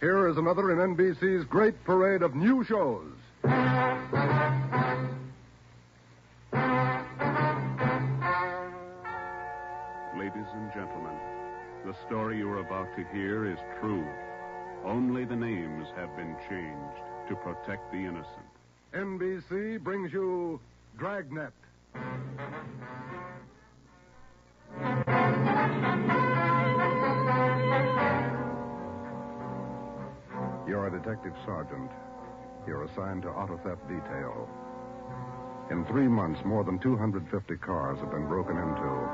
Here is another in NBC's great parade of new shows. Ladies and gentlemen, the story you are about to hear is true. Only the names have been changed to protect the innocent. NBC brings you Dragnet. You're a detective sergeant. You're assigned to auto theft detail. In 3 months, more than 250 cars have been broken into.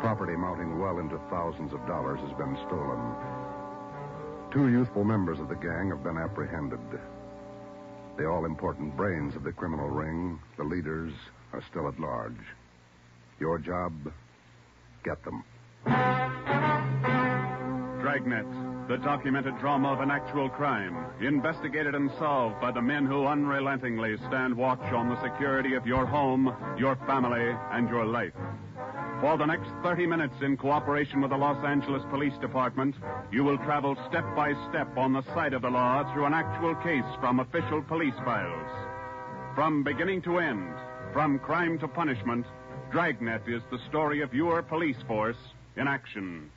Property mounting well into thousands of dollars has been stolen. 2 youthful members of the gang have been apprehended. The all-important brains of the criminal ring, the leaders, are still at large. Your job, get them. Dragnet, the documented drama of an actual crime, investigated and solved by the men who unrelentingly stand watch on the security of your home, your family, and your life. For the next 30 minutes, in cooperation with the Los Angeles Police Department, you will travel step by step on the side of the law through an actual case from official police files. From beginning to end, from crime to punishment, Dragnet is the story of your police force in action.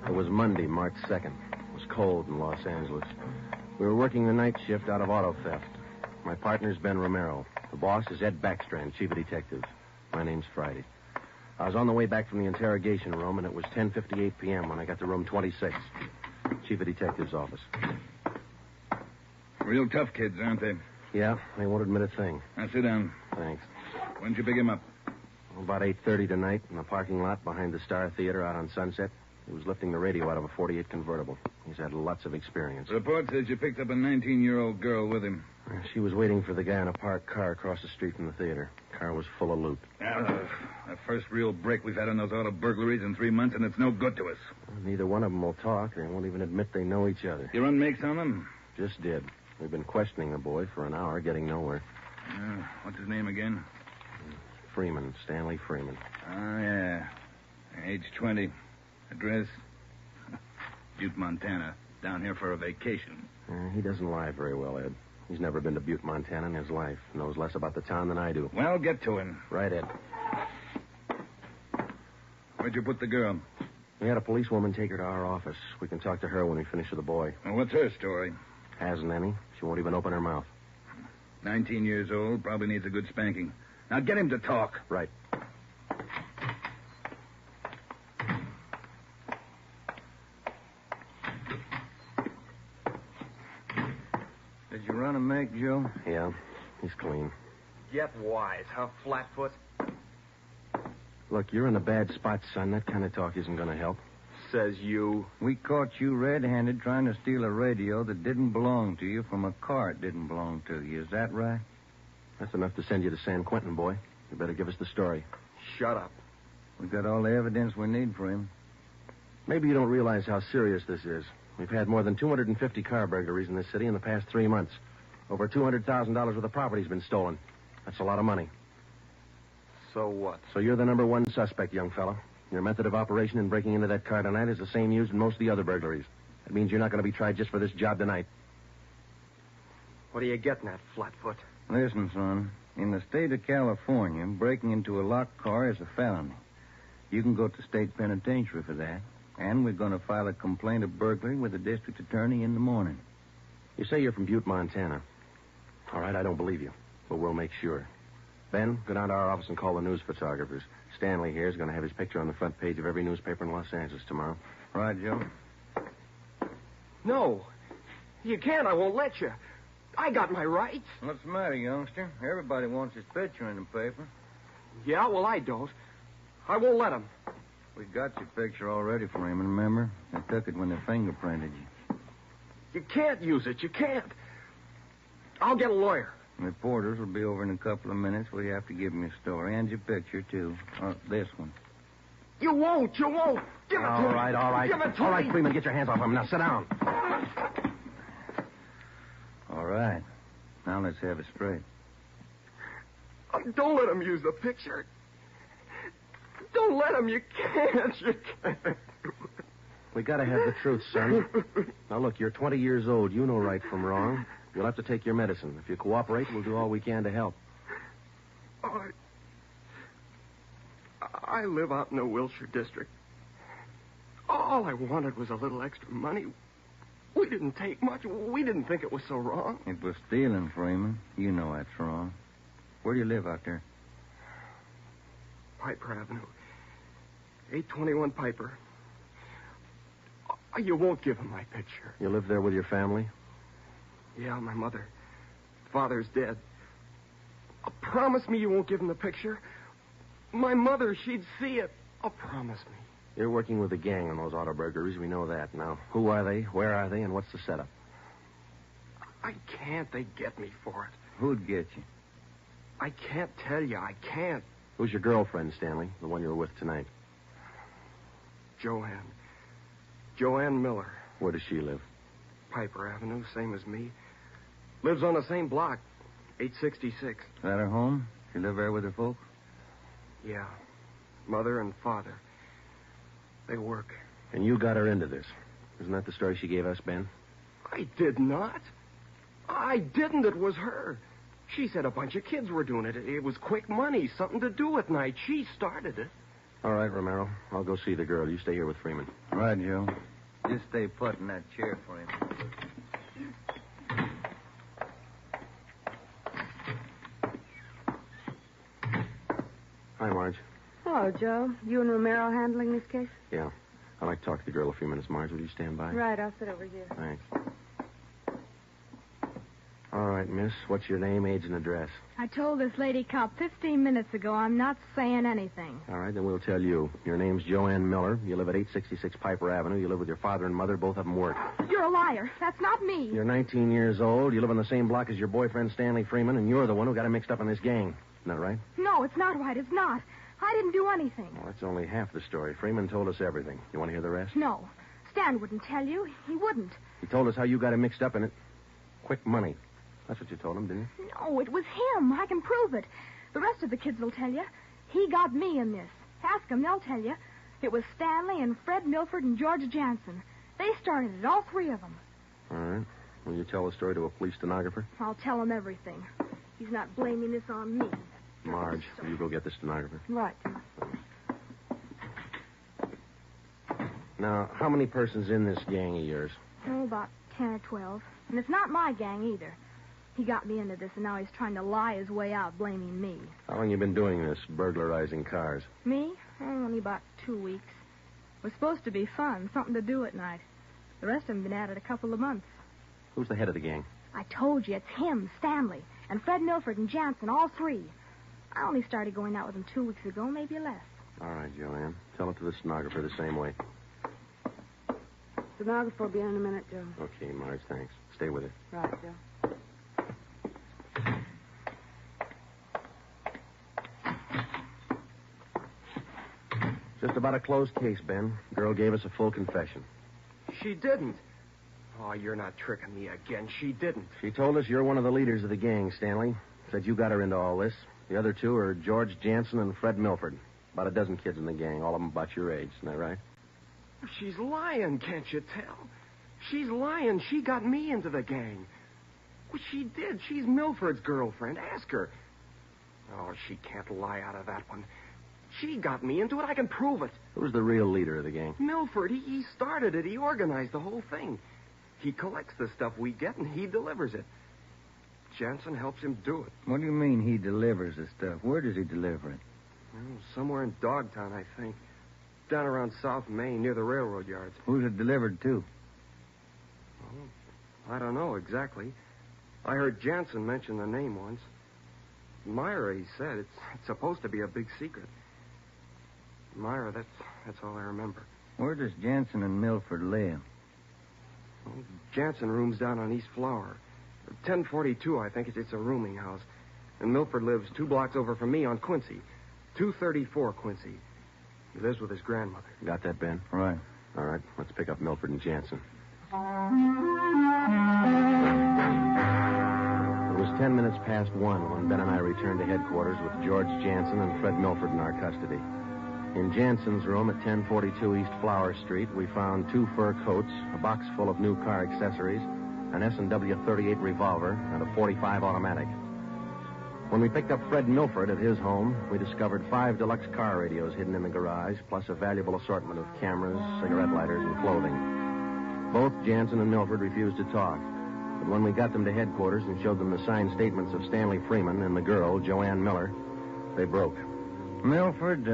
It was Monday, March 2nd. It was cold in Los Angeles. We were working the night shift out of auto theft. My partner's Ben Romero. The boss is Ed Backstrand, chief of detectives. My name's Friday. I was on the way back from the interrogation room, and it was 10:58 p.m. when I got to room 26, chief of detectives' office. Real tough kids, aren't they? Yeah, they won't admit a thing. Now, sit down. Thanks. When'd you pick him up? About 8:30 tonight in the parking lot behind the Star Theater out on Sunset. He was lifting the radio out of a 48 convertible. He's had lots of experience. The report says you picked up a 19-year-old girl with him. She was waiting for the guy in a parked car across the street from the theater. The car was full of loot. The first real break we've had on those auto burglaries in 3 months, and it's no good to us. Neither one of them will talk. They won't even admit they know each other. You run makes on them? Just did. We've been questioning the boy for an hour, getting nowhere. What's his name again? Freeman, Stanley Freeman. Oh, yeah. Age 20. Address? Butte, Montana. Down here for a vacation. He doesn't lie very well, Ed. He's never been to Butte, Montana in his life. Knows less about the town than I do. Well, get to him. Right, Ed. Where'd you put the girl? We had a policewoman take her to our office. We can talk to her when we finish with the boy. Well, what's her story? Hasn't any. She won't even open her mouth. 19 years old, probably needs a good spanking. Now get him to talk. Right. Did you run a make, Joe? Yeah, he's clean. Get wise, huh, Flatfoot? Look, you're in a bad spot, son. That kind of talk isn't going to help. Says you. We caught you red-handed trying to steal a radio that didn't belong to you from a car it didn't belong to you. Is that right? That's enough to send you to San Quentin, boy. You better give us the story. Shut up. We've got all the evidence we need for him. Maybe you don't realize how serious this is. We've had more than 250 car burglaries in this city in the past 3 months. Over $200,000 worth of property's been stolen. That's a lot of money. So what? So you're the number one suspect, young fella. Your method of operation in breaking into that car tonight is the same used in most of the other burglaries. That means you're not going to be tried just for this job tonight. What are you getting at, Flatfoot? Listen, son. In the state of California, breaking into a locked car is a felony. You can go to state penitentiary for that. And we're going to file a complaint of burglary with the district attorney in the morning. You say you're from Butte, Montana. All right, I don't believe you, but we'll make sure. Ben, go down to our office and call the news photographers. Stanley here is going to have his picture on the front page of every newspaper in Los Angeles tomorrow. Right, Joe? No. You can't. I won't let you. I got my rights. What's the matter, youngster? Everybody wants his picture in the paper. Yeah, well, I don't. I won't let him. We got your picture already for him, remember? They took it when they fingerprinted you. You can't use it. You can't. I'll get a lawyer. Reporters will be over in a couple of minutes. We have to give them your story and your picture, too. This one. You won't. You won't. Give it to me. All right. Give it to All me. right, Freeman, get your hands off him. Now, sit down. All right. Now let's have it straight. Don't let him use the picture. Don't let him. You can't. You can't. We gotta have the truth, son. Now, look, you're 20 years old. You know right from wrong. You'll have to take your medicine. If you cooperate, we'll do all we can to help. I live out in the Wilshire district. All I wanted was a little extra money. We didn't take much. We didn't think it was so wrong. It was stealing, Freeman. You know that's wrong. Where do you live out there? Piper Avenue. 821 Piper. You won't give him my picture. You live there with your family? Yeah, my mother. Father's dead. Promise me you won't give him the picture. My mother, she'd see it. Promise me. You're working with a gang on those auto burglaries. We know that. Now, who are they? Where are they? And what's the setup? I can't. They get me for it. Who'd get you? I can't tell you. I can't. Who's your girlfriend, Stanley? The one you were with tonight? Joanne. Joanne Miller. Where does she live? Piper Avenue, same as me. Lives on the same block, 866. Is that her home? She live there with her folks? Yeah. Mother and father. They work. And you got her into this. Isn't that the story she gave us, Ben? I did not. I didn't. It was her. She said a bunch of kids were doing it. It was quick money, something to do at night. She started it. All right, Romero. I'll go see the girl. You stay here with Freeman. Right, Joe. Just stay put in that chair for him. Hi, Marge. Hello, Joe. You and Romero handling this case? Yeah. I'd like to talk to the girl a few minutes, Marge. Will you stand by? Right, I'll sit over here. Thanks. All right, miss. What's your name, age, and address? I told this lady cop 15 minutes ago I'm not saying anything. All right, then we'll tell you. Your name's Joanne Miller. You live at 866 Piper Avenue. You live with your father and mother. Both of them work. You're a liar. That's not me. You're 19 years old. You live on the same block as your boyfriend, Stanley Freeman, and you're the one who got him mixed up in this gang. Isn't that right? No, it's not right. It's not. I didn't do anything. Well, that's only half the story. Freeman told us everything. You want to hear the rest? No. Stan wouldn't tell you. He wouldn't. He told us how you got him mixed up in it. Quick money. That's what you told him, didn't you? No, it was him. I can prove it. The rest of the kids will tell you. He got me in this. Ask them, they'll tell you. It was Stanley and Fred Milford and George Jansen. They started it, all three of them. All right. Will you tell the story to a police stenographer? I'll tell him everything. He's not blaming this on me. Marge, will you go get the stenographer? Right. Now, how many persons in this gang of yours? Oh, about 10 or 12. And it's not my gang either. He got me into this, and now he's trying to lie his way out, blaming me. How long you been doing this, burglarizing cars? Me? Only about 2 weeks. It was supposed to be fun, something to do at night. The rest of them been at it a couple of months. Who's the head of the gang? I told you, it's him, Stanley, and Fred Milford and Jansen, all three. I only started going out with them 2 weeks ago, maybe less. All right, Joanne. Tell it to the stenographer the same way. Stenographer will be in a minute, Joe. Okay, Marge, thanks. Stay with it. Right, Joe. Just about a closed case, Ben. Girl gave us a full confession. She didn't. Oh, you're not tricking me again. She didn't. She told us you're one of the leaders of the gang, Stanley. Said you got her into all this. The other two are George Jansen and Fred Milford. About a dozen kids in the gang, all of them about your age. Isn't that right? She's lying, can't you tell? She's lying. She got me into the gang. Well, she did. She's Milford's girlfriend. Ask her. Oh, she can't lie out of that one. She got me into it. I can prove it. Who's the real leader of the gang? Milford. He started it. He organized the whole thing. He collects the stuff we get, and he delivers it. Jansen helps him do it. What do you mean he delivers the stuff? Where does he deliver it? Well, somewhere in Dogtown, I think. Down around South Main, near the railroad yards. Who's it delivered to? Oh, I don't know exactly. I heard Jansen mention the name once. Myra, he said. It's supposed to be a big secret. Myra, that's all I remember. Where does Jansen and Milford live? Well, Jansen rooms down on East Flower. 1042, I think. It's a rooming house. And Milford lives 2 blocks over from me on Quincy. 234 Quincy. He lives with his grandmother. Got that, Ben? Right. All right, let's pick up Milford and Jansen. It was 10 minutes past 1 when Ben and I returned to headquarters with George Jansen and Fred Milford in our custody. In Jansen's room at 1042 East Flower Street, we found 2 fur coats, a box full of new car accessories, an S&W 38 revolver, and a .45 automatic. When we picked up Fred Milford at his home, we discovered 5 deluxe car radios hidden in the garage, plus a valuable assortment of cameras, cigarette lighters, and clothing. Both Jansen and Milford refused to talk, but when we got them to headquarters and showed them the signed statements of Stanley Freeman and the girl, Joanne Miller, they broke. Milford,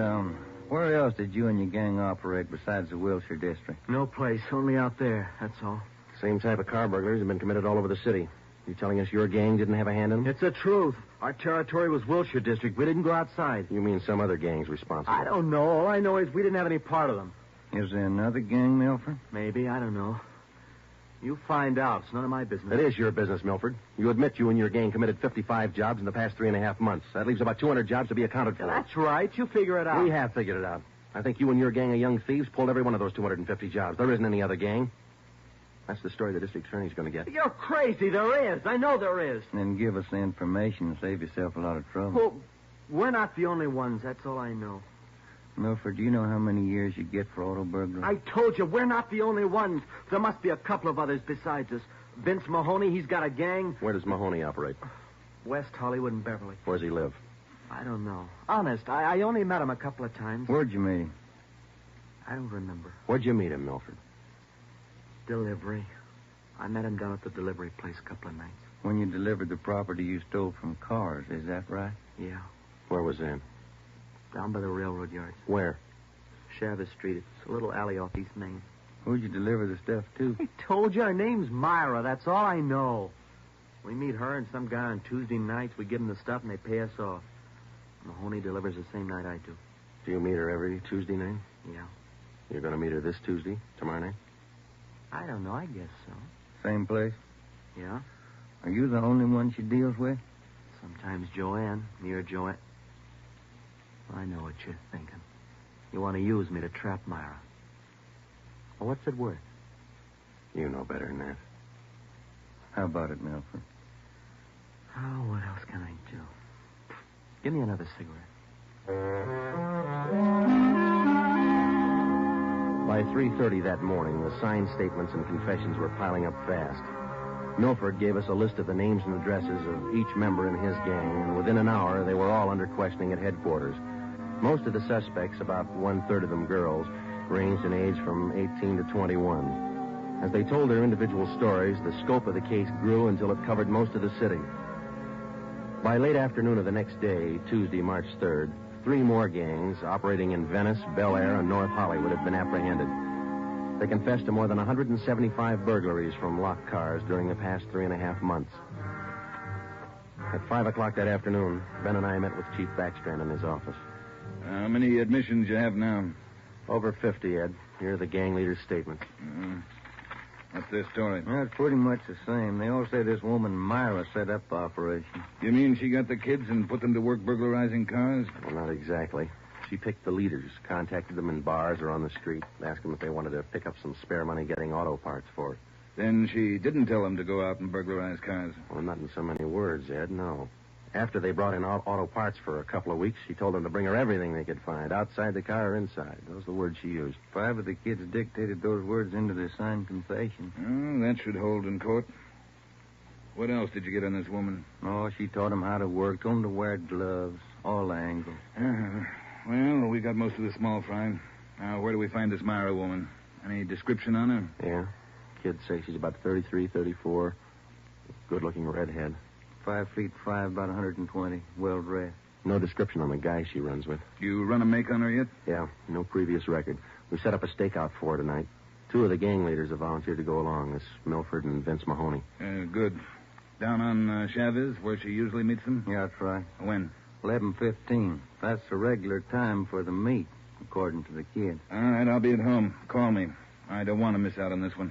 where else did you and your gang operate besides the Wilshire district? No place, only out there, that's all. Same type of car burglaries have been committed all over the city. You telling us your gang didn't have a hand in them? It's the truth. Our territory was Wilshire district. We didn't go outside. You mean some other gang's responsible? I don't know. All I know is we didn't have any part of them. Is there another gang, Milford? Maybe, I don't know. You find out. It's none of my business. It is your business, Milford. You admit you and your gang committed 55 jobs in the past 3.5 months. That leaves about 200 jobs to be accounted for. That's right. You figure it out. We have figured it out. I think you and your gang of young thieves pulled every one of those 250 jobs. There isn't any other gang. That's the story the district attorney's going to get. You're crazy. There is. I know there is. Then give us the information and save yourself a lot of trouble. Well, we're not the only ones. That's all I know. Milford, do you know how many years you get for auto burglary? I told you, we're not the only ones. There must be a couple of others besides us. Vince Mahoney, he's got a gang. Where does Mahoney operate? West Hollywood and Beverly. Where does he live? I don't know. Honest, I only met him a couple of times. Where'd you meet him? I don't remember. Where'd you meet him, Milford? Delivery. I met him down at the delivery place a couple of nights. When you delivered the property you stole from cars, is that right? Yeah. Where was that? Down by the railroad yards. Where? Chavez Street. It's a little alley off East Main. Who'd you deliver the stuff to? I told you, her name's Myra. That's all I know. We meet her and some guy on Tuesday nights. We give them the stuff and they pay us off. Mahoney delivers the same night I do. Do you meet her every Tuesday night? Yeah. You're going to meet her this Tuesday, tomorrow night? I don't know. I guess so. Same place? Yeah. Are you the only one she deals with? Sometimes Joanne. Near Joanne. I know what you're thinking. You want to use me to trap Myra. Well, what's it worth? You know better than that. How about it, Milford? Oh, what else can I do? Give me another cigarette. By 3:30 that morning, the signed statements and confessions were piling up fast. Milford gave us a list of the names and addresses of each member in his gang, and within an hour, they were all under questioning at headquarters. Most of the suspects, about 1/3 of them girls, ranged in age from 18 to 21. As they told their individual stories, the scope of the case grew until it covered most of the city. By late afternoon of the next day, Tuesday, March 3rd, 3 more gangs operating in Venice, Bel Air, and North Hollywood had been apprehended. They confessed to more than 175 burglaries from locked cars during the past 3.5 months. At 5 o'clock that afternoon, Ben and I met with Chief Backstrand in his office. How many admissions you have now? Over 50, Ed. Here are the gang leader's statements. What's their story? Well, it's pretty much the same. They all say this woman Myra set up the operation. You mean she got the kids and put them to work burglarizing cars? Well, not exactly. She picked the leaders, contacted them in bars or on the street, asked them if they wanted to pick up some spare money getting auto parts for it. Then she didn't tell them to go out and burglarize cars. Well, not in so many words, Ed, no. After they brought in auto parts for a couple of weeks, she told them to bring her everything they could find, outside the car or inside. Those are the words she used. 5 of the kids dictated those words into their signed confession. Oh, that should hold in court. What else did you get on this woman? Oh, she taught them how to work, told them to wear gloves, all angles. Well, we got most of the small fry. Now, where do we find this Myra woman? Any description on her? Yeah. Kids say she's about 33, 34. Good-looking redhead. 5'5", about 120, well-dressed. No description on the guy she runs with. You run a make on her yet? Yeah, no previous record. We set up a stakeout for her tonight. 2 of the gang leaders have volunteered to go along, this Milford and Vince Mahoney. Good. Down on Chavez, where she usually meets them? Yeah, that's right. When? 11:15. That's the regular time for the meet, according to the kid. All right, I'll be at home. Call me. I don't want to miss out on this one.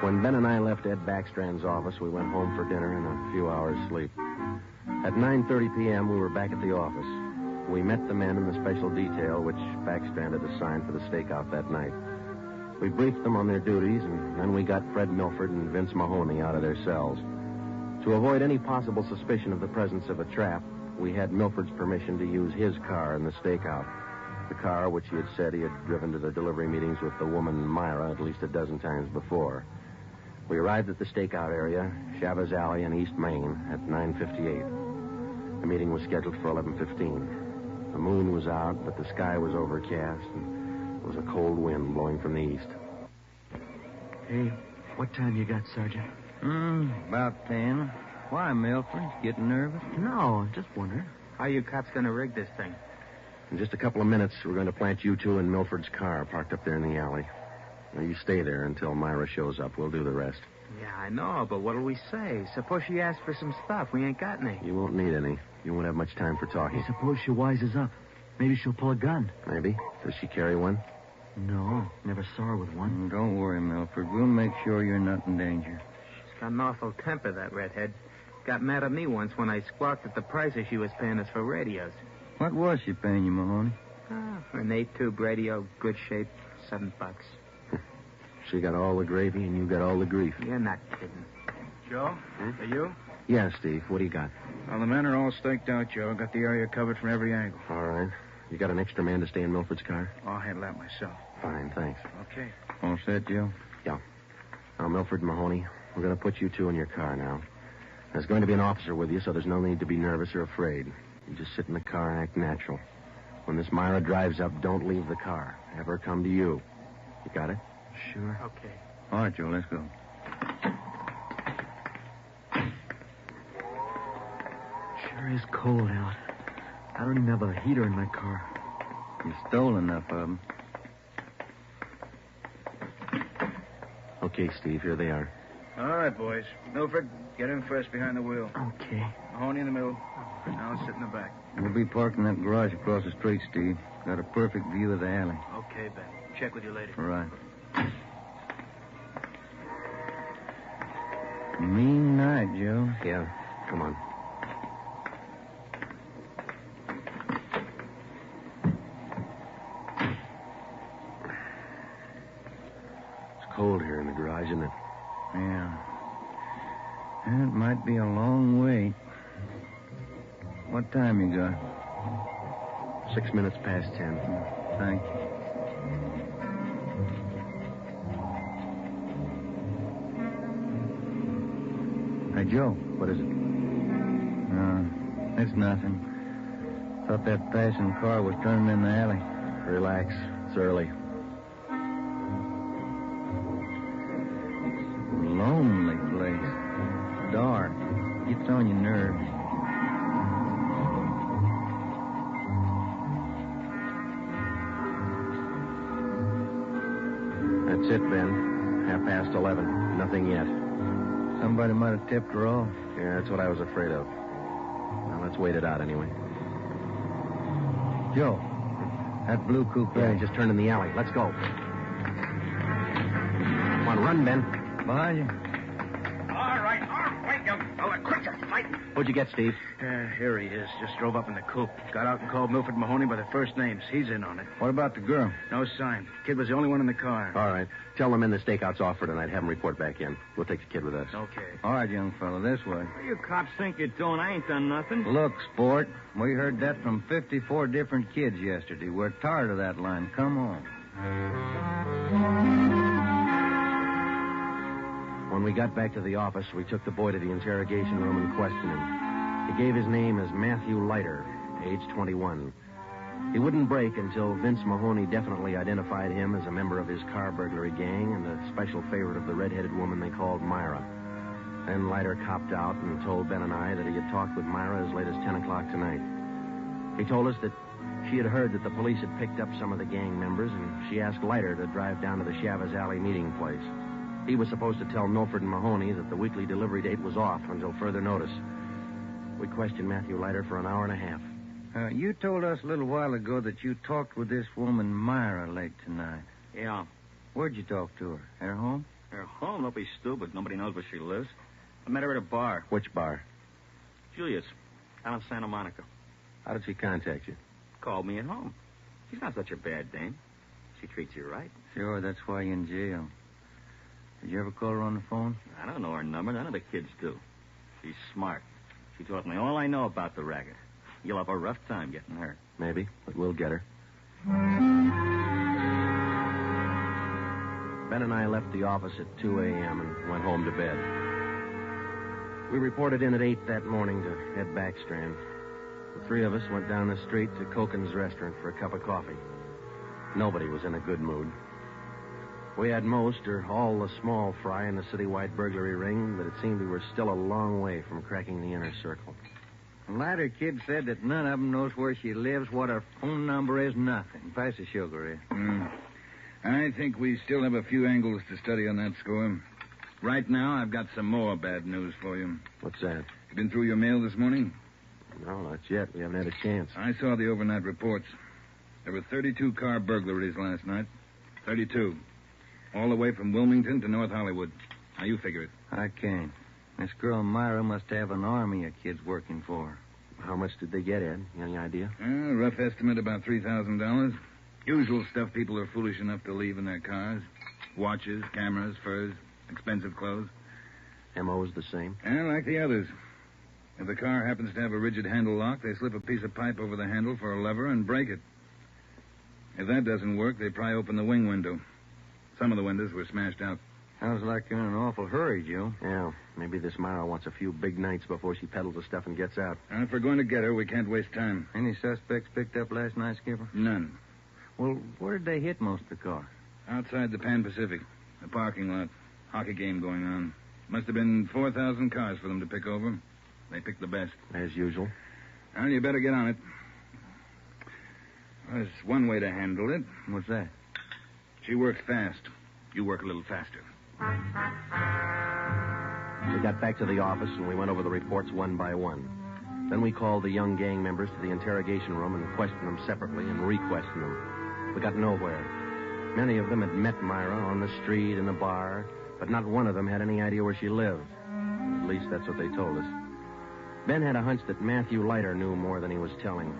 When Ben and I left Ed Backstrand's office, we went home for dinner and a few hours' sleep. At 9:30 p.m., we were back at the office. We met the men in the special detail which Backstrand had assigned for the stakeout that night. We briefed them on their duties, and then we got Fred Milford and Vince Mahoney out of their cells. To avoid any possible suspicion of the presence of a trap, we had Milford's permission to use his car in the stakeout. The car which he had said he had driven to the delivery meetings with the woman Myra at least a dozen times before. We arrived at the stakeout area, Chavez Alley in East Main, at 9:58. The meeting was scheduled for 11:15. The moon was out, but the sky was overcast, and there was a cold wind blowing from the east. Hey, what time you got, Sergeant? About 10. Why, Milford? Getting nervous? No, I'm just wondering. How you cops gonna rig this thing? In just a couple of minutes, we're going to plant you two in Milford's car, parked up there in the alley. Now, you stay there until Myra shows up. We'll do the rest. Yeah, I know, but what'll we say? Suppose she asks for some stuff. We ain't got any. You won't need any. You won't have much time for talking. Suppose she wises up. Maybe she'll pull a gun. Maybe. Does she carry one? No, never saw her with one. Don't worry, Milford. We'll make sure you're not in danger. She's got an awful temper, that redhead. Got mad at me once when I squawked at the prices she was paying us for radios. What was she paying you, Mahoney? An 8-tube radio, good shape, $7. She got all the gravy and you got all the grief. You're not kidding. Joe? Are you? Yeah, Steve. What do you got? Well, the men are all staked out, Joe. Got the area covered from every angle. All right. You got an extra man to stay in Milford's car? I'll handle that myself. Fine, thanks. Okay. All set, Joe? Yeah. Now, Milford and Mahoney, we're going to put you two in your car now. There's going to be an officer with you, so there's no need to be nervous or afraid. You just sit in the car and act natural. When this Myra drives up, don't leave the car. Have her come to you. You got it? Sure. Okay. All right, Joe, let's go. Sure is cold out. I don't even have a heater in my car. You stole enough of them. Okay, Steve, here they are. All right, boys. Milford, get in first behind the wheel. Okay. Mahoney in the middle. Now I'll sit in the back. We'll be parked in that garage across the street, Steve. Got a perfect view of the alley. Okay, Ben. Check with you later. All right. Mean night, Joe. Yeah, come on. It's cold here in the garage, isn't it? Yeah. And it might be a long wait. What time you got? 6 minutes past 10. Thank you. Hey, Joe. What is it? It's nothing. Thought that passing car was turning in the alley. Relax. It's early. Lonely place. Dark. Gets on your nerves. That's it, Ben. 11:30. Nothing yet. Somebody might have tipped her off. Yeah, that's what I was afraid of. Well, let's wait it out anyway. Joe, that blue coupe. Yeah, just turned in the alley. Let's go. Come on, run, Ben. Behind you. All right, wait, you fella. Quit your fighting. What'd you get, Steve? Here he is. Just drove up in the coupe. Got out and called Milford Mahoney by their first names. He's in on it. What about the girl? No sign. Kid was the only one in the car. All right. Tell them in the stakeout's off for tonight. Have them report back in. We'll take the kid with us. Okay. All right, young fella, this way. What do you cops think you're doing? I ain't done nothing. Look, sport, we heard that from 54 different kids yesterday. We're tired of that line. Come on. When we got back to the office, we took the boy to the interrogation room and questioned him. He gave his name as Matthew Leiter, age 21. He wouldn't break until Vince Mahoney definitely identified him as a member of his car burglary gang and a special favorite of the red-headed woman they called Myra. Then Leiter copped out and told Ben and I that he had talked with Myra as late as 10 o'clock tonight. He told us that she had heard that the police had picked up some of the gang members, and she asked Leiter to drive down to the Chavez Alley meeting place. He was supposed to tell Milford and Mahoney that the weekly delivery date was off until further notice. We questioned Matthew Leiter for an hour and a half. You told us a little while ago that you talked with this woman, Myra, late tonight. Yeah. Where'd you talk to her? At her home? Her home? Don't be stupid. Nobody knows where she lives. I met her at a bar. Which bar? Julius, down in Santa Monica. How did she contact you? Called me at home. She's not such a bad dame. She treats you right. Sure, that's why you're in jail. Did you ever call her on the phone? I don't know her number. None of the kids do. She's smart. She taught me all I know about the racket. You'll have a rough time getting her. Maybe, but we'll get her. Ben and I left the office at 2 a.m. and went home to bed. We reported in at 8 that morning to head Backstrand. The three of us went down the street to Koken's restaurant for a cup of coffee. Nobody was in a good mood. We had most or all the small fry in the citywide burglary ring, but it seemed we were still a long way from cracking the inner circle. The latter kid said that none of them knows where she lives, what her phone number is, nothing. Pass the sugar, Ed. I think we still have a few angles to study on that score. Right now, I've got some more bad news for you. What's that? You been through your mail this morning? No, not yet. We haven't had a chance. I saw the overnight reports. There were 32 car burglaries last night. 32. All the way from Wilmington to North Hollywood. Now, you figure it. I can't. This girl Myra must have an army of kids working for her. How much did they get, Ed? Any idea? Rough estimate, about $3,000. Usual stuff people are foolish enough to leave in their cars. Watches, cameras, furs, expensive clothes. M.O.'s the same? Like the others. If the car happens to have a rigid handle lock, they slip a piece of pipe over the handle for a lever and break it. If that doesn't work, they pry open the wing window. Some of the windows were smashed out. Sounds like you're in an awful hurry, Joe. Yeah, maybe this Myra wants a few big nights before she peddles the stuff and gets out. If we're going to get her, we can't waste time. Any suspects picked up last night, Skipper? None. Well, where did they hit most of the cars? Outside the Pan Pacific. A parking lot. Hockey game going on. Must have been 4,000 cars for them to pick over. They picked the best. As usual. Well, you better get on it. There's one way to handle it. What's that? She works fast. You work a little faster. We got back to the office and we went over the reports one by one. Then we called the young gang members to the interrogation room and questioned them separately and re-questioned them. We got nowhere. Many of them had met Myra on the street, in a bar, but not one of them had any idea where she lived. At least that's what they told us. Ben had a hunch that Matthew Leiter knew more than he was telling.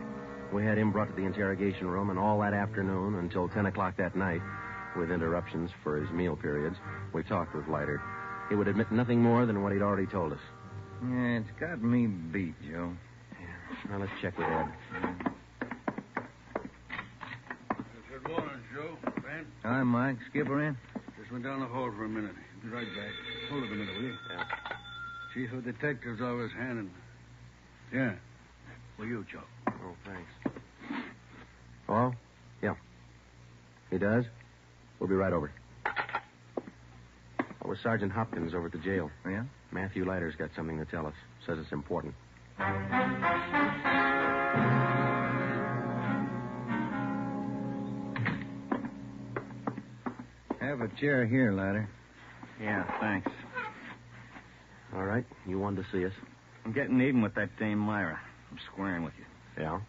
We had him brought to the interrogation room, and all that afternoon until 10 o'clock that night, with interruptions for his meal periods, we talked with Leiter. He would admit nothing more than what he'd already told us. Yeah, it's got me beat, Joe. Yeah. Now let's check with Ed. Good morning, Joe. Ben? Hi, Mike. Skipper in? Just went down the hall for a minute. Be right back. Hold it a minute, will you? Yeah. Chief of Detectives always handing. Yeah. For you, Joe. Oh, thanks. Hello? Yeah. He does? We'll be right over. Oh, with Sergeant Hopkins over at the jail. Oh, yeah? Matthew Leiter's got something to tell us. Says it's important. Have a chair here, Leiter. Yeah, thanks. All right. You wanted to see us. I'm getting even with that dame Myra. I'm squaring with you. Yeah?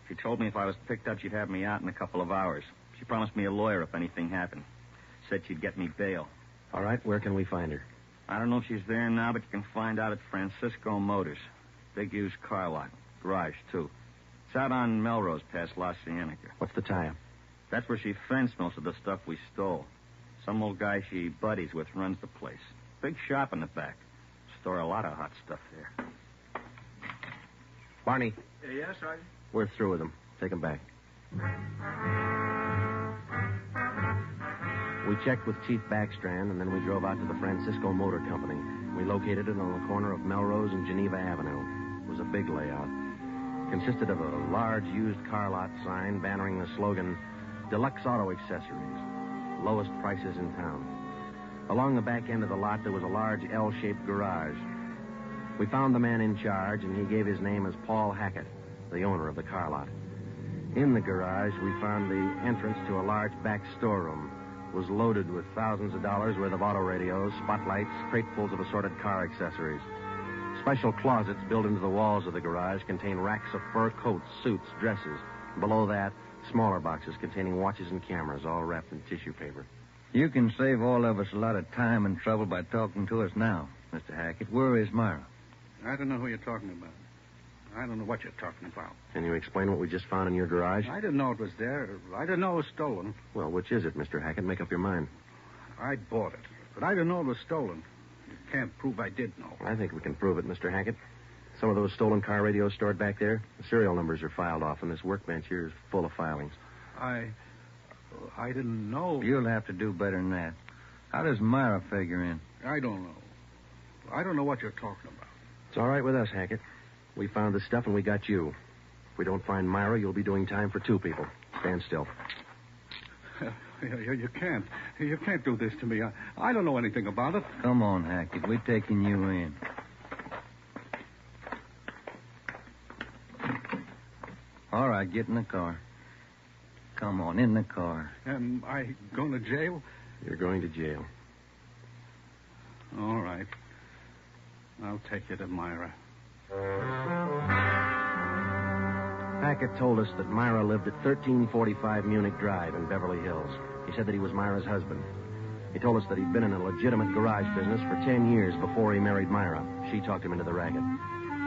She told me if I was picked up, she'd have me out in a couple of hours. She promised me a lawyer if anything happened. Said she'd get me bail. All right. Where can we find her? I don't know if she's there now, but you can find out at Francisco Motors. Big used car lot. Garage, too. It's out on Melrose past La Cienega. What's the tie-up? That's where she fenced most of the stuff we stole. Some old guy she buddies with runs the place. Big shop in the back. Store a lot of hot stuff there. Barney. Yes, Sergeant? We're through with them. Take them back. We checked with Chief Backstrand, and then we drove out to the Francisco Motor Company. We located it on the corner of Melrose and Geneva Avenue. It was a big layout. It consisted of a large used car lot sign bannering the slogan, Deluxe Auto Accessories, lowest prices in town. Along the back end of the lot, there was a large L-shaped garage. We found the man in charge, and he gave his name as Paul Hackett, the owner of the car lot. In the garage, we found the entrance to a large back storeroom. It was loaded with thousands of dollars worth of auto radios, spotlights, cratefuls of assorted car accessories. Special closets built into the walls of the garage contain racks of fur coats, suits, dresses. Below that, smaller boxes containing watches and cameras, all wrapped in tissue paper. You can save all of us a lot of time and trouble by talking to us now, Mr. Hackett. Where is Myra? I don't know who you're talking about. I don't know what you're talking about. Can you explain what we just found in your garage? I didn't know it was there. I didn't know it was stolen. Well, which is it, Mr. Hackett? Make up your mind. I bought it, but I didn't know it was stolen. You can't prove I did know. I think we can prove it, Mr. Hackett. Some of those stolen car radios stored back there, the serial numbers are filed off, and this workbench here is full of filings. I didn't know. You'll have to do better than that. How does Myra figure in? I don't know. I don't know what you're talking about. It's all right with us, Hackett. We found the stuff and we got you. If we don't find Myra, you'll be doing time for 2 people. Stand still. You can't. You can't do this to me. I don't know anything about it. Come on, Hackett. We're taking you in. All right, get in the car. Come on, in the car. Am I going to jail? You're going to jail. All right. I'll take you to Myra. Hackett told us that Myra lived at 1345 Munich Drive in Beverly Hills. He said that he was Myra's husband. He told us that he'd been in a legitimate garage business for 10 years before he married Myra. She talked him into the racket.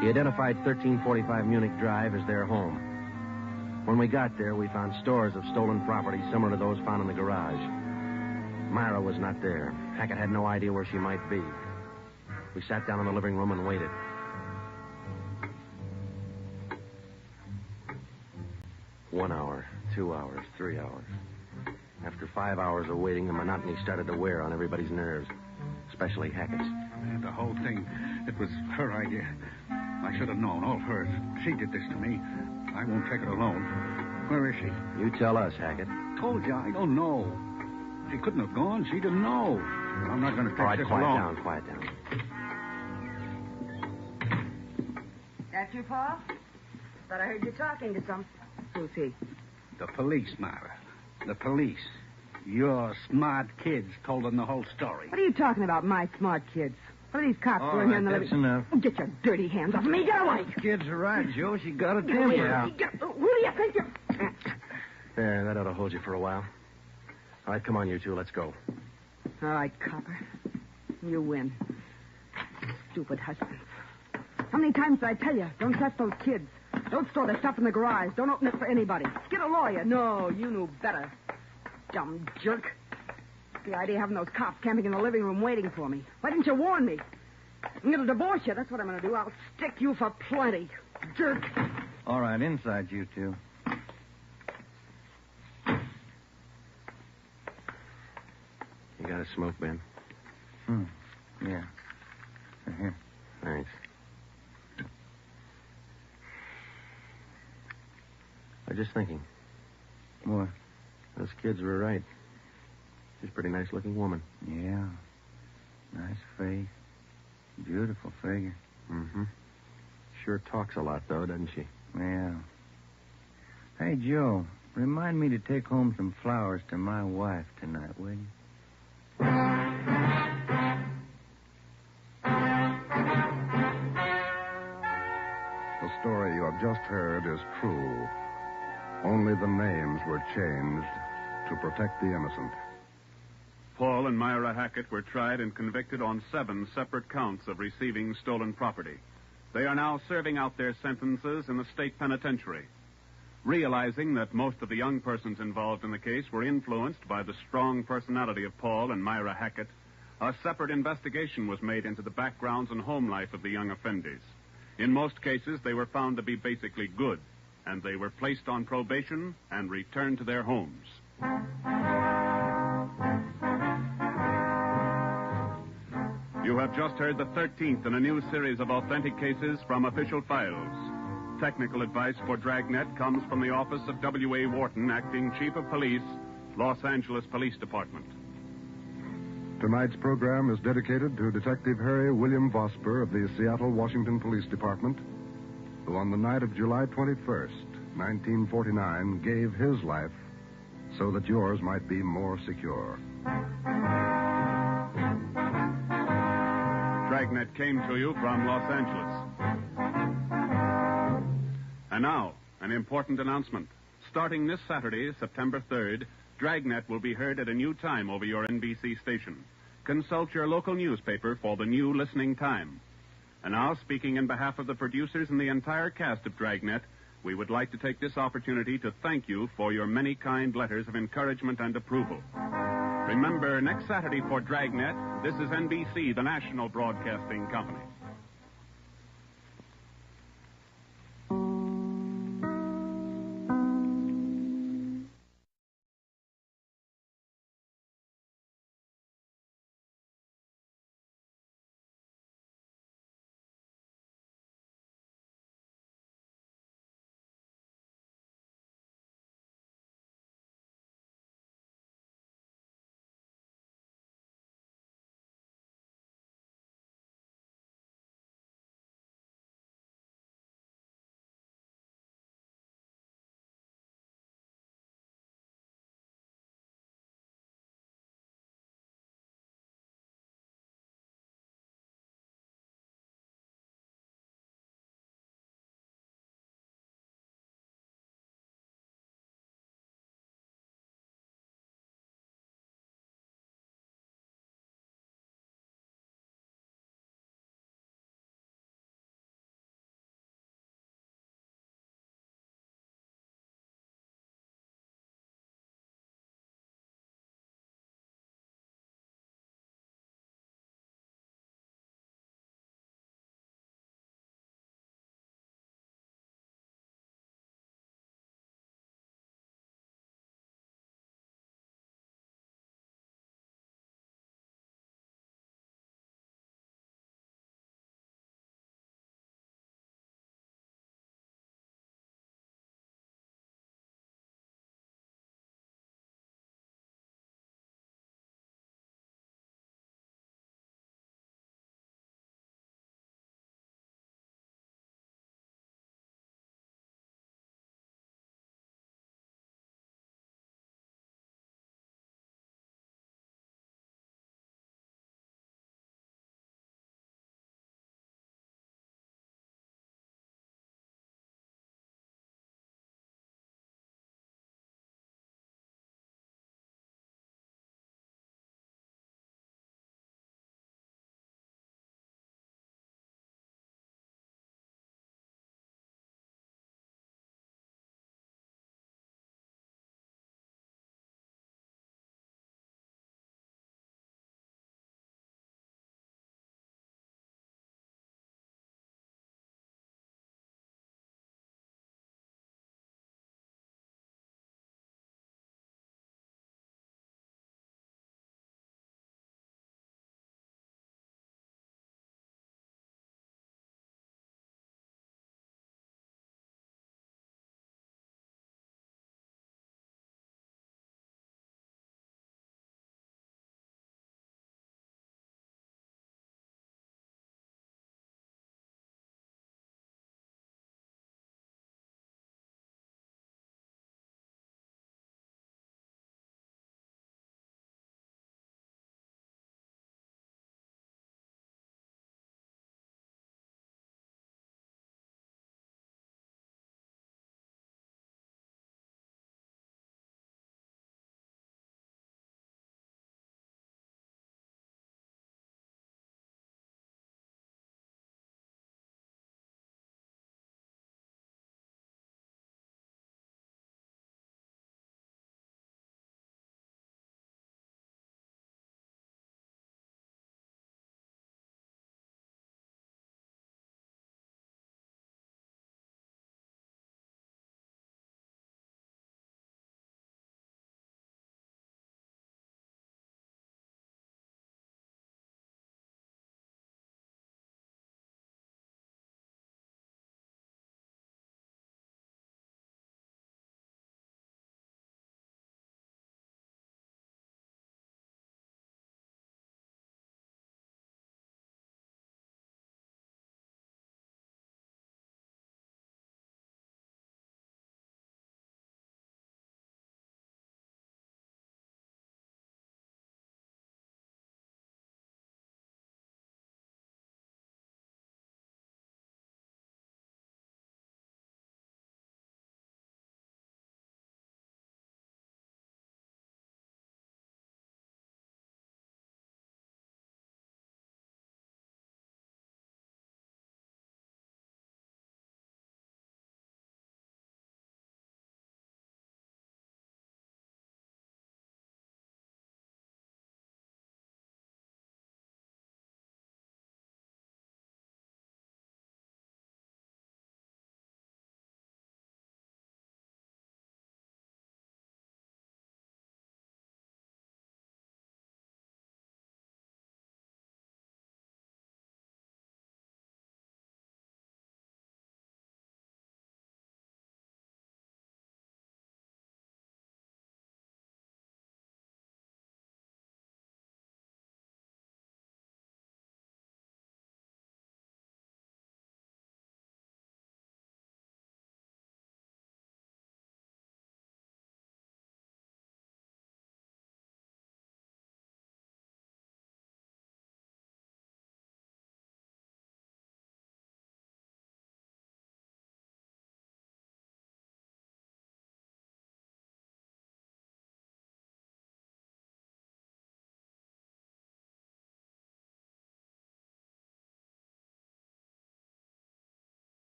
He identified 1345 Munich Drive as their home. When we got there, we found stores of stolen property similar to those found in the garage. Myra was not there. Hackett had no idea where she might be. We sat down in the living room and waited. One hour, 2 hours, 3 hours. After 5 hours of waiting, the monotony started to wear on everybody's nerves, especially Hackett's. And the whole thing, it was her idea. I should have known, all hers. She did this to me. I won't take it alone. Where is she? You tell us, Hackett. Told you, I don't know. She couldn't have gone. She didn't know. I'm not going to take this alone. Quiet down. That you, Paul? Thought I heard you talking to some. Who's he? The police, Myra. The police. Your smart kids told them the whole story. What are you talking about, my smart kids? What are these cops doing here in the that's enough. Oh, get your dirty hands off me. Get away. Kids are right, Joe. She got a Who temper. do you think you're... There, that ought to hold you for a while. All right, come on, you two. Let's go. All right, copper. You win. Stupid husbands. How many times did I tell you? Don't trust those kids. Don't store their stuff in the garage. Don't open it for anybody. Get a lawyer. No, you knew better. Dumb jerk. The idea of having those cops camping in the living room waiting for me. Why didn't you warn me? I'm going to divorce you. That's what I'm going to do. I'll stick you for plenty. Jerk. All right, inside you two. You got a smoke, Ben? Yeah. Here. Thanks. I was just thinking. What? Those kids were right. She's a pretty nice-looking woman. Yeah. Nice face. Beautiful figure. Mm-hmm. Sure talks a lot, though, doesn't she? Yeah. Hey, Joe, remind me to take home some flowers to my wife tonight, will you? The story you have just heard is true. Only the names were changed to protect the innocent. Paul and Myra Hackett were tried and convicted on 7 separate counts of receiving stolen property. They are now serving out their sentences in the state penitentiary. Realizing that most of the young persons involved in the case were influenced by the strong personality of Paul and Myra Hackett, a separate investigation was made into the backgrounds and home life of the young offenders. In most cases, they were found to be basically good, and they were placed on probation and returned to their homes. You have just heard the 13th in a new series of authentic cases from official files. Technical advice for Dragnet comes from the office of W.A. Wharton, Acting Chief of Police, Los Angeles Police Department. Tonight's program is dedicated to Detective Harry William Vosper of the Seattle, Washington Police Department, who on the night of July 21st, 1949, gave his life so that yours might be more secure. Dragnet came to you from Los Angeles. And now, an important announcement. Starting this Saturday, September 3rd, Dragnet will be heard at a new time over your NBC station. Consult your local newspaper for the new listening time. And now, speaking in behalf of the producers and the entire cast of Dragnet, we would like to take this opportunity to thank you for your many kind letters of encouragement and approval. Remember, next Saturday for Dragnet, this is NBC, the national broadcasting company.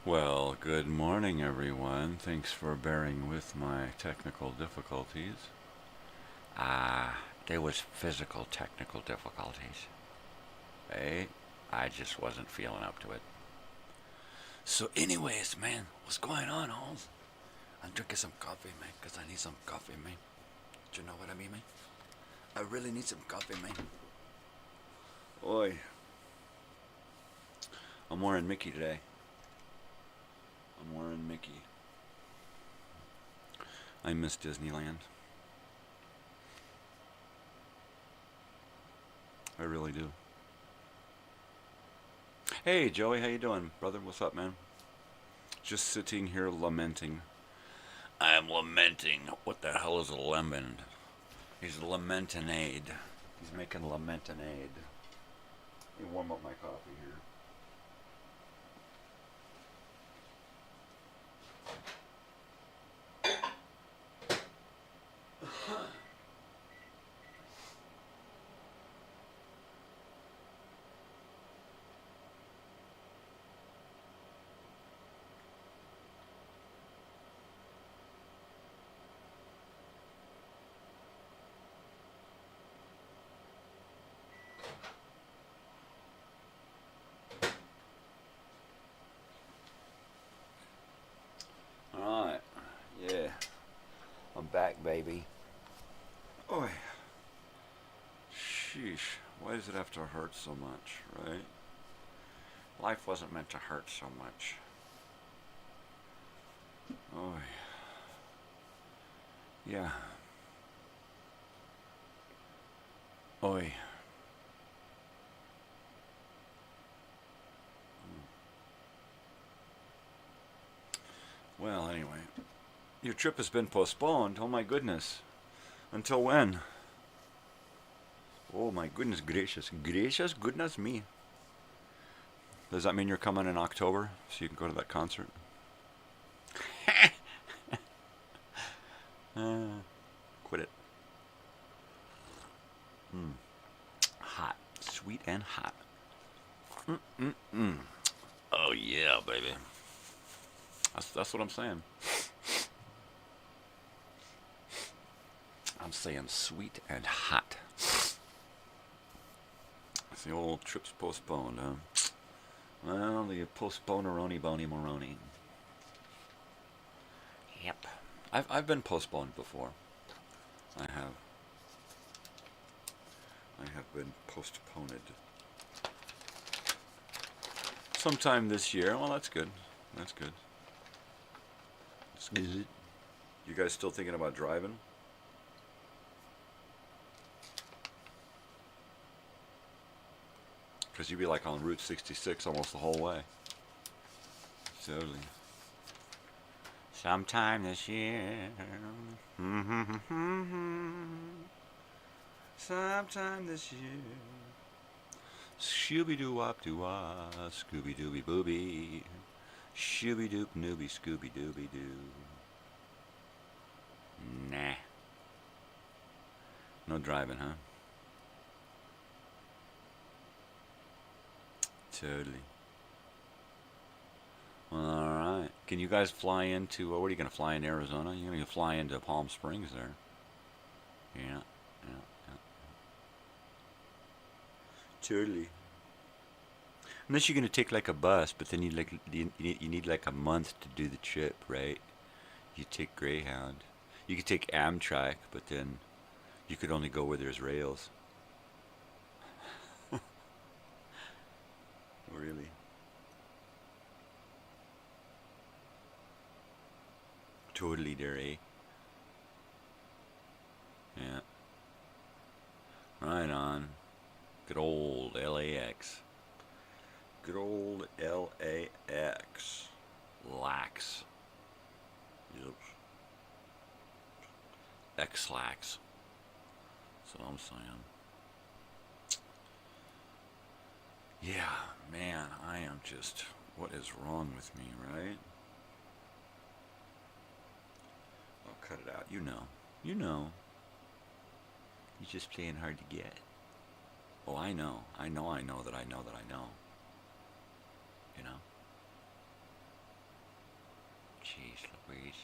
Well, good morning, everyone. Thanks for bearing with my technical difficulties. There was physical technical difficulties. Hey, I just wasn't feeling up to it. So anyways, man, what's going on, Holmes? I'm drinking some coffee, man, because I need some coffee, man. Do you know what I mean, man? I really need some coffee, man. Oi. I'm wearing Mickey today. I'm wearing Mickey. I miss Disneyland. I really do. Hey, Joey, how you doing, brother? What's up, man? Just sitting here lamenting. I'm lamenting. What the hell is a lemon? He's lamentinade. He's making lamentinade. Let me warm up my coffee here. Alright, yeah, I'm back, baby. Oh, sheesh, why does it have to hurt so much, right? Life wasn't meant to hurt so much. Oh, yeah. Oi. Well, anyway, your trip has been postponed. Oh my goodness. Until when? Oh my goodness gracious. Gracious goodness me. Does that mean you're coming in October so you can go to that concert? Quit it. Hot. Sweet and hot. Oh yeah, baby. That's what I'm saying. I'm saying sweet and hot. The old trip's postponed, huh? Well, the postponeroni bony moroni. Yep. I've been postponed before. I have been postponed. Sometime this year. Well, that's good. That's good. That's good. You guys still thinking about driving? Because you'd be like on Route 66 almost the whole way. Totally. Sometime this year. Sometime this year. Shooby-doo-wop-doo-wah, Scooby-dooby-booby. Shooby-doop-nooby, Scooby-dooby-doo. Nah. No driving, huh? Totally. Well, alright. Can you guys fly into, what are you going to fly in Arizona? You're going to fly into Palm Springs there. Yeah. Totally. Unless you're going to take like a bus, but then you need like a month to do the trip, right? You take Greyhound. You could take Amtrak, but then you could only go where there's rails. Really? Totally there, eh? Yeah. Right on. Good old LAX. Good old LAX. Lax. Yep. X-Lax. That's what I'm saying. Yeah, man, I am just... What is wrong with me, right? I'll cut it out. You know. You know. You're just playing hard to get. Oh, I know. I know that I know that I know. You know? Jeez Louise.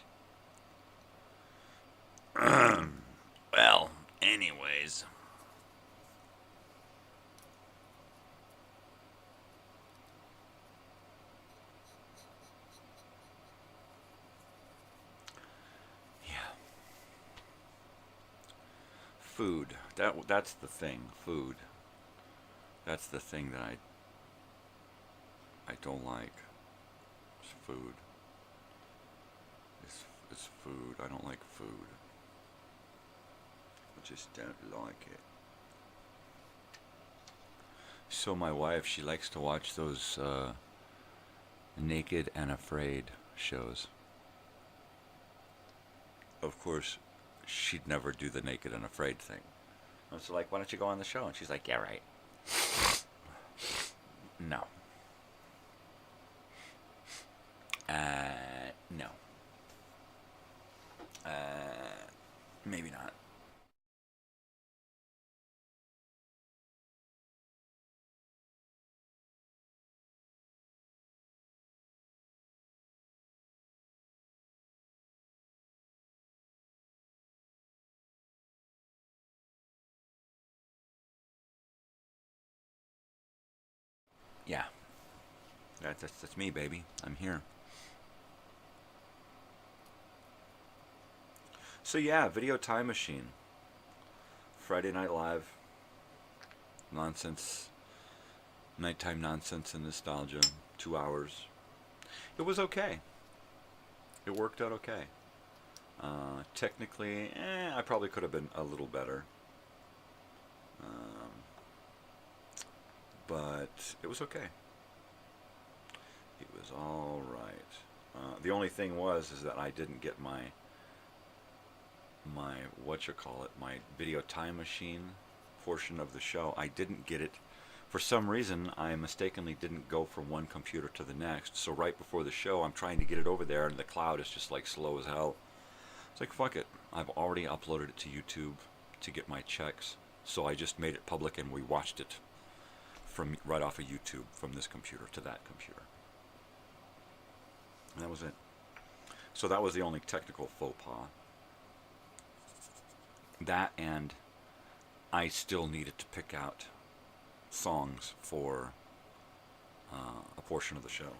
Well, anyways. Yeah. Food. That's the thing. Food. That's the thing that I don't like. It's food. It's food. I don't like food. I just don't like it. So my wife, she likes to watch those Naked and Afraid shows. Of course, she'd never do the Naked and Afraid thing. I was like, why don't you go on the show? And she's like, yeah, right. No. No. Maybe not. Yeah. That's me, baby. I'm here. So yeah, Video Time Machine. Friday Night Live. Nonsense. Nighttime nonsense and nostalgia. 2 hours. It was okay. It worked out okay. Technically, I probably could have been a little better. But it was okay. It was all right. The only thing is that I didn't get my my Video Time Machine portion of the show. I didn't get it. For some reason, I mistakenly didn't go from one computer to the next. So right before the show, I'm trying to get it over there, and the cloud is just like slow as hell. It's like, fuck it. I've already uploaded it to YouTube to get my checks. So I just made it public, and we watched it from right off of YouTube, from this computer to that computer. And that was it. So that was the only technical faux pas. That, and I still needed to pick out songs for a portion of the show,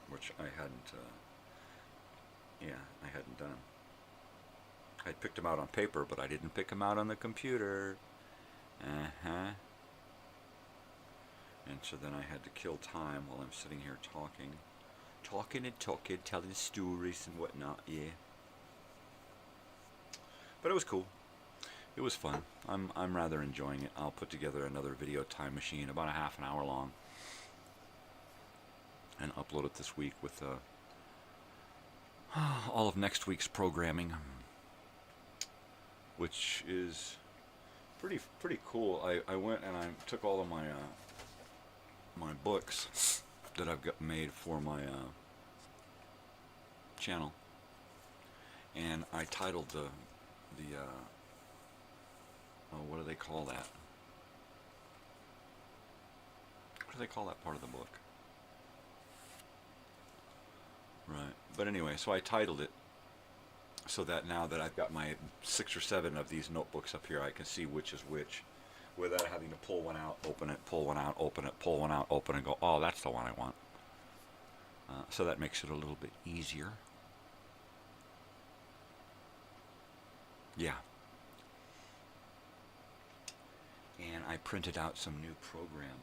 which I hadn't done. I picked them out on paper, but I didn't pick them out on the computer. And so then I had to kill time while I'm sitting here talking, telling stories and whatnot. Yeah. But it was cool. It was fun. I'm rather enjoying it. I'll put together another Video Time Machine, about a half an hour long, and upload it this week with all of next week's programming, which is pretty cool. I went and I took all of my my books that I've got made for my channel, and I titled the what do they call that? What do they call that part of the book? Right. But anyway, so I titled it so that now that I've got my 6 or 7 of these notebooks up here, I can see which is which without having to pull one out, open it, pull one out, open it, pull one out, open, and go, oh, that's the one I want. So that makes it a little bit easier. Yeah. And I printed out some new program.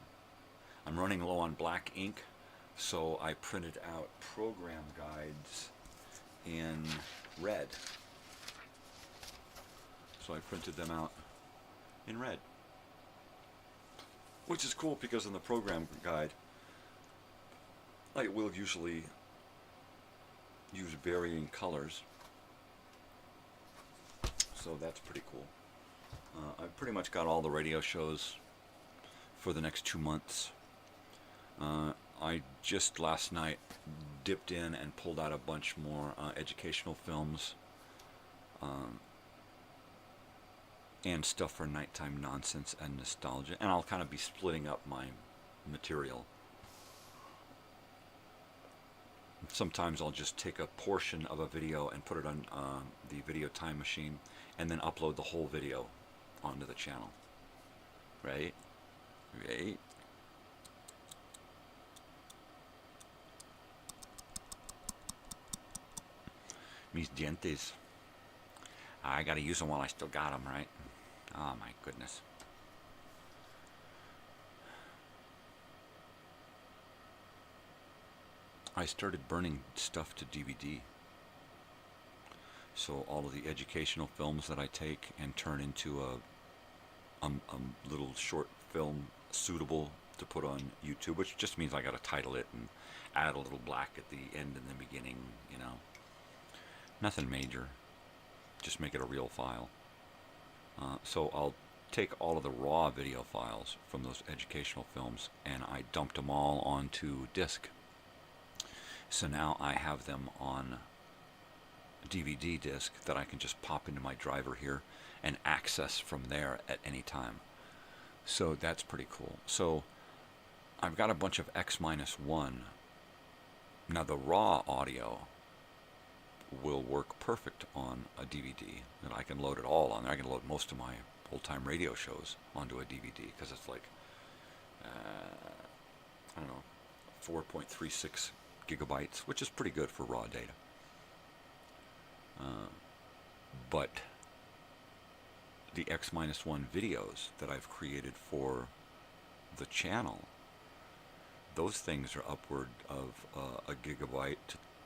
I'm running low on black ink, so I printed out program guides in red. So I printed them out in red, which is cool because in the program guide I will usually use varying colors, so that's pretty cool. I've pretty much got all the radio shows for the next 2 months. I just last night dipped in and pulled out a bunch more educational films and stuff for nighttime nonsense and nostalgia, and I'll kind of be splitting up my material. Sometimes I'll just take a portion of a video and put it on the video time machine and then upload the whole video onto the channel. Right? Right? Mis dientes. I gotta use them while I still got them, right? Oh my goodness. I started burning stuff to DVD. So all of the educational films that I take and turn into a little short film suitable to put on YouTube, which just means I gotta title it and add a little black at the end and the beginning, you know. Nothing major. Just make it a real file. So I'll take all of the raw video files from those educational films and I dumped them all onto disc. So now I have them on DVD disc that I can just pop into my driver here and access from there at any time. So that's pretty cool. So I've got a bunch of X-1. Now the raw audio will work perfect on a DVD, and I can load it all on there. I can load most of my old-time radio shows onto a DVD because it's like, I don't know, 4.36 gigabytes, which is pretty good for raw data. But the X-1 videos that I've created for the channel, those things are upward of a gigabyte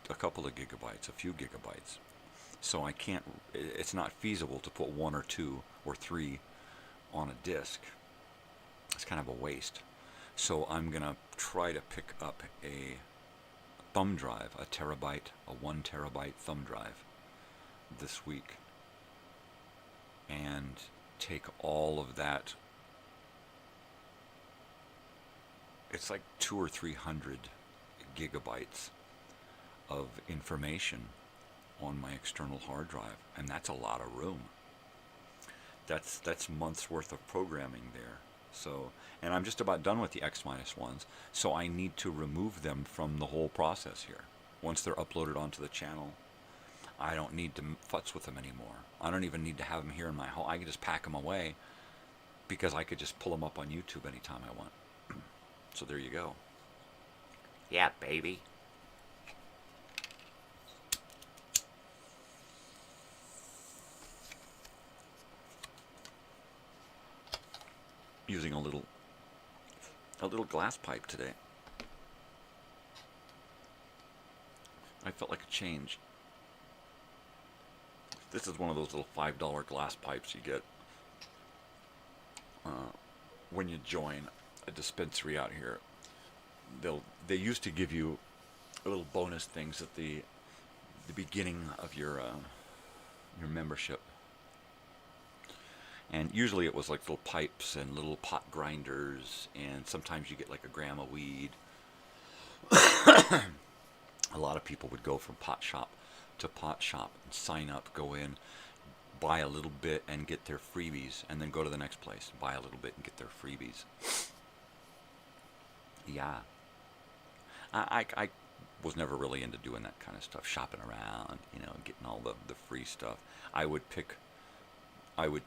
to a couple of gigabytes, a few gigabytes. So I can't, it's not feasible to put 1 or 2 or 3 on a disc. It's kind of a waste. So I'm going to try to pick up a thumb drive, a 1 terabyte thumb drive this week, and take all of that. It's like 200 or 300 gigabytes of information on my external hard drive, and that's a lot of room. That's months worth of programming there. So, and I'm just about done with the X-1s, so I need to remove them from the whole process here. Once they're uploaded onto the channel, I don't need to futz with them anymore. I don't even need to have them here in my home. I can just pack them away because I could just pull them up on YouTube anytime I want. So there you go. Yeah, baby. Using a little glass pipe today. I felt like a change. This is one of those little $5 glass pipes you get when you join a dispensary out here. They used to give you little bonus things at the beginning of your membership. And usually it was like little pipes and little pot grinders, and sometimes you get like a gram of weed. A lot of people would go from pot shop to pot shop and sign up, go in, buy a little bit and get their freebies, and then go to the next place, buy a little bit and get their freebies. Yeah. I was never really into doing that kind of stuff, shopping around, you know, getting all the free stuff. I would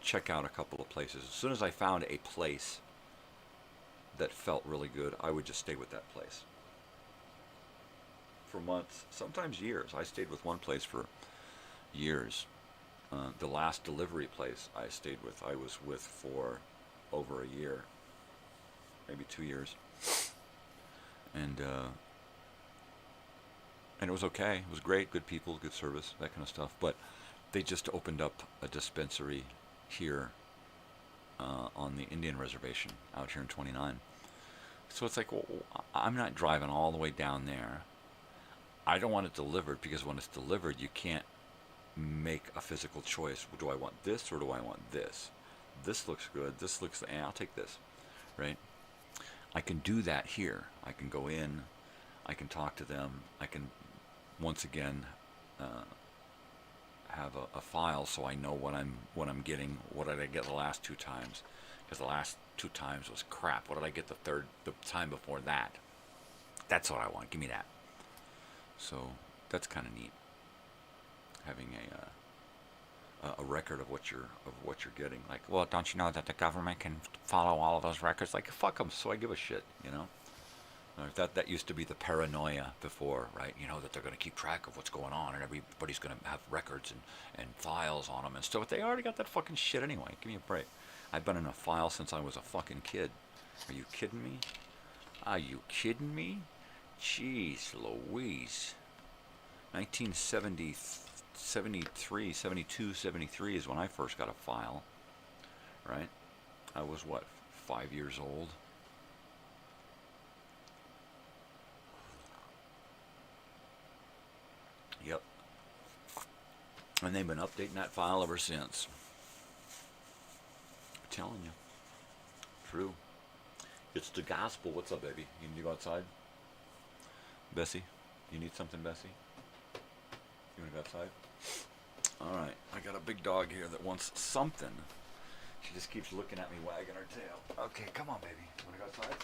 check out a couple of places. As soon as I found a place that felt really good, I would just stay with that place. For months, sometimes years. I stayed with one place for years. The last delivery place I was with for over a year, maybe 2 years. And it was okay. It was great, good people, good service, that kind of stuff. But they just opened up a dispensary here on the Indian reservation out here in 29. So it's like, well, I'm not driving all the way down there. I don't want it delivered, because when it's delivered, you can't make a physical choice. Do I want this or do I want this? This looks good. This looks, I'll take this, right? I can do that here. I can go in. I can talk to them. I can, once again, have a file so I know what I'm getting. What did I get the last 2 times? Because the last 2 times was crap. What did I get the time before that? That's what I want. Give me that. So that's kind of neat, having a record of what you're getting. Like, well, don't you know that the government can follow all of those records? Like, fuck them. So I give a shit, you know. That used to be the paranoia before, right? You know, that they're going to keep track of what's going on, and everybody's going to have records and files on them and stuff. They already got that fucking shit anyway. Give me a break. I've been in a file since I was a fucking kid. Are you kidding me? Are you kidding me? Jeez Louise. 1973, 72, 73 is when I first got a file, right? I was, 5 years old? Yep. And they've been updating that file ever since. I'm telling you. True. It's the gospel. What's up, baby? You need to go outside? Bessie? You need something, Bessie? You want to go outside? Alright. I got a big dog here that wants something. She just keeps looking at me, wagging her tail. Okay, come on, baby. You want to go outside?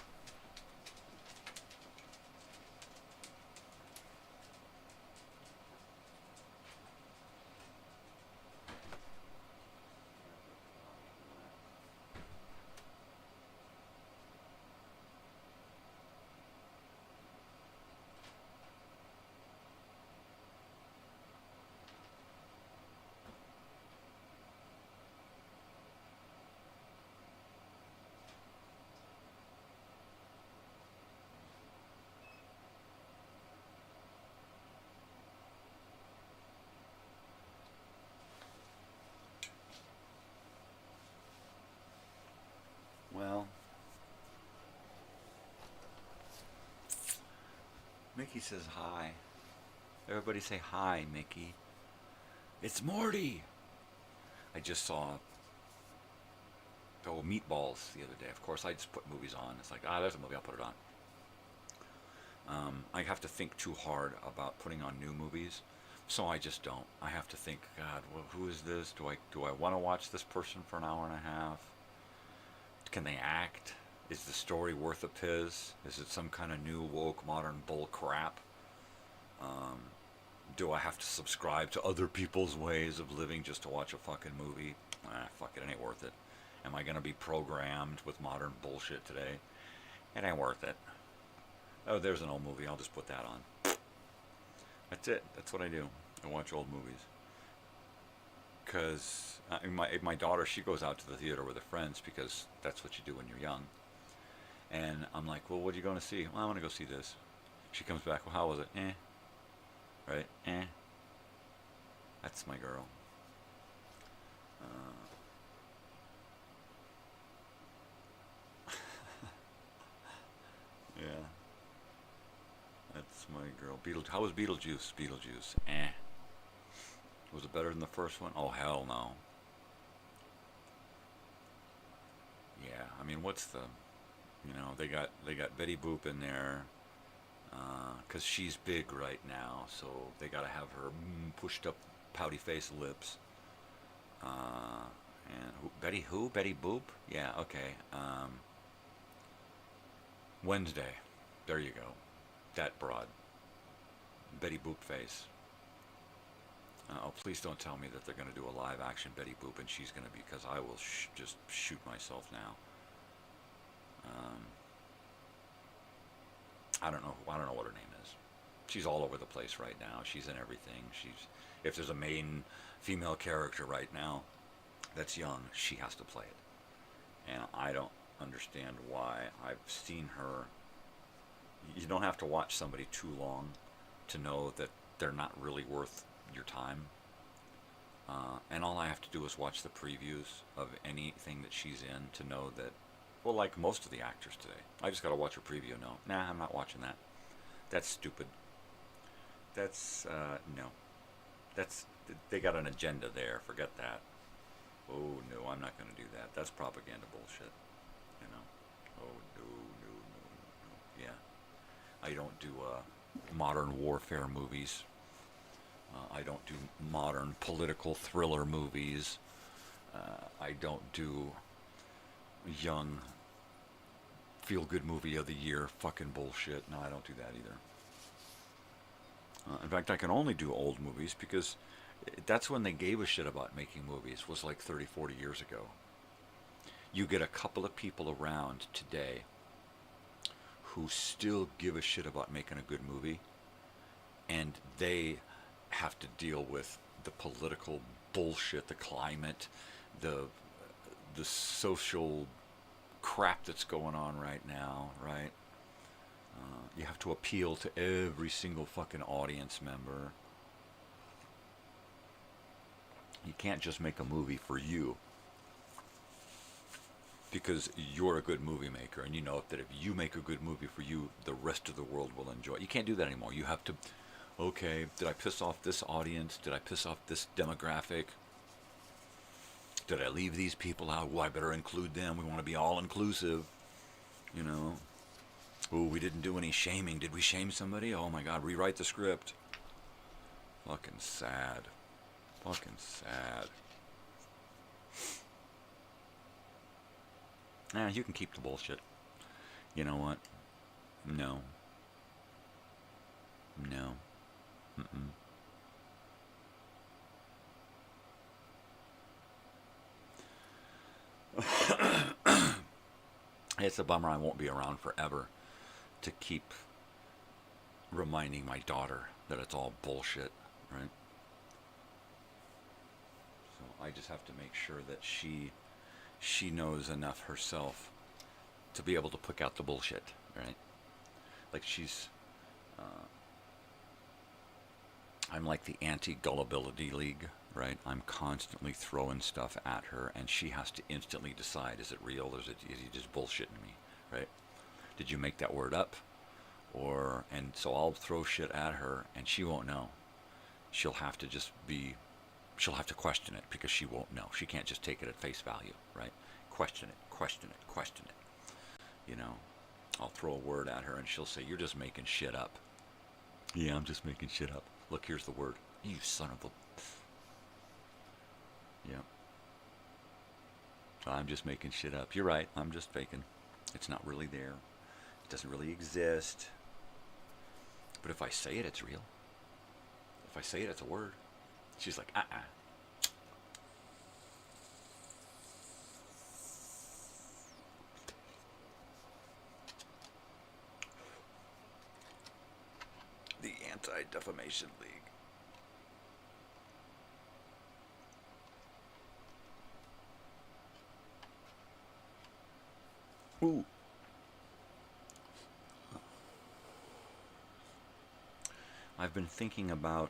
Well, Mickey says hi. Everybody say hi, Mickey. It's Morty. I just saw Meatballs the other day. Of course, I just put movies on. It's like, there's a movie, I'll put it on. I have to think too hard about putting on new movies, so I just don't. I have to think, God, who is this? Do I want to watch this person for an hour and a half? Can they act? Is the story worth a piss? Is it some kind of new woke modern bull crap? Do I have to subscribe to other people's ways of living just to watch a fucking movie? Fuck it, it ain't worth it. Am I gonna be programmed with modern bullshit today? It ain't worth it. Oh, there's an old movie, I'll just put that on. That's it, that's what I do. I watch old movies. Because my daughter, she goes out to the theater with her friends because that's what you do when you're young. And I'm like, well, what are you going to see? Well, I want to go see this. She comes back, well, how was it? Right? That's my girl. Yeah. That's my girl. How was Beetlejuice? Beetlejuice. Was it better than the first one? Oh, hell no. Yeah, I mean, what's the... they got Betty Boop in there, because she's big right now, so they got to have her pushed up pouty face lips. And Betty who? Betty Boop? Yeah, okay. Wednesday. There you go. That broad. Betty Boop face. Please don't tell me that they're going to do a live action Betty Boop and she's going to be, because I will just shoot myself now. I don't know what her name is. She's all over the place right now. She's in everything. If there's a main female character right now that's young, she has to play it. And I don't understand why. I've seen her. You don't have to watch somebody too long to know that they're not really worth your time. And all I have to do is watch the previews of anything that she's in to know that, well, like most of the actors today, I just got to watch her preview. No, I'm not watching that. That's stupid. That's, no. They got an agenda there. Forget that. Oh, no, I'm not going to do that. That's propaganda bullshit. Oh, no. Yeah. I don't do modern warfare movies. I don't do modern political thriller movies. I don't do young feel-good movie of the year fucking bullshit. No, I don't do that either. In fact, I can only do old movies because that's when they gave a shit about making movies, was like 30, 40 years ago. You get a couple of people around today who still give a shit about making a good movie, and they have to deal with the political bullshit, the climate, the social crap that's going on right now, right? You have to appeal to every single fucking audience member. You can't just make a movie for you because you're a good movie maker, and you know that if you make a good movie for you, the rest of the world will enjoy it. You can't do that anymore. You have to, okay, did I piss off this audience? Did I piss off this demographic? Did I leave these people out? Well, I better include them. We want to be all inclusive, you know. Oh, we didn't do any shaming. Did we shame somebody? Oh my God, rewrite the script. Fucking sad. Fucking sad. Nah, you can keep the bullshit. You know what? No. No. Mm-mm. It's a bummer I won't be around forever to keep reminding my daughter that it's all bullshit, right? So I just have to make sure that she knows enough herself to be able to pick out the bullshit, right? Like she's, I'm like the anti-gullibility league, right? I'm constantly throwing stuff at her, and she has to instantly decide, is it real or is he just bullshitting me, right? Did you make that word up? And so I'll throw shit at her, and she won't know. She'll have to question it, because she won't know. She can't just take it at face value, right? Question it. You know, I'll throw a word at her, and she'll say, you're just making shit up. Yeah, I'm just making shit up. Look, here's the word. You son of a... Yeah. I'm just making shit up. You're right. I'm just faking. It's not really there. It doesn't really exist. But if I say it, it's real. If I say it, it's a word. She's like, The Anti-Defamation League. Ooh. I've been thinking about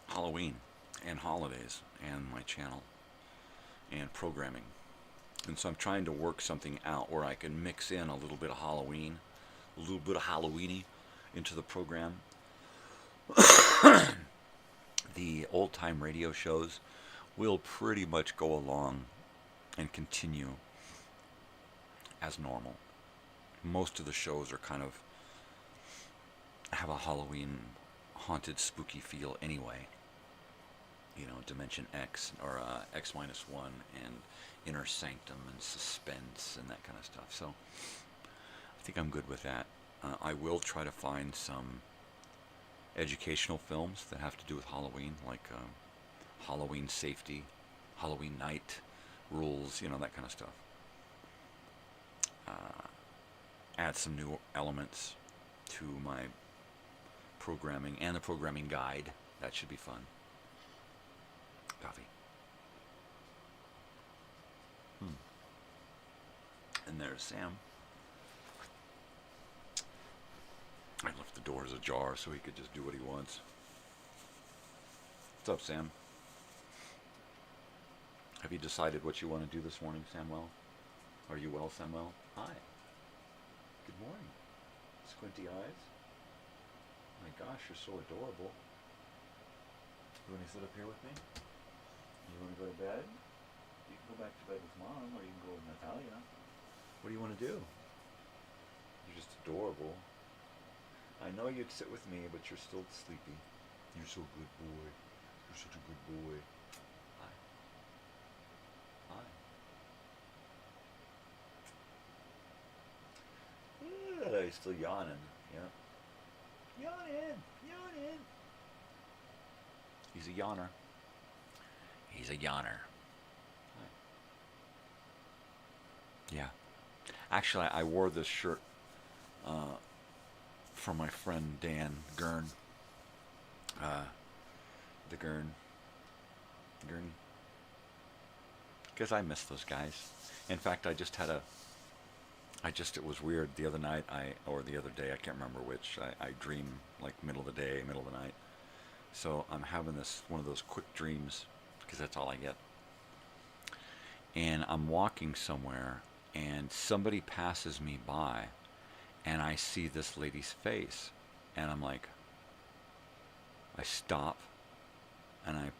Halloween and holidays and my channel and programming. And so I'm trying to work something out where I can mix in a little bit of Halloween, a little bit of Halloweeny into the program. The old-time radio shows will pretty much go along and continue as normal. Most of the shows are kind of have a Halloween haunted, spooky feel anyway. You know, Dimension X or X-1 and Inner Sanctum and Suspense and that kind of stuff. So I think I'm good with that. I will try to find some educational films that have to do with Halloween, like Halloween safety, Halloween night rules, you know, that kind of stuff. Add some new elements to my programming and the programming guide. That should be fun. Coffee. And there's Sam. I left the doors ajar so he could just do what he wants. What's up, Sam? Have you decided what you want to do this morning, Samuel? Are you well, Samuel? Hi. Good morning. Squinty eyes. My gosh, you're so adorable. You want to sit up here with me? You want to go to bed? You can go back to bed with Mom, or you can go with Natalia. What do you want to do? You're just adorable. I know you'd sit with me, but you're still sleepy. You're so good boy. You're such a good boy. Hi. Hi. Yeah, he's still yawning. Yeah. Yawning. He's a yawner. He's a yawner. Yeah. Actually, I wore this shirt from my friend Dan Gurn. The Gurn. Because I miss those guys. In fact, it was weird. The other night, or the other day, I can't remember which, I dream like middle of the day, middle of the night. So I'm having one of those quick dreams, because that's all I get. And I'm walking somewhere, and somebody passes me by, and I see this lady's face, and I'm like, I stop, and I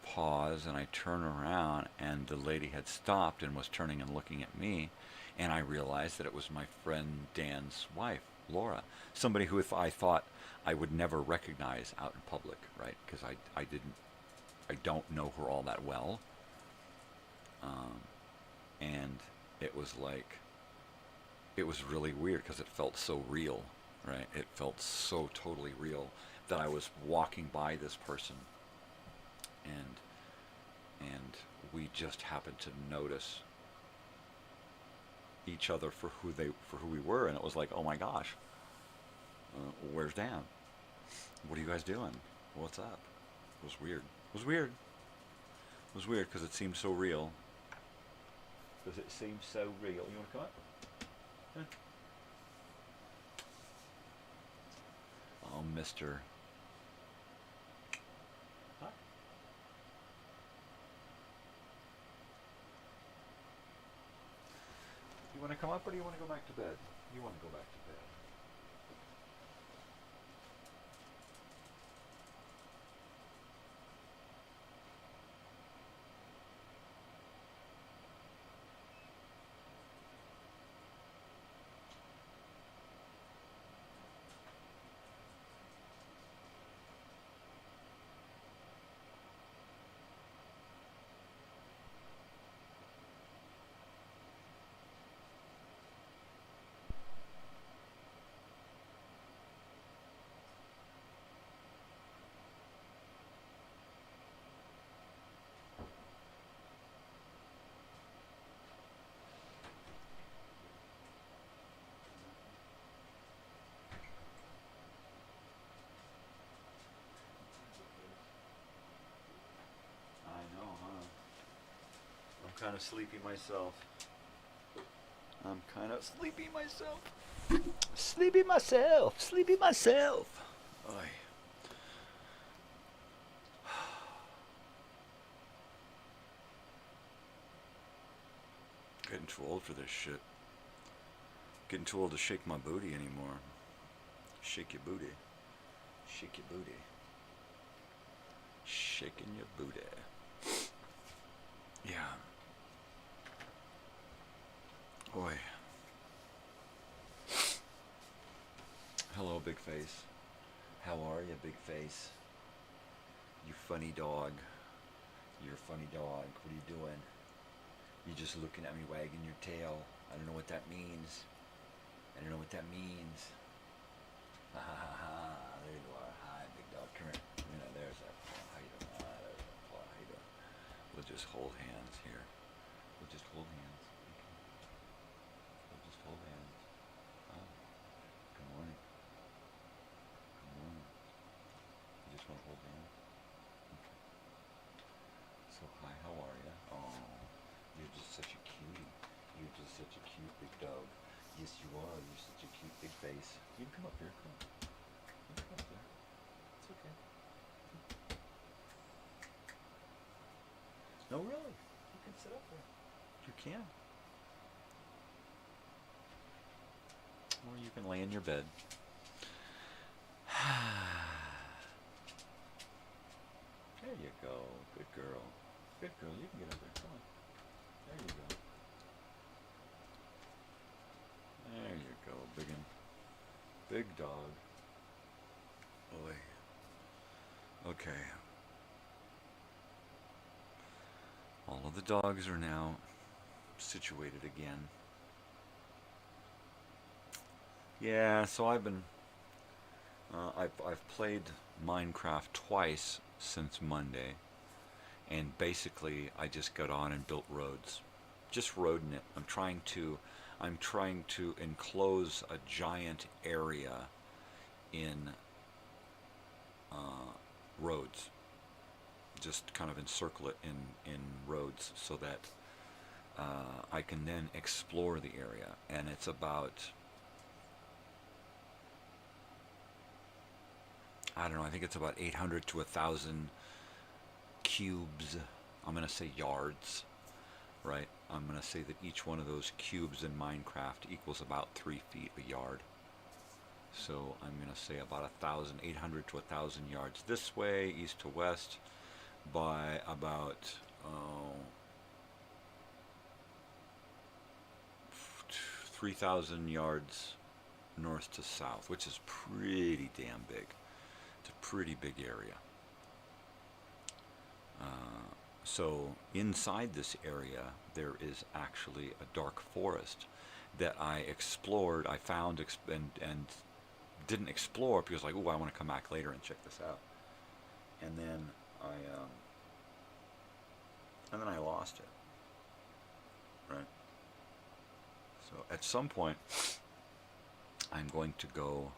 pause, and I turn around, and the lady had stopped and was turning and looking at me, and I realized that it was my friend Dan's wife, Laura, somebody who I thought I would never recognize out in public, right? Because I don't know her all that well, and it was really weird because it felt so real, right? It felt so totally real that I was walking by this person, and we just happened to notice each other for who we were, and it was like, oh my gosh, where's Dan? What are you guys doing? What's up? It was weird. It was weird because it seemed so real. You want to come up? Huh? Oh, Mr. Huh? You want to come up, or do you want to go back to bed? You want to go back to bed. Kind of sleepy myself. Sleepy myself. Oy. Getting too old for this shit. Getting too old to shake my booty anymore. Shake your booty. Shake your booty. Shaking your booty. Yeah. Boy. Hello, big face. How are you, big face? You funny dog. You're a funny dog. What are you doing? You're just looking at me wagging your tail. I don't know what that means. Ha ha ha ha. There you are. Hi, big dog. Come here. There's that paw. How you doing? There's that paw. How you doing? We'll just hold hands here. We'll just hold hands. We'll just hold hands. Oh. Good morning. Good morning. You just want to hold hands? Okay. So, hi, how are you? Oh, you're just such a cutie. You're just such a cute big dog. Yes, you are. You're such a cute big face. You can come up here. Come on. You can come up there. It's okay. No, really. You can sit up there. You can. Or you can lay in your bed. There you go. Good girl. Good girl. You can get up there. Come on. There you go. There you go. Big dog. Boy. Okay. All of the dogs are now situated again. I I've played Minecraft twice since Monday, and basically I just got on and built roads, just roading it. I'm trying to enclose a giant area in roads, just kind of encircle it in roads so that I can then explore the area. And it's about, I don't know, I think it's about 800 to 1,000 cubes. I'm going to say yards, right? I'm going to say that each one of those cubes in Minecraft equals about 3 feet a yard. So I'm going to say about 800 to 1,000 yards this way, east to west, by about 3,000 yards north to south, which is pretty damn big. It's a pretty big area. So inside this area, there is actually a dark forest that I explored. I found and didn't explore because like, oh, I want to come back later and check this out. And then I lost it. Right. So at some point, I'm going to go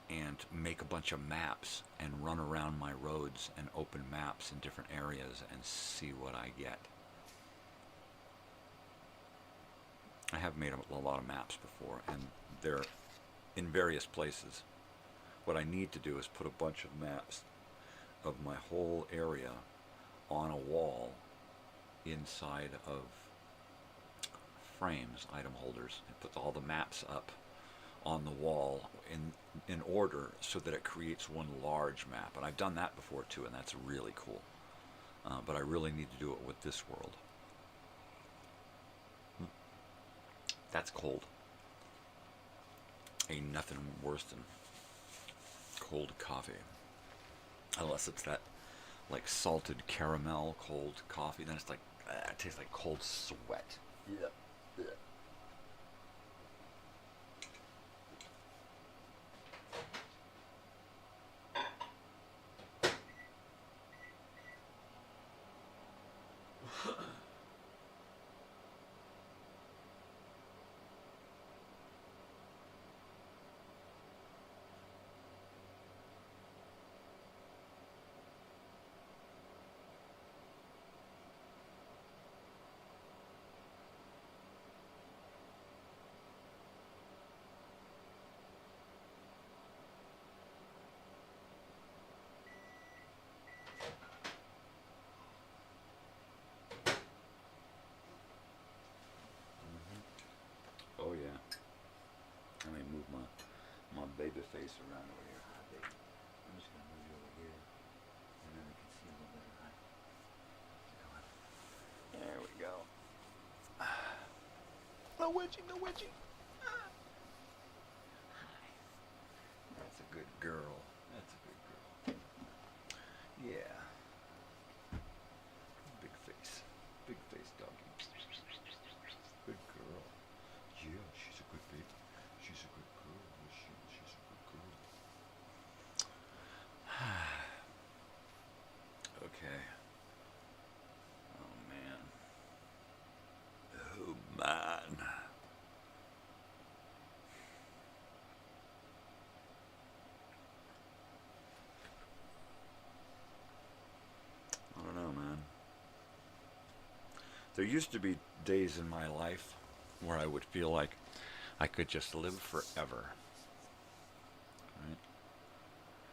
and make a bunch of maps and run around my roads and open maps in different areas and see what I get. I have made a lot of maps before, and they're in various places. What I need to do is put a bunch of maps of my whole area on a wall inside of frames, item holders, and put all the maps up on the wall in order so that it creates one large map. And I've done that before too, and that's really cool. But I really need to do it with this world. That's cold. Ain't nothing worse than cold coffee. Unless it's that like salted caramel cold coffee, then it's like, it tastes like cold sweat. Yeah. Yeah. Oh yeah. Let me move my baby face around over here. Hi, baby. I'm just gonna move you over here, and then I can see a little better. Hi. There we go. No wedgie, no wedgie. Hi. That's a good girl. That's a good girl. Yeah. Big face. Big face doggy. Good girl. Yeah, she's a good baby. She's a good girl. She's a good girl. Okay. Oh, man. Oh, man. I don't know, man. There used to be days in my life where I would feel like I could just live forever. Right?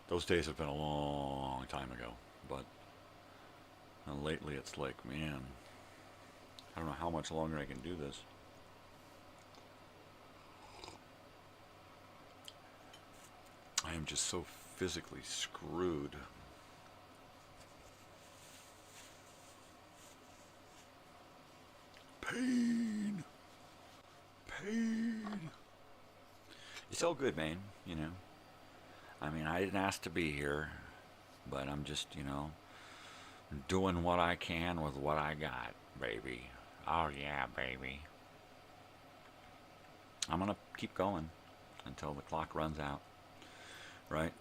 Those days have been a long time ago, but lately it's like, man, I don't know how much longer I can do this. I am just so physically screwed. Pain. It's all good, man, you know. I mean, I didn't ask to be here, but I'm just, you know, doing what I can with what I got, baby. Oh, yeah, baby. I'm gonna keep going until the clock runs out. right?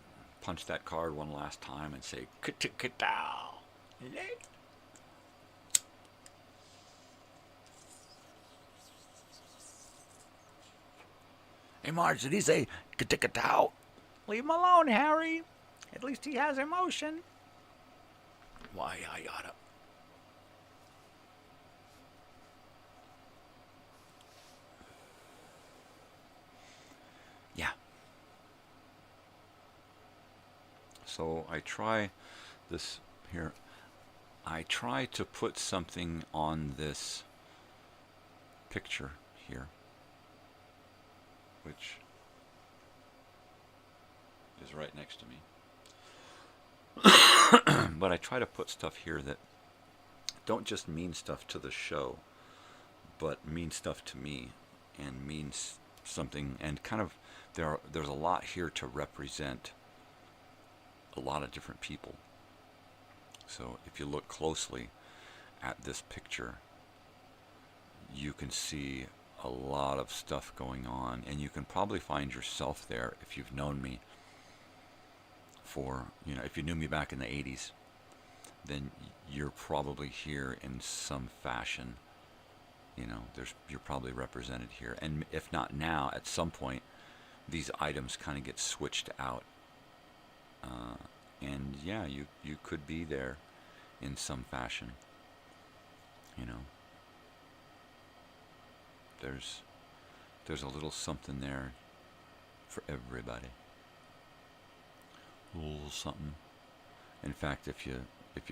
Punch that card one last time and say, ka-ta-ka-tow. Hey, Marge, did he say ka-ta-ka-tow? Leave him alone, Harry. At least he has emotion. Why, I oughta. Yeah. So I try this here. I try to put something on this picture here, which is right next to me. But I try to put stuff here that don't just mean stuff to the show, but mean stuff to me and means something, and kind of there's a lot here to represent a lot of different people. So if you look closely at this picture, you can see a lot of stuff going on, and you can probably find yourself there if you've known me for, if you knew me back in the 80s, then you're probably here in some fashion. You're probably represented here. And if not now, at some point, these items kind of get switched out. And yeah, you could be there in some fashion. There's a little something there for everybody. A little something. In fact, if you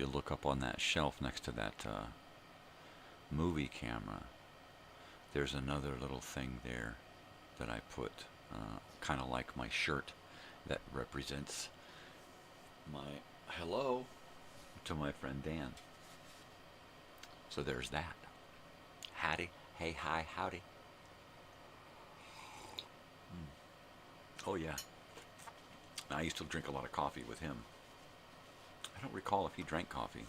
look up on that shelf next to that movie camera, there's another little thing there that I put, kind of like my shirt, that represents my hello to my friend Dan. So there's that. Howdy. Hey, hi, howdy. Oh, yeah. I used to drink a lot of coffee with him. I don't recall if he drank coffee.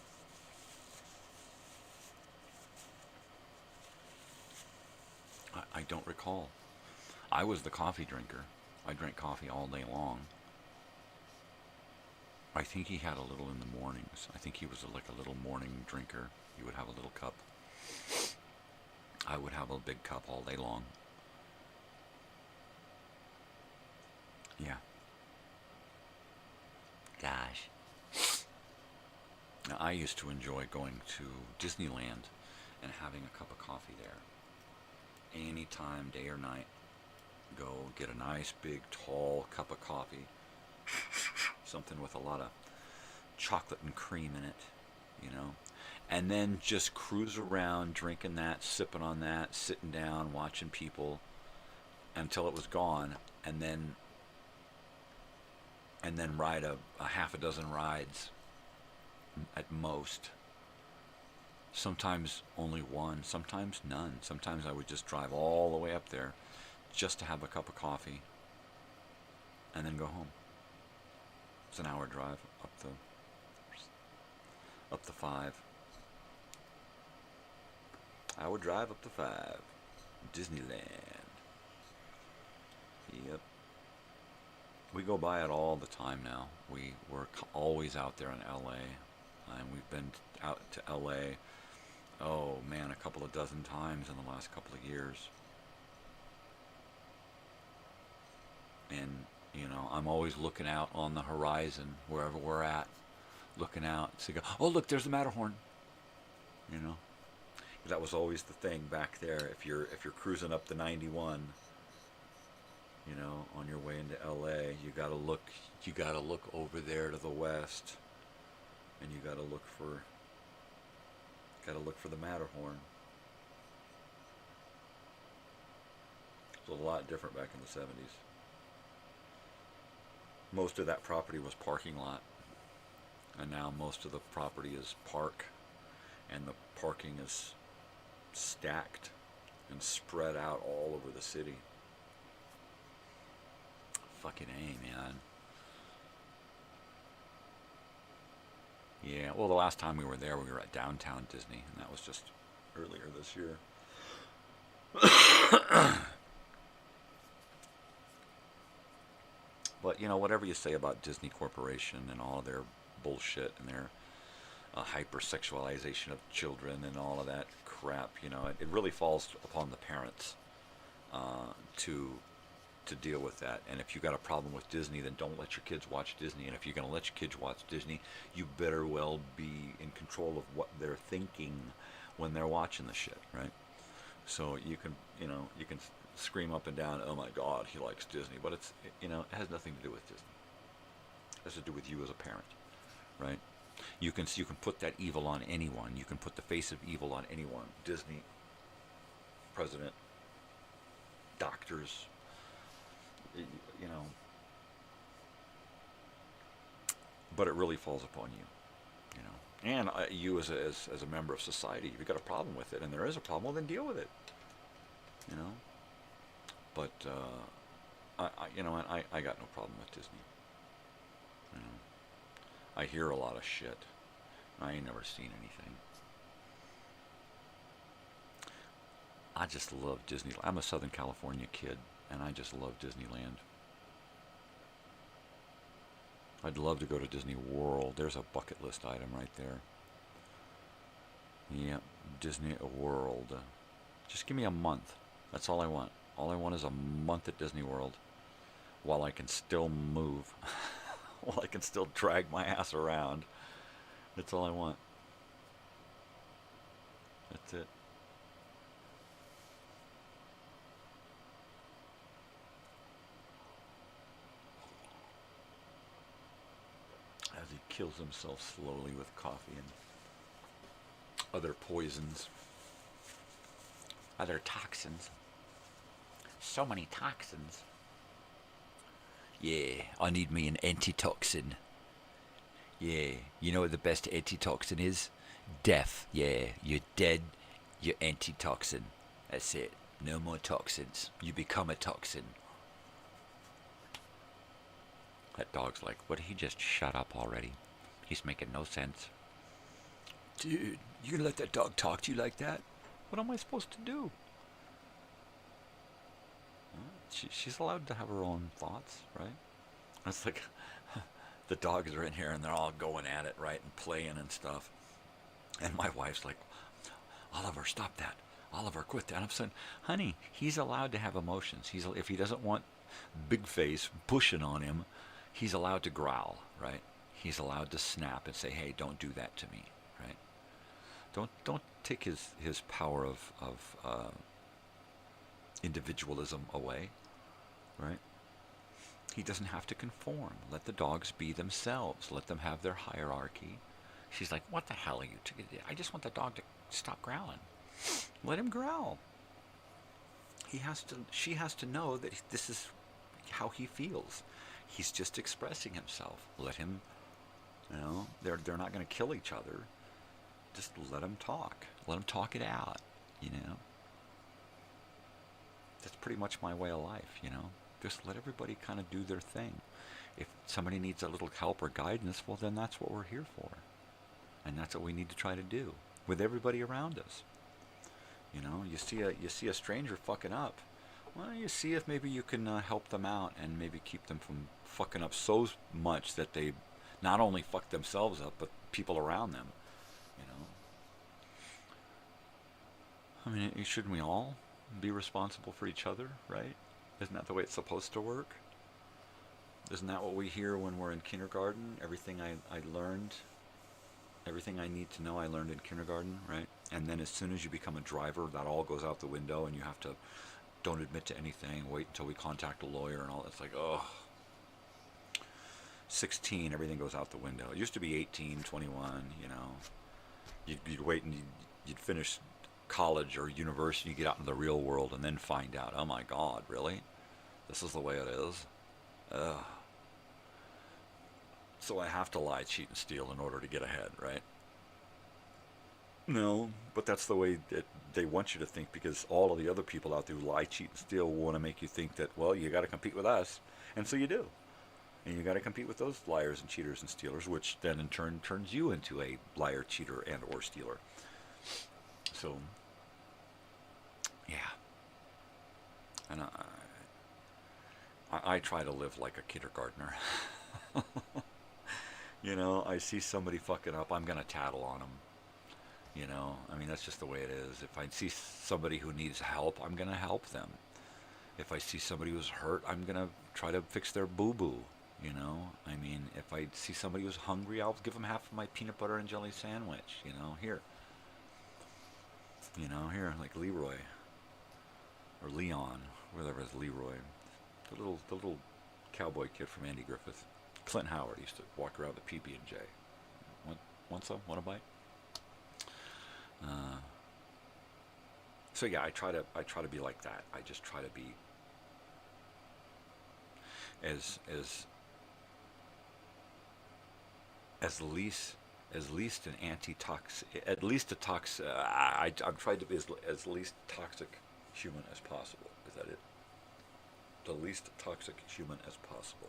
I don't recall. I was the coffee drinker. I drank coffee all day long. I think he had a little in the mornings. I think he was like a little morning drinker. He would have a little cup. I would have a big cup all day long. Yeah. Gosh. Now, I used to enjoy going to Disneyland and having a cup of coffee there. Anytime, day or night. Go get a nice, big, tall cup of coffee. Something with a lot of chocolate and cream in it, And then just cruise around, drinking that, sipping on that, sitting down, watching people until it was gone, and then ride a half a dozen rides at most. Sometimes only one, sometimes none. Sometimes I would just drive all the way up there just to have a cup of coffee and then go home. It's an hour drive up the 5. Hour drive up the 5. Disneyland. Yep. We go by it all the time now. We're always out there in LA. And we've been out to LA, oh man, a couple of dozen times in the last couple of years. And, I'm always looking out on the horizon, wherever we're at, looking out. So you go, oh, look, there's the Matterhorn. That was always the thing back there. If you're cruising up the 91, on your way into LA, you gotta look over there to the west, and you gotta look for the Matterhorn. It was a lot different back in the 70s. Most of that property was parking lot, and now most of the property is park, and the parking is stacked and spread out all over the city. Fucking A, man. Yeah, well, the last time we were there, we were at downtown Disney, and that was just earlier this year. But, whatever you say about Disney Corporation and all of their bullshit and their hypersexualization of children and all of that crap, it really falls upon the parents to deal with that. And if you got a problem with Disney, then don't let your kids watch Disney. And if you're going to let your kids watch Disney, you better well be in control of what they're thinking when they're watching the shit, right? So you can scream up and down, oh my God, he likes Disney, but it has nothing to do with Disney. It has to do with you as a parent, right? You can put that evil on anyone. You can put the face of evil on anyone. Disney, president, doctors, but it really falls upon you, and you as a member of society. If you've got a problem with it, and there is a problem, well, then deal with it, But I got no problem with Disney. I hear a lot of shit. I ain't never seen anything. I just love Disneyland. I'm a Southern California kid, and I just love Disneyland. I'd love to go to Disney World. There's a bucket list item right there. Yeah, Disney World. Just give me a month. That's all I want. All I want is a month at Disney World while I can still move, while I can still drag my ass around. That's all I want. That's it. As he kills himself slowly with coffee and other poisons, other toxins. So many toxins. Yeah, I need me an antitoxin. Yeah, you know what the best antitoxin is? Death. Yeah, you're dead, you're antitoxin. That's it. No more toxins. You become a toxin. That dog's like, what, he just shut up already? He's making no sense. Dude, you gonna let that dog talk to you like that? What am I supposed to do? She's allowed to have her own thoughts, right? It's like the dogs are in here and they're all going at it, right, and playing and stuff. And my wife's like, Oliver, stop that. Oliver, quit that. I'm saying, honey, he's allowed to have emotions. If he doesn't want Big Face pushing on him, he's allowed to growl, right? He's allowed to snap and say, hey, don't do that to me, right? Don't take his power of individualism away, right? He doesn't have to conform. Let the dogs be themselves. Let them have their hierarchy. She's like, what the hell are you doing? I just want the dog to stop growling. Let him growl. She has to know that this is how he feels. He's just expressing himself. Let him, they're not going to kill each other. Just let him talk. Let him talk it out, That's pretty much my way of life, Just let everybody kind of do their thing. If somebody needs a little help or guidance, well, then that's what we're here for. And that's what we need to try to do with everybody around us. You see a stranger fucking up. Well, you see if maybe you can help them out and maybe keep them from fucking up so much that they not only fuck themselves up, but people around them, I mean, shouldn't we all be responsible for each other, right? Isn't that the way it's supposed to work? Isn't that what we hear when we're in kindergarten? Everything I learned, everything I need to know I learned in kindergarten, right? And then as soon as you become a driver, that all goes out the window and you have to, don't admit to anything, wait until we contact a lawyer and all. It's like, 16, everything goes out the window. It used to be 18, 21, You'd wait and you'd finish college or university, you get out into the real world and then find out, oh my God, really? This is the way it is? Ugh. So I have to lie, cheat, and steal in order to get ahead, right? No, but that's the way that they want you to think, because all of the other people out there who lie, cheat, and steal want to make you think that, well, you got to compete with us. And so you do. And you got to compete with those liars and cheaters and stealers, which then in turn turns you into a liar, cheater, and or stealer. So, yeah. And I try to live like a kindergartner. You know, I see somebody fucking up, I'm going to tattle on them. You know, I mean, that's just the way it is. If I see somebody who needs help, I'm going to help them. If I see somebody who's hurt, I'm going to try to fix their boo-boo. You know, I mean, if I see somebody who's hungry, I'll give them half of my peanut butter and jelly sandwich. You know, here. You know, here, like Leroy. Or Leon, whatever is Leroy. The little cowboy kid from Andy Griffith. Clint Howard used to walk around with a PB&J. Want some? Want a bite? So yeah, I try to be like that. I just try to be as least an anti-toxic, at least a toxic. I'm trying to be as least toxic human as possible. Is that it? The least toxic human as possible,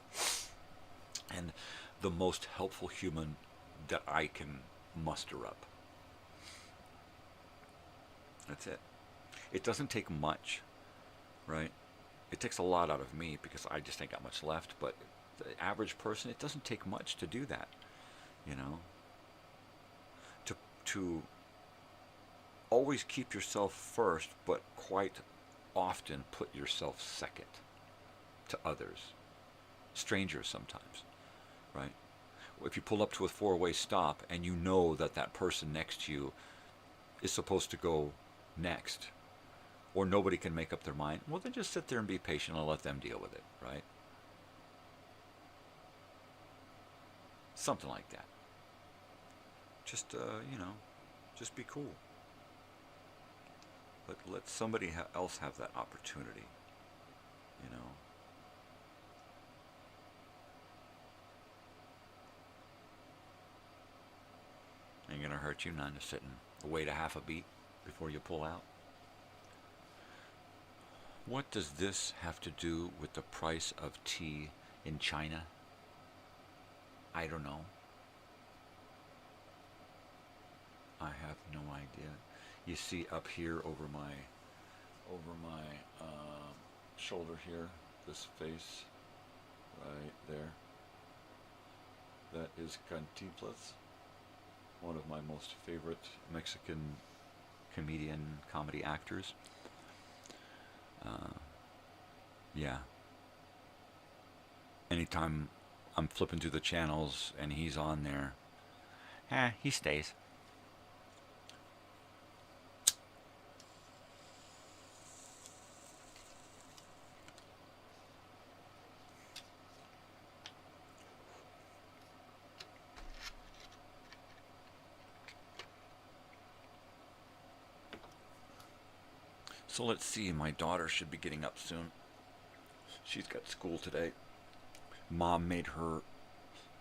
and the most helpful human that I can muster up. That's it. It doesn't take much, right? It takes a lot out of me because I just ain't got much left, but the average person, it doesn't take much to do that, you know? To always keep yourself first, but quite often put yourself second to others. Strangers sometimes, right? If you pull up to a four-way stop and you know that that person next to you is supposed to go next, or nobody can make up their mind, well, then just sit there and be patient and let them deal with it, right? Something like that. Just, you know, just be cool. Let somebody else have that opportunity, you know. Ain't gonna hurt you none to sit and wait a half a beat before you pull out. What does this have to do with the price of tea in China? I don't know. I have no idea. You see up here over my shoulder here, this face right there. That is Cantinflas, one of my most favorite Mexican comedy actors. Yeah. Anytime I'm flipping through the channels and he's on there, he stays. So let's see, my daughter should be getting up soon. She's got school today. Mom made her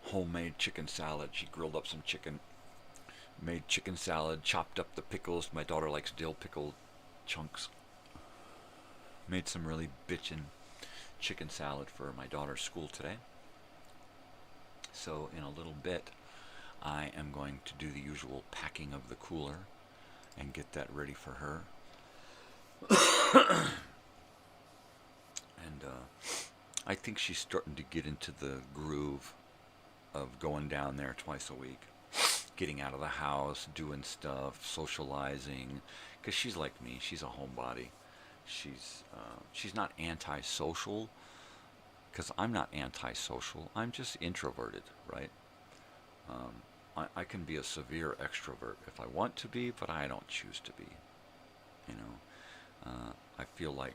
homemade chicken salad. She grilled up some chicken, made chicken salad, chopped up the pickles. My daughter likes dill pickle chunks. Made some really bitchin' chicken salad for my daughter's school today. So in a little bit, I am going to do the usual packing of the cooler and get that ready for her. And I think she's starting to get into the groove of going down there twice a week, getting out of the house, doing stuff, socializing, because she's like me. She's a homebody. She's not antisocial, because I'm not antisocial. I'm just introverted, right? I can be a severe extrovert if I want to be, but I don't choose to be, you know. I feel like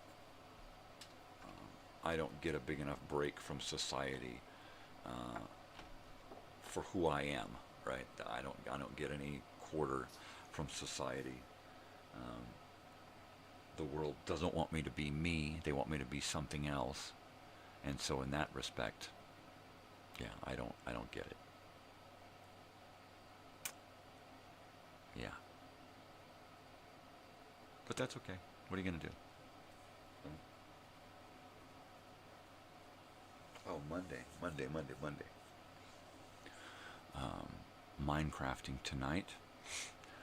I don't get a big enough break from society for who I am, right? I don't get any quarter from society. The world doesn't want me to be me. They want me to be something else. And so in that respect, yeah, I don't get it. Yeah. But that's okay. What are you going to do? Oh, Monday. Minecrafting tonight.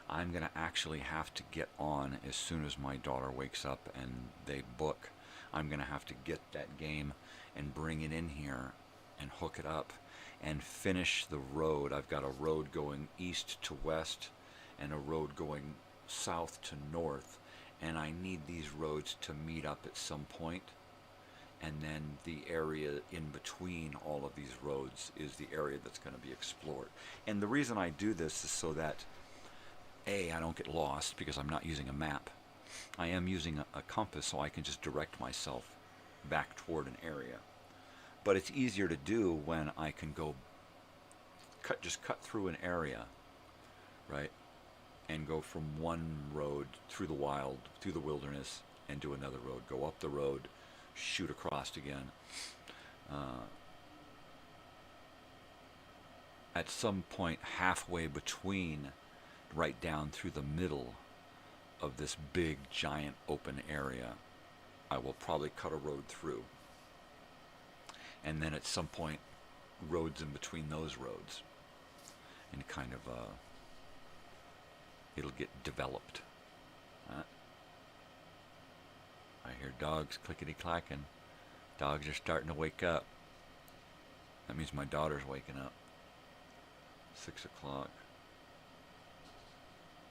I'm going to actually have to get on as soon as my daughter wakes up and they book. I'm going to have to get that game and bring it in here and hook it up and finish the road. I've got a road going east to west and a road going south to north, and I need these roads to meet up at some point, and then the area in between all of these roads is the area that's going to be explored. And the reason I do this is so that A, I don't get lost because I'm not using a map. I am using a compass, so I can just direct myself back toward an area. But it's easier to do when I can go just cut through an area, right? And go from one road through the wild, through the wilderness, and do another road. Go up the road, shoot across again. At some point halfway between, right down through the middle of this big, giant open area, I will probably cut a road through. And then at some point, roads in between those roads. And kind of, it'll get developed. I hear dogs clickety-clacking. Dogs are starting to wake up. That means my daughter's waking up. 6 o'clock.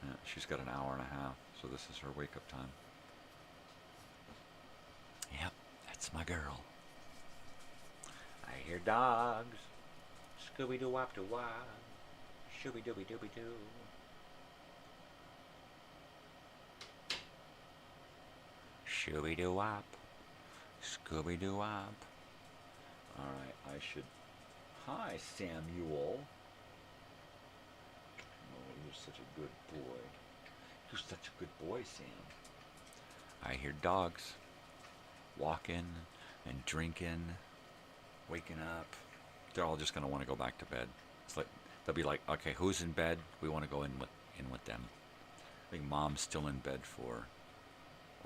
Yeah, she's got an hour and a half, so this is her wake-up time. Yep, that's my girl. I hear dogs. Scooby-Doo-wop-doo-wop. Shooby-dooby-dooby-doo. Shooby-doo-wop. Scooby-Doo-wop. Alright, I should... Hi, Samuel. Oh, you're such a good boy. You're such a good boy, Sam. I hear dogs walking and drinking, waking up. They're all just going to want to go back to bed. It's like they'll be like, okay, who's in bed? We want to go in with them. I think Mom's still in bed for,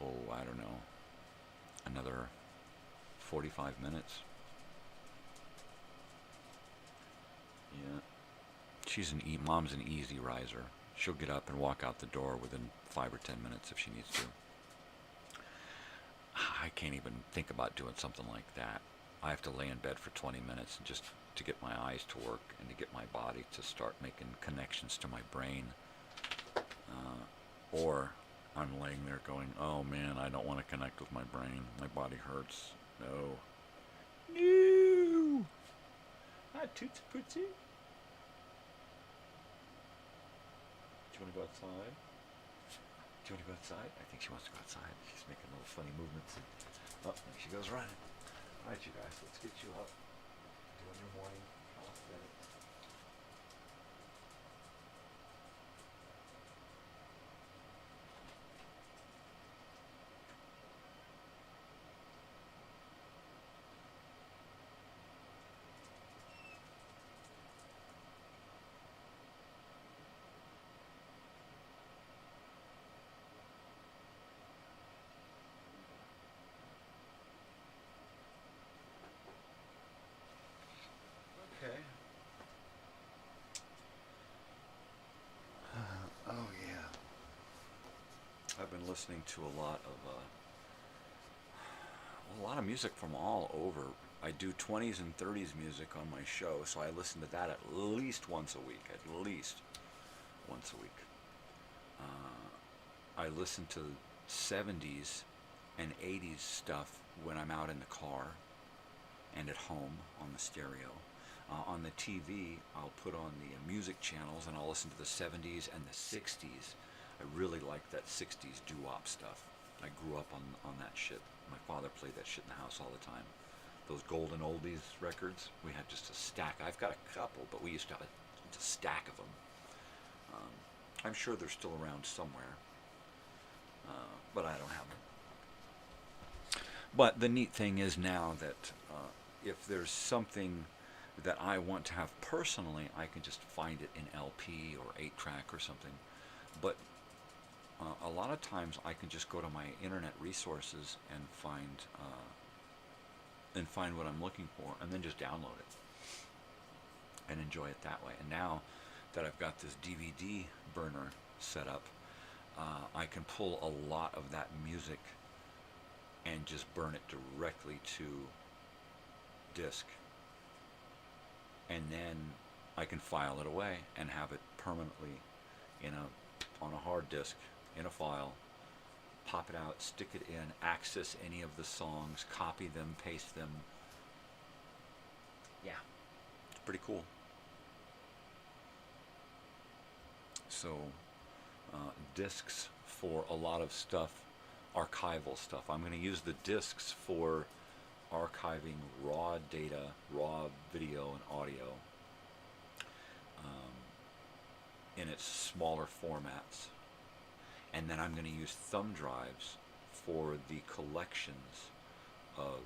I don't know, another 45 minutes. Yeah. Mom's an easy riser. She'll get up and walk out the door within 5 or 10 minutes if she needs to. I can't even think about doing something like that. I have to lay in bed for 20 minutes just to get my eyes to work and to get my body to start making connections to my brain. Or I'm laying there going, oh man, I don't want to connect with my brain. My body hurts. No. No! Hi, Toots Pootsie. Do you want to go outside? Do you want to go outside? I think she wants to go outside. She's making little funny movements. Oh, there she goes running. All right, you guys, let's get you up. Doing your morning outfit. I've been listening to a lot of music from all over. I do 20s and 30s music on my show, so I listen to that at least once a week. At least once a week. I listen to 70s and 80s stuff when I'm out in the car and at home on the stereo. On the TV, I'll put on the music channels and I'll listen to the 70s and the 60s. I really like that 60s doo-wop stuff. I grew up on that shit. My father played that shit in the house all the time. Those golden oldies records, we had just a stack. I've got a couple, but we used to have a stack of them. I'm sure they're still around somewhere, but I don't have them. But the neat thing is now that if there's something that I want to have personally, I can just find it in LP or 8-track or something. But a lot of times I can just go to my internet resources and find what I'm looking for, and then just download it and enjoy it that way. And now that I've got this DVD burner set up, I can pull a lot of that music and just burn it directly to disk. And then I can file it away and have it permanently on a hard disk, in a file, pop it out, stick it in, access any of the songs, copy them, paste them. Yeah, it's pretty cool. So, discs for a lot of stuff, archival stuff. I'm going to use the discs for archiving raw data, raw video and audio in its smaller formats. And then I'm going to use thumb drives for the collections of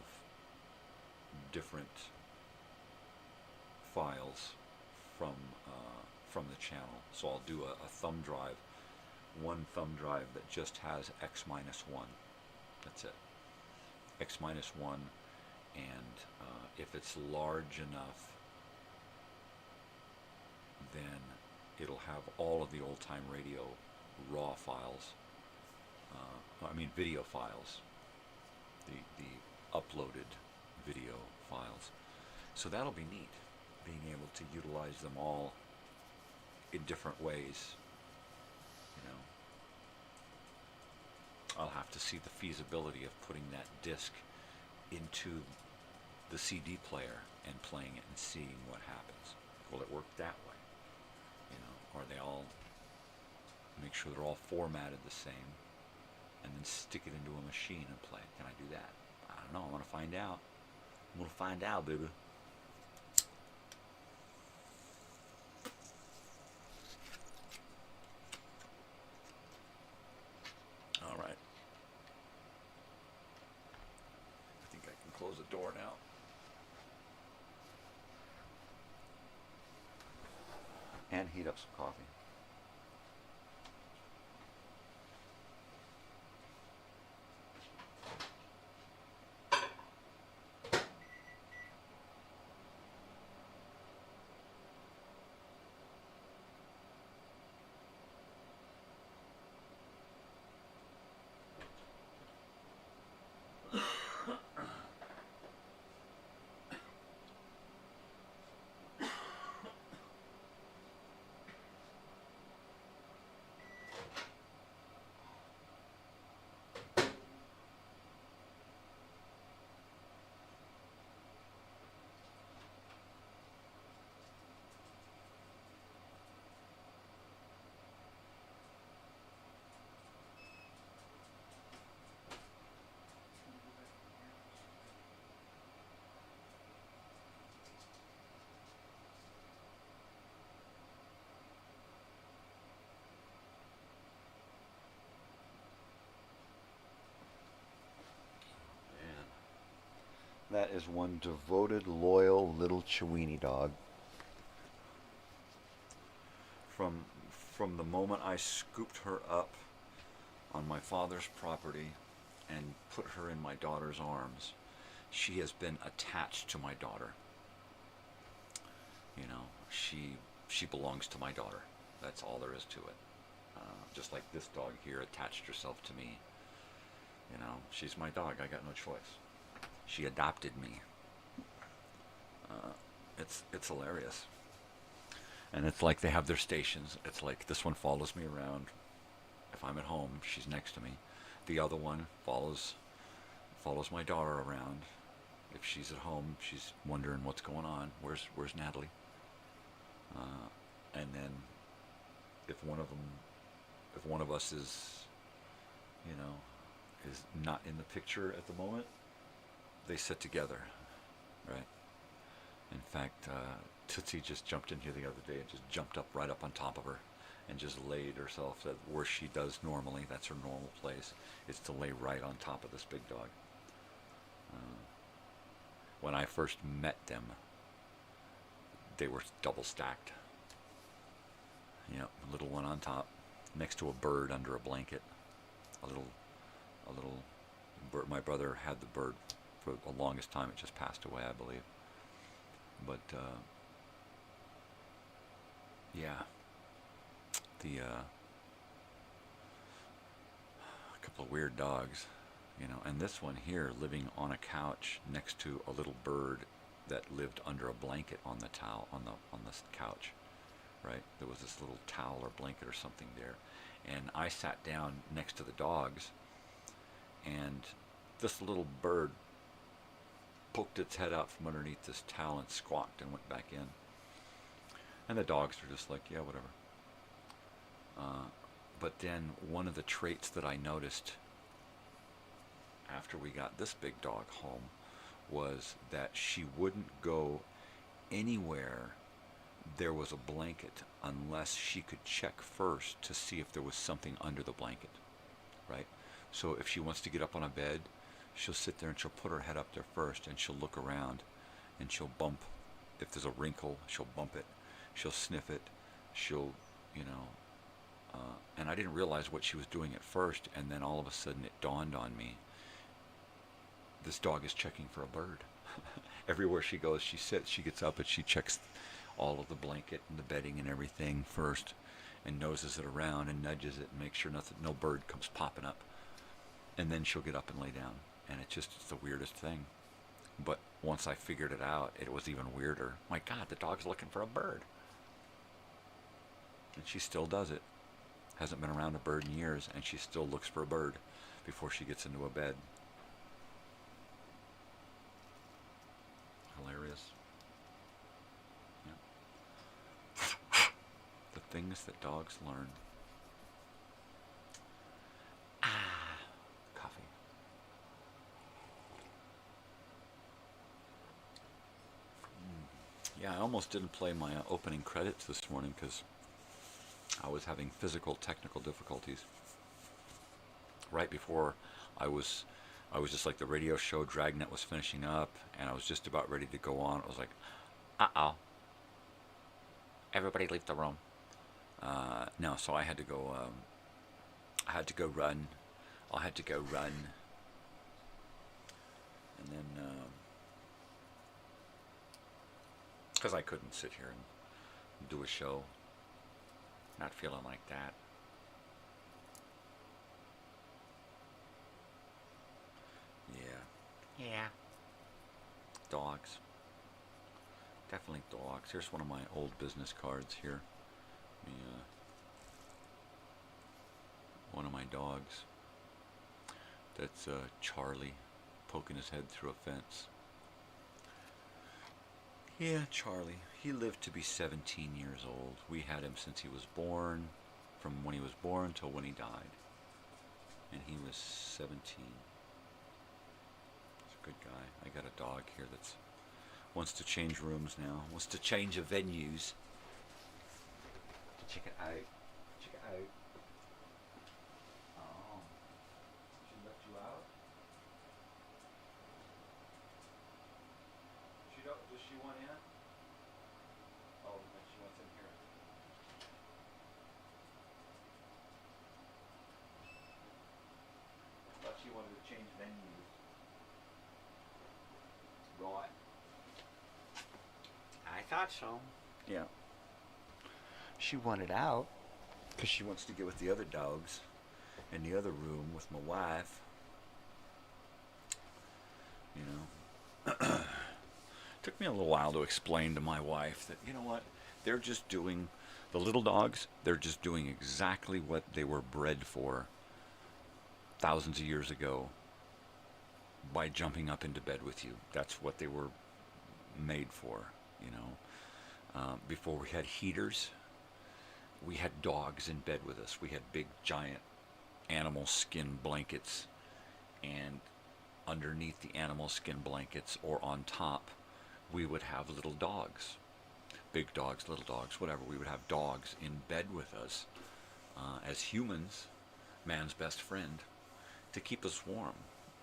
different files from the channel. So I'll do a thumb drive, one thumb drive that just has X-1. That's it. X-1, and if it's large enough, then it'll have all of the old-time radio raw files, video files, the uploaded video files. So that'll be neat, being able to utilize them all in different ways. I'll have to see the feasibility of putting that disc into the CD player and playing it and seeing what happens. Will it work that way? Or they all make sure they're all formatted the same, and then stick it into a machine and play it. Can I do that? I don't know. I want to find out. I'm going to find out, baby. All right. I think I can close the door now. And heat up some coffee. That is one devoted, loyal little Chiweenie dog. From the moment I scooped her up on my father's property and put her in my daughter's arms, she has been attached to my daughter. She belongs to my daughter. That's all there is to it. Just like this dog here attached herself to me. She's my dog. I got no choice. She adopted me. It's hilarious. And it's like they have their stations. It's like this one follows me around. If I'm at home, she's next to me. The other one follows my daughter around. If she's at home, she's wondering what's going on. Where's Natalie? And then if one of us is not in the picture at the moment, they sit together, right? In fact, Tootsie just jumped in here the other day and just jumped up right up on top of her and just laid herself where she does normally. That's her normal place, is to lay right on top of this big dog. When I first met them, they were double stacked. Little one on top, next to a bird under a blanket. A little bird. My brother had the bird for the longest time. It just passed away, I believe. But a couple of weird dogs. You know, and this one here living on a couch next to a little bird that lived under a blanket on the towel, on the couch, right? There was this little towel or blanket or something there. And I sat down next to the dogs, and this little bird poked its head out from underneath this towel and squawked and went back in. And the dogs were just like, yeah, whatever. But then one of the traits that I noticed after we got this big dog home was that she wouldn't go anywhere there was a blanket unless she could check first to see if there was something under the blanket, right? So if she wants to get up on a bed, she'll sit there and she'll put her head up there first, and she'll look around, and she'll bump. If there's a wrinkle, she'll bump it. She'll sniff it. She'll, you know, and I didn't realize what she was doing at first, and then all of a sudden it dawned on me. This dog is checking for a bird. Everywhere she goes, she sits, she gets up, and she checks all of the blanket and the bedding and everything first, and noses it around and nudges it and makes sure no bird comes popping up. And then she'll get up and lay down. And it's the weirdest thing. But once I figured it out, it was even weirder. My God, the dog's looking for a bird. And she still does it. Hasn't been around a bird in years, and she still looks for a bird before she gets into a bed. Hilarious. Yeah. The things that dogs learn. Coffee. Yeah, I almost didn't play my opening credits this morning because I was having physical technical difficulties. Right before I was just like the radio show Dragnet was finishing up, and I was just about ready to go on. I was like, uh-oh. Everybody leave the room. No, so I had to go, run. I had to go run. And then, because I couldn't sit here and do a show. Not feeling like that. Yeah. Dogs. Definitely dogs. Here's one of my old business cards here. One of my dogs. That's Charlie, poking his head through a fence. Yeah, Charlie. He lived to be 17 years old. We had him since he was born, from when he was born till when he died. And he was 17. Good guy. I got a dog here that's wants to change rooms now. Wants to change the venues. Check it out. Check it out. Oh. She left you out? Does she want in? Oh, then she wants in here. I thought she wanted to change venues. Right. I thought so. Yeah. She wanted out because she wants to get with the other dogs in the other room with my wife. You know. Took me a little while to explain to my wife that, you know what, they're just doing, the little dogs, they're just doing exactly what they were bred for thousands of years ago. By jumping up into bed with you. That's what they were made for, you know. Before we had heaters, we had dogs in bed with us. We had big, giant animal skin blankets, and underneath the animal skin blankets or on top, we would have little dogs. Big dogs, little dogs, whatever. We would have dogs in bed with us as humans, man's best friend, to keep us warm.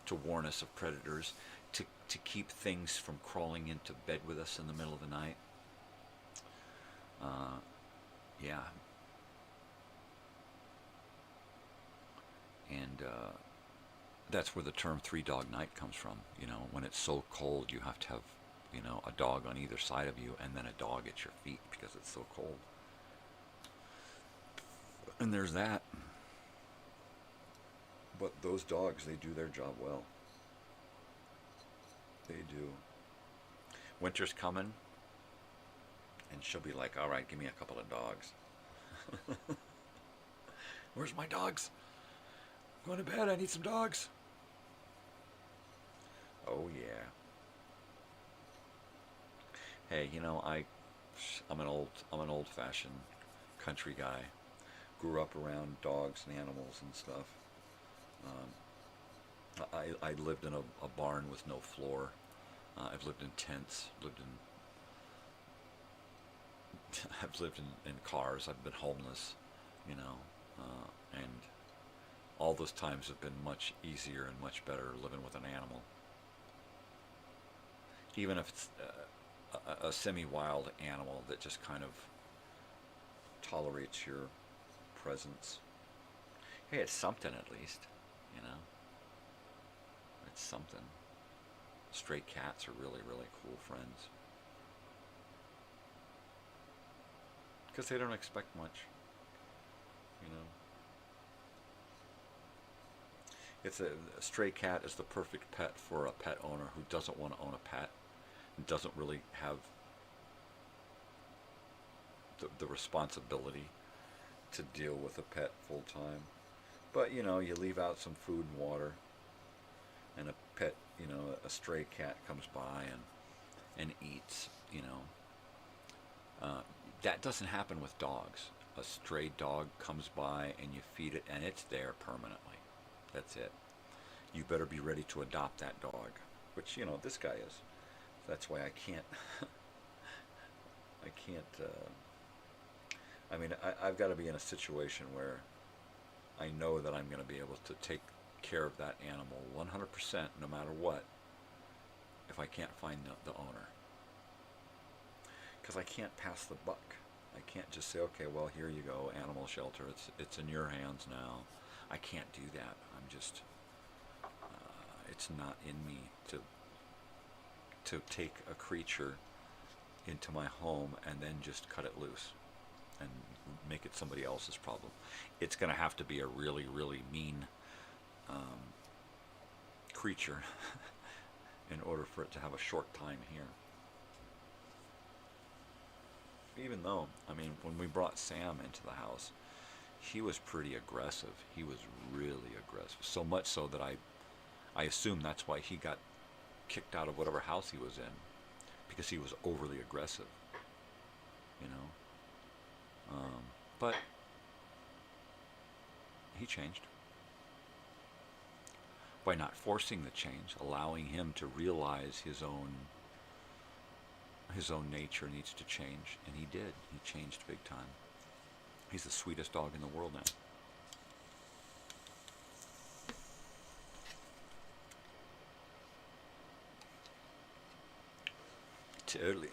To warn us of predators, to keep things from crawling into bed with us in the middle of the night. Yeah. And that's where the term 3-dog night comes from. You know, when it's so cold, you have to have, you know, a dog on either side of you and then a dog at your feet because it's so cold. And there's that. But those dogs, they do their job well. They do. Winter's coming, and she'll be like, all right, give me a couple of dogs. Where's my dogs? I'm going to bed, I need some dogs. Oh, yeah. Hey, you know, I'm an old-fashioned country guy. Grew up around dogs and animals and stuff. I lived in a barn with no floor. I've lived in tents. I've lived in cars. I've been homeless, you know, and all those times have been much easier and much better living with an animal. Even if it's a semi-wild animal that just kind of tolerates your presence. Hey, it's something at least, you know. It's something. Stray cats are really, really cool friends. Because they don't expect much, you know. It's a stray cat is the perfect pet for a pet owner who doesn't want to own a pet and doesn't really have the responsibility to deal with a pet full time. But, you know, you leave out some food and water, and a pet, you know, a stray cat comes by and eats, you know. That doesn't happen with dogs. A stray dog comes by and you feed it and it's there permanently. That's it. You better be ready to adopt that dog, which, you know, this guy is. That's why I can't, I mean, I've got to be in a situation where I know that I'm going to be able to take care of that animal 100% no matter what if I can't find the owner. Because I can't pass the buck. I can't just say, okay, well, here you go, animal shelter. It's in your hands now. I can't do that. I'm just, it's not in me to take a creature into my home and then just cut it loose and make it somebody else's problem. It's going to have to be a really, really mean creature in order for it to have a short time here. Even though, I mean, when we brought Sam into the house, he was pretty aggressive. He was really aggressive. So much so that I assume that's why he got kicked out of whatever house he was in, because he was overly aggressive, you know. But he changed. By not forcing the change, allowing him to realize his own nature needs to change, and he did. He changed big time. He's the sweetest dog in the world now. Totally.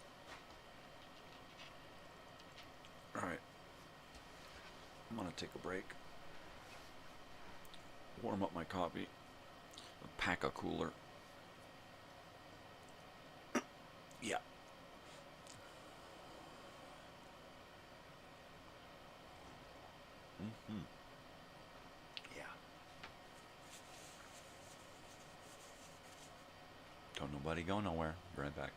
All right. I'm going to take a break. Warm up my coffee. Pack a cooler. Yeah. Yeah. Don't nobody go nowhere. Be right back.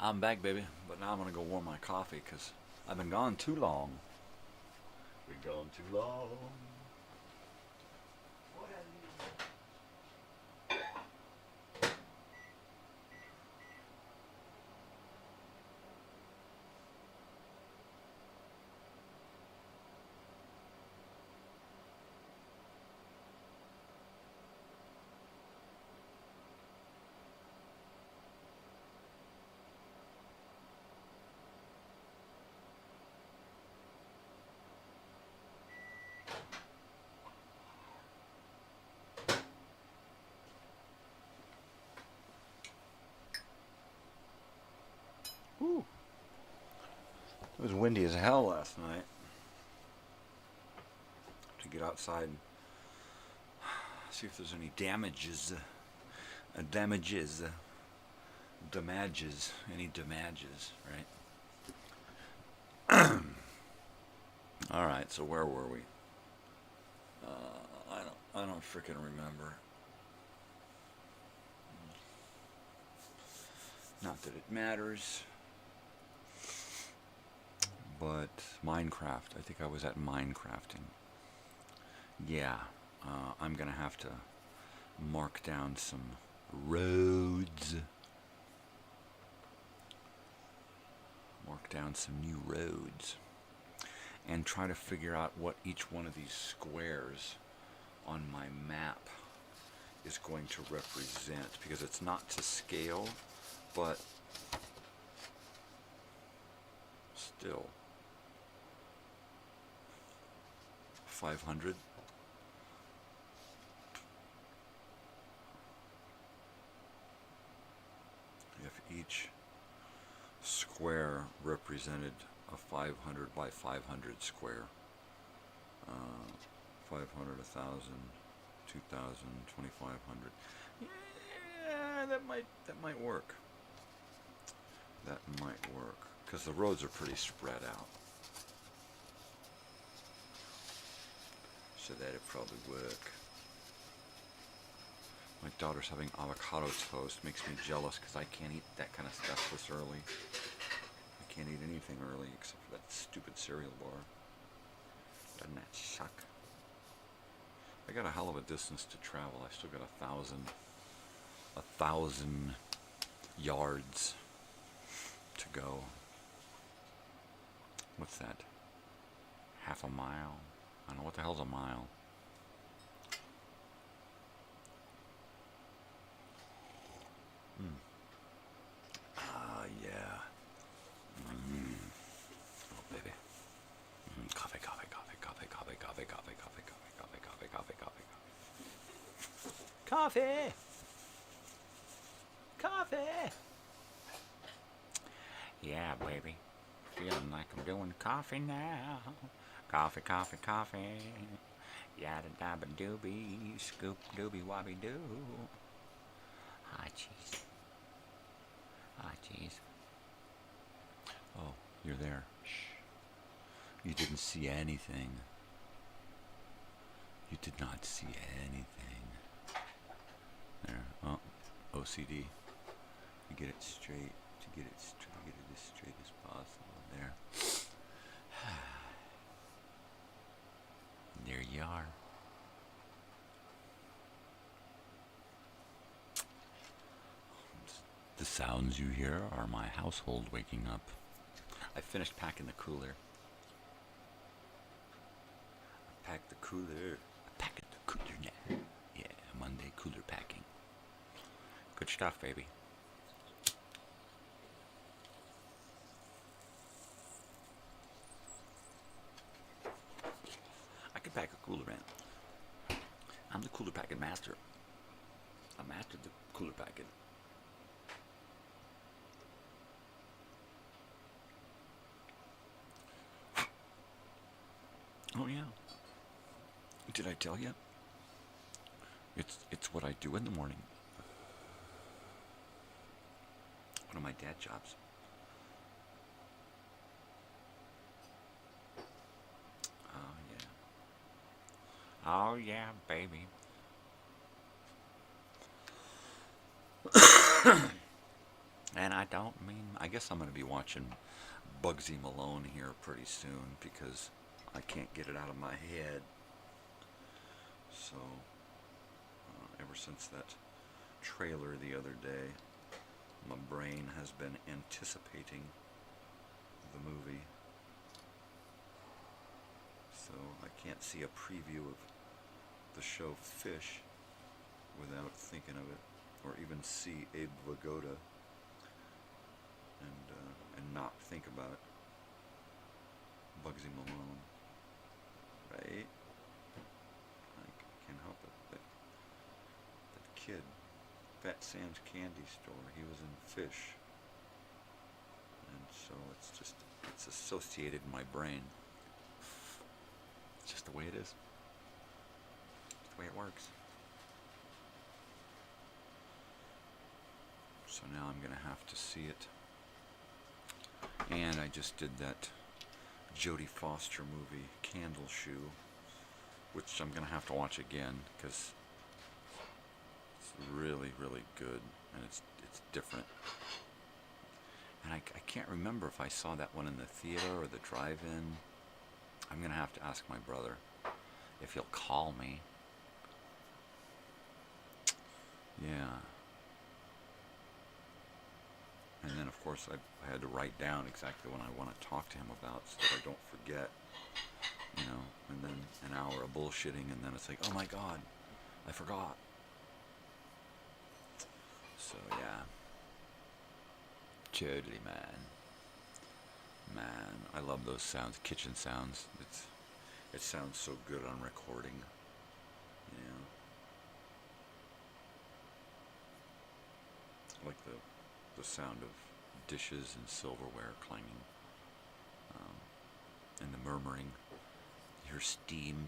I'm back, baby. But now I'm going to go warm my coffee because I've been gone too long. Been gone too long. Ooh. It was windy as hell last night. To get outside and see if there's any damages. Any damages, right? Alright, so where were we? I don't freaking remember. Not that it matters. But Minecraft. I think I was at Minecrafting. Yeah, I'm gonna have to mark down some roads. Mark down some new roads. And try to figure out what each one of these squares on my map is going to represent. Because it's not to scale, but still. 500. If each square represented a 500 by 500 square, 500, 1,000, 2,000, 2,500. Yeah, that might work. That might work because the roads are pretty spread out. So that'd probably work. My daughter's having avocado toast. Makes me jealous because I can't eat that kind of stuff this early. I can't eat anything early except for that stupid cereal bar. Doesn't that suck? I got a hell of a distance to travel. I still got 1,000 yards to go. What's that? Half a mile? I don't know what the hell's a mile. Yeah. Oh, baby. Coffee, coffee, coffee, coffee, coffee, coffee, coffee, coffee, coffee, coffee, coffee, coffee, coffee. Coffee! Coffee! Yeah, baby. Feeling like I'm doing coffee now. Coffee, coffee, coffee. Yada dabba doobie, scoop doobie wobby doo. Ah, jeez. Ah, jeez. Oh, you're there. Shh. You didn't see anything. You did not see anything. There. Oh, OCD. To get it straight. To get it as straight as possible. There. There you are. The sounds you hear are my household waking up. I finished packing the cooler. I packed the cooler. I packed the cooler now. Yeah, Monday cooler packing. Good stuff, baby. I can pack a cooler, man. I'm the cooler packing master. I mastered the cooler packing. Oh yeah. Did I tell you? It's what I do in the morning. One of my dad jobs. Oh yeah, baby. And I don't mean... I guess I'm going to be watching Bugsy Malone here pretty soon because I can't get it out of my head. So, ever since that trailer the other day, my brain has been anticipating the movie. So I can't see a preview of the show Fish without thinking of it, or even see Abe Vigoda and not think about Bugsy Malone, right? I can't help it. That kid, Fat Sam's Candy Store, he was in Fish, and so it's associated in my brain. It's just the way it is. It's the way it works. So now I'm going to have to see it. And I just did that Jodie Foster movie, Candle Shoe, which I'm going to have to watch again because it's really, really good, and it's different. And I can't remember if I saw that one in the theater or the drive-in. I'm going to have to ask my brother if he'll call me. Yeah. And then, of course, I had to write down exactly what I want to talk to him about so that I don't forget, you know, and then an hour of bullshitting, and then it's like, oh my God, I forgot. So, yeah. Totally, man. Man, I love those sounds, kitchen sounds. It sounds so good on recording, you know. Like the sound of dishes and silverware clanging, and the murmuring. You hear steam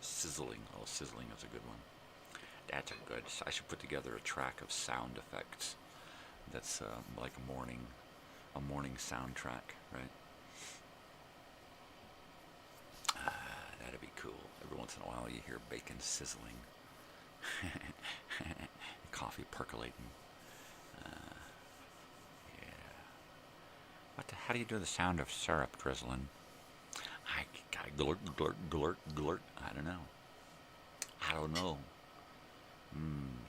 sizzling. Oh, sizzling is a good one. That's a good. I should put together a track of sound effects. That's like a morning soundtrack, right? That'd be cool. Every once in a while, you hear bacon sizzling. Coffee percolating. Yeah. How do you do the sound of syrup drizzling? I glurt, glurt, glurt, glurt. I don't know.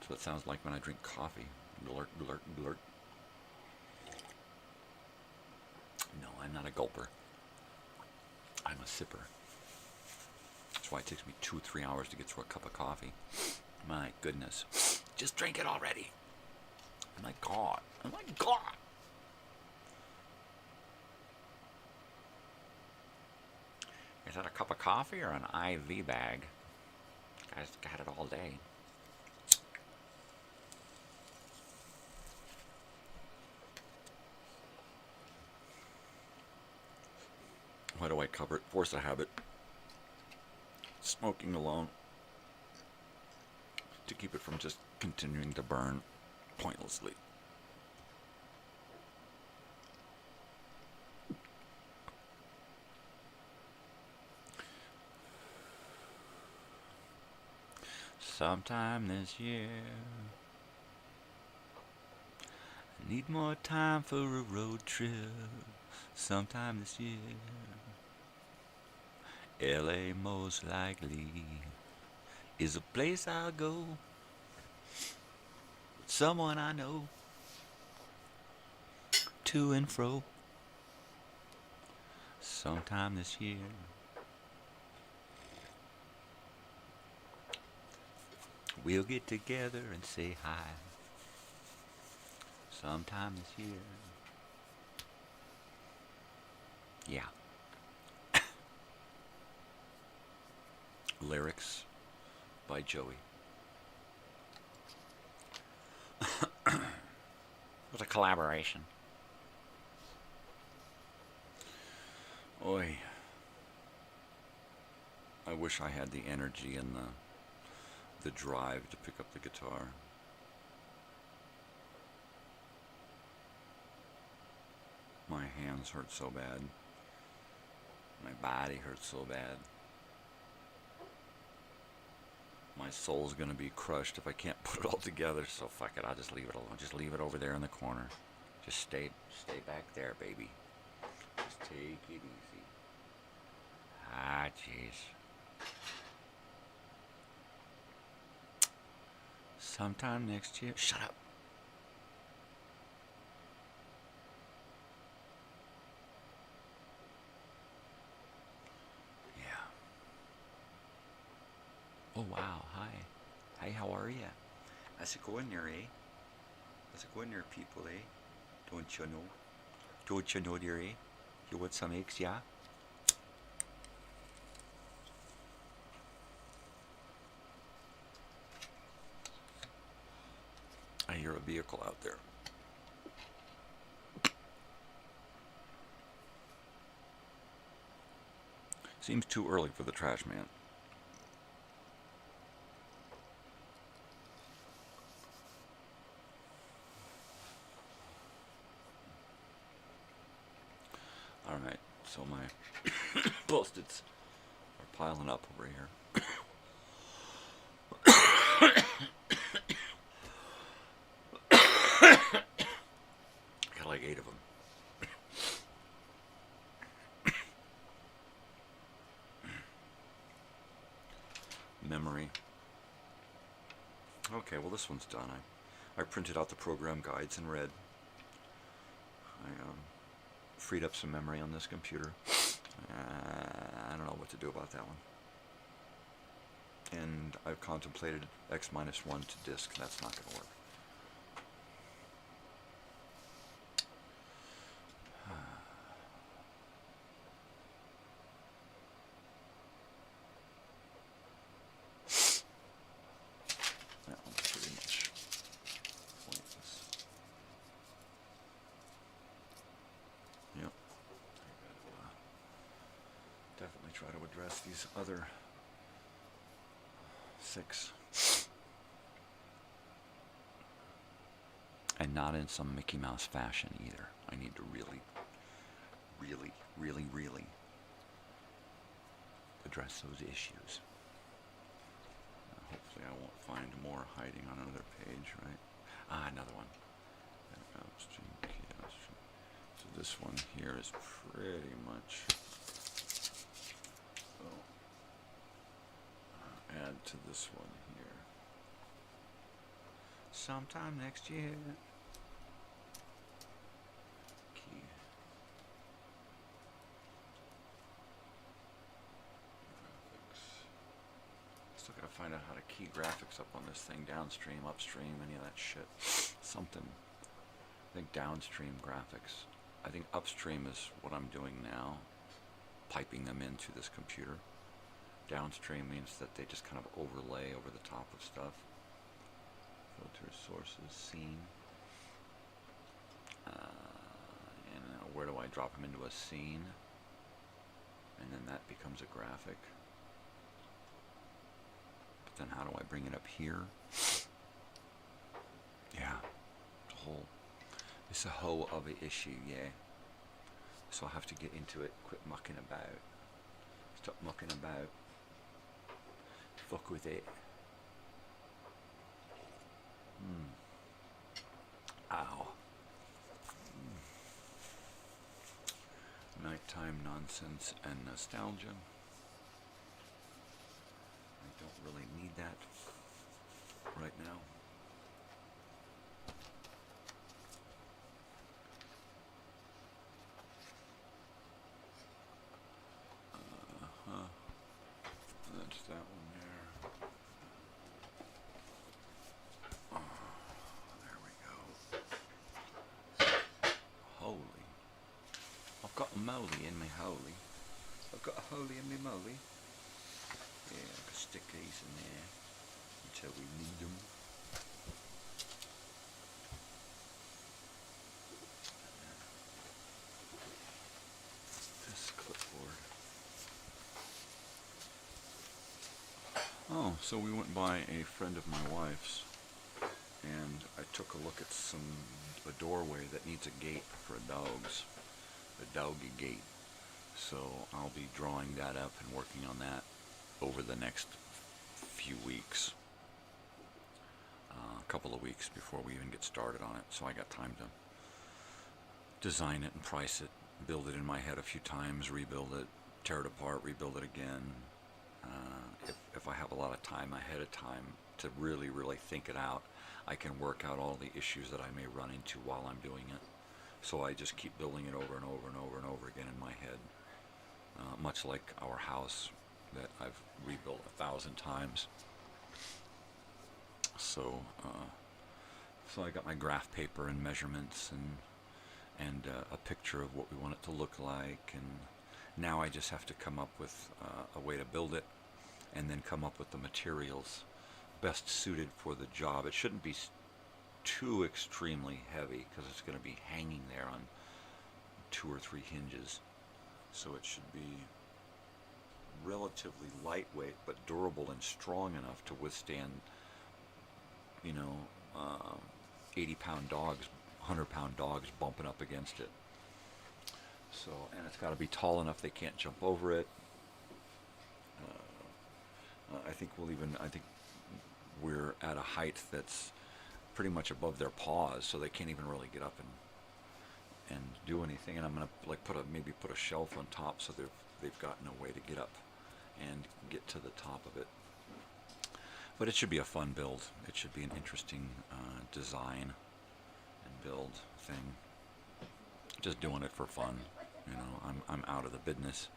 So it sounds like when I drink coffee. Glurt, glurt, glurt. No, I'm not a gulper. I'm a sipper. That's why it takes me 2-3 hours to get through a cup of coffee. My goodness. Just drink it already. Oh my God. Oh my God. Is that a cup of coffee or an IV bag? Guys got it all day. Why do I cover it? Force a habit. Smoking alone. To keep it from just continuing to burn pointlessly. Sometime this year, I need more time for a road trip. Sometime this year, LA most likely is a place I'll go. Someone I know, to and fro. Sometime this year. We'll get together and say hi. Sometime this year. Yeah. Lyrics by Joey. It was a collaboration. Oi. I wish I had the energy and the drive to pick up the guitar. My hands hurt so bad. My body hurts so bad. my soul's gonna be crushed if I can't put it all together. So fuck it, I'll just leave it alone. Just leave it over there in the corner. Just stay back there, baby. Just take it easy. Ah, jeez. Sometime next year. Shut up. Yeah. Oh, wow. Hi. Hi, how are ya? How's it going there, eh? How's it going there, people, eh? Don't you know? Don't you know there, eh? You want some eggs, yeah? I hear a vehicle out there. Seems too early for the trash man. Alright, so my post-its are piling up over here. Got like 8 of them. Memory. Okay, well this one's done. I printed out the program guides and read. I freed up some memory on this computer. I don't know what to do about that one. And I've contemplated X-1 to disk. That's not going to work. That one's pretty much pointless. Yep. I gotta definitely try to address these other 6. And not in some Mickey Mouse fashion either. I need to really address those issues. Hopefully I won't find more hiding on another page, right? Ah, another one. Upstream, key upstream. So this one here is pretty much... add to this one here. Sometime next year. Key. Graphics. Still gotta find out how to key graphics up on this thing. Downstream, upstream, any of that shit. Something. I think downstream graphics. I think upstream is what I'm doing now. Piping them into this computer. Downstream means that they just kind of overlay over the top of stuff. Filter, sources, scene. And where do I drop them into a scene? And then that becomes a graphic. But then how do I bring it up here? Yeah, it's a whole other issue, yeah. So I'll have to get into it, quit mucking about. Stop mucking about. Fuck with it. Ow. Nighttime nonsense and nostalgia. I don't really need that right now. That's that one there. Oh, there we go. Holy. I've got a moly in me holy. I've got a holy in me moly. Yeah, I can stick these in there until we need them. This clipboard. Oh, so we went by a friend of my wife's, and I took a look at a doorway that needs a gate for dogs, a doggy gate. So I'll be drawing that up and working on that over the next few weeks, a couple of weeks before we even get started on it. So I got time to design it and price it, build it in my head a few times, rebuild it, tear it apart, rebuild it again. If I have a lot of time ahead of time to really, really think it out, I can work out all the issues that I may run into while I'm doing it. So I just keep building it over and over and over and over again in my head. Much like our house that I've rebuilt 1,000 times. So I got my graph paper and measurements and a picture of what we want it to look like, and now I just have to come up with a way to build it, and then come up with the materials best suited for the job. It shouldn't be too extremely heavy because it's going to be hanging there on 2 or 3 hinges. So it should be relatively lightweight but durable and strong enough to withstand, 80-pound dogs, 100-pound dogs bumping up against it. So, and it's got to be tall enough they can't jump over it. I think we're at a height that's pretty much above their paws, so they can't even really get up and do anything. And I'm gonna maybe put a shelf on top so they've got no way to get up and get to the top of it. But it should be a fun build. It should be an interesting design and build thing. Just doing it for fun. I'm out of the business.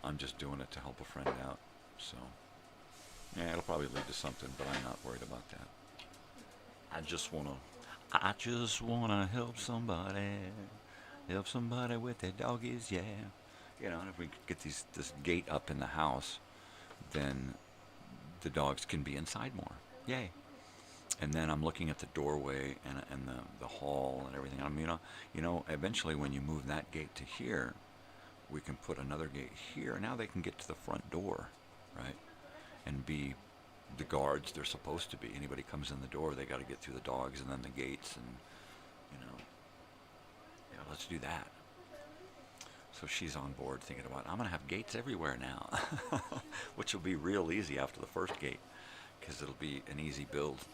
I'm just doing it to help a friend out. So yeah, it'll probably lead to something, but I'm not worried about that. I just wanna help somebody with their doggies, yeah. And if we get this gate up in the house, then the dogs can be inside more. Yay. And then I'm looking at the doorway and the hall and everything. Eventually when you move that gate to here, we can put another gate here. Now they can get to the front door, right? And be the guards they're supposed to be. Anybody comes in the door, they got to get through the dogs and then the gates, and let's do that. So she's on board thinking about, I'm going to have gates everywhere now, which will be real easy after the first gate, because it'll be an easy build,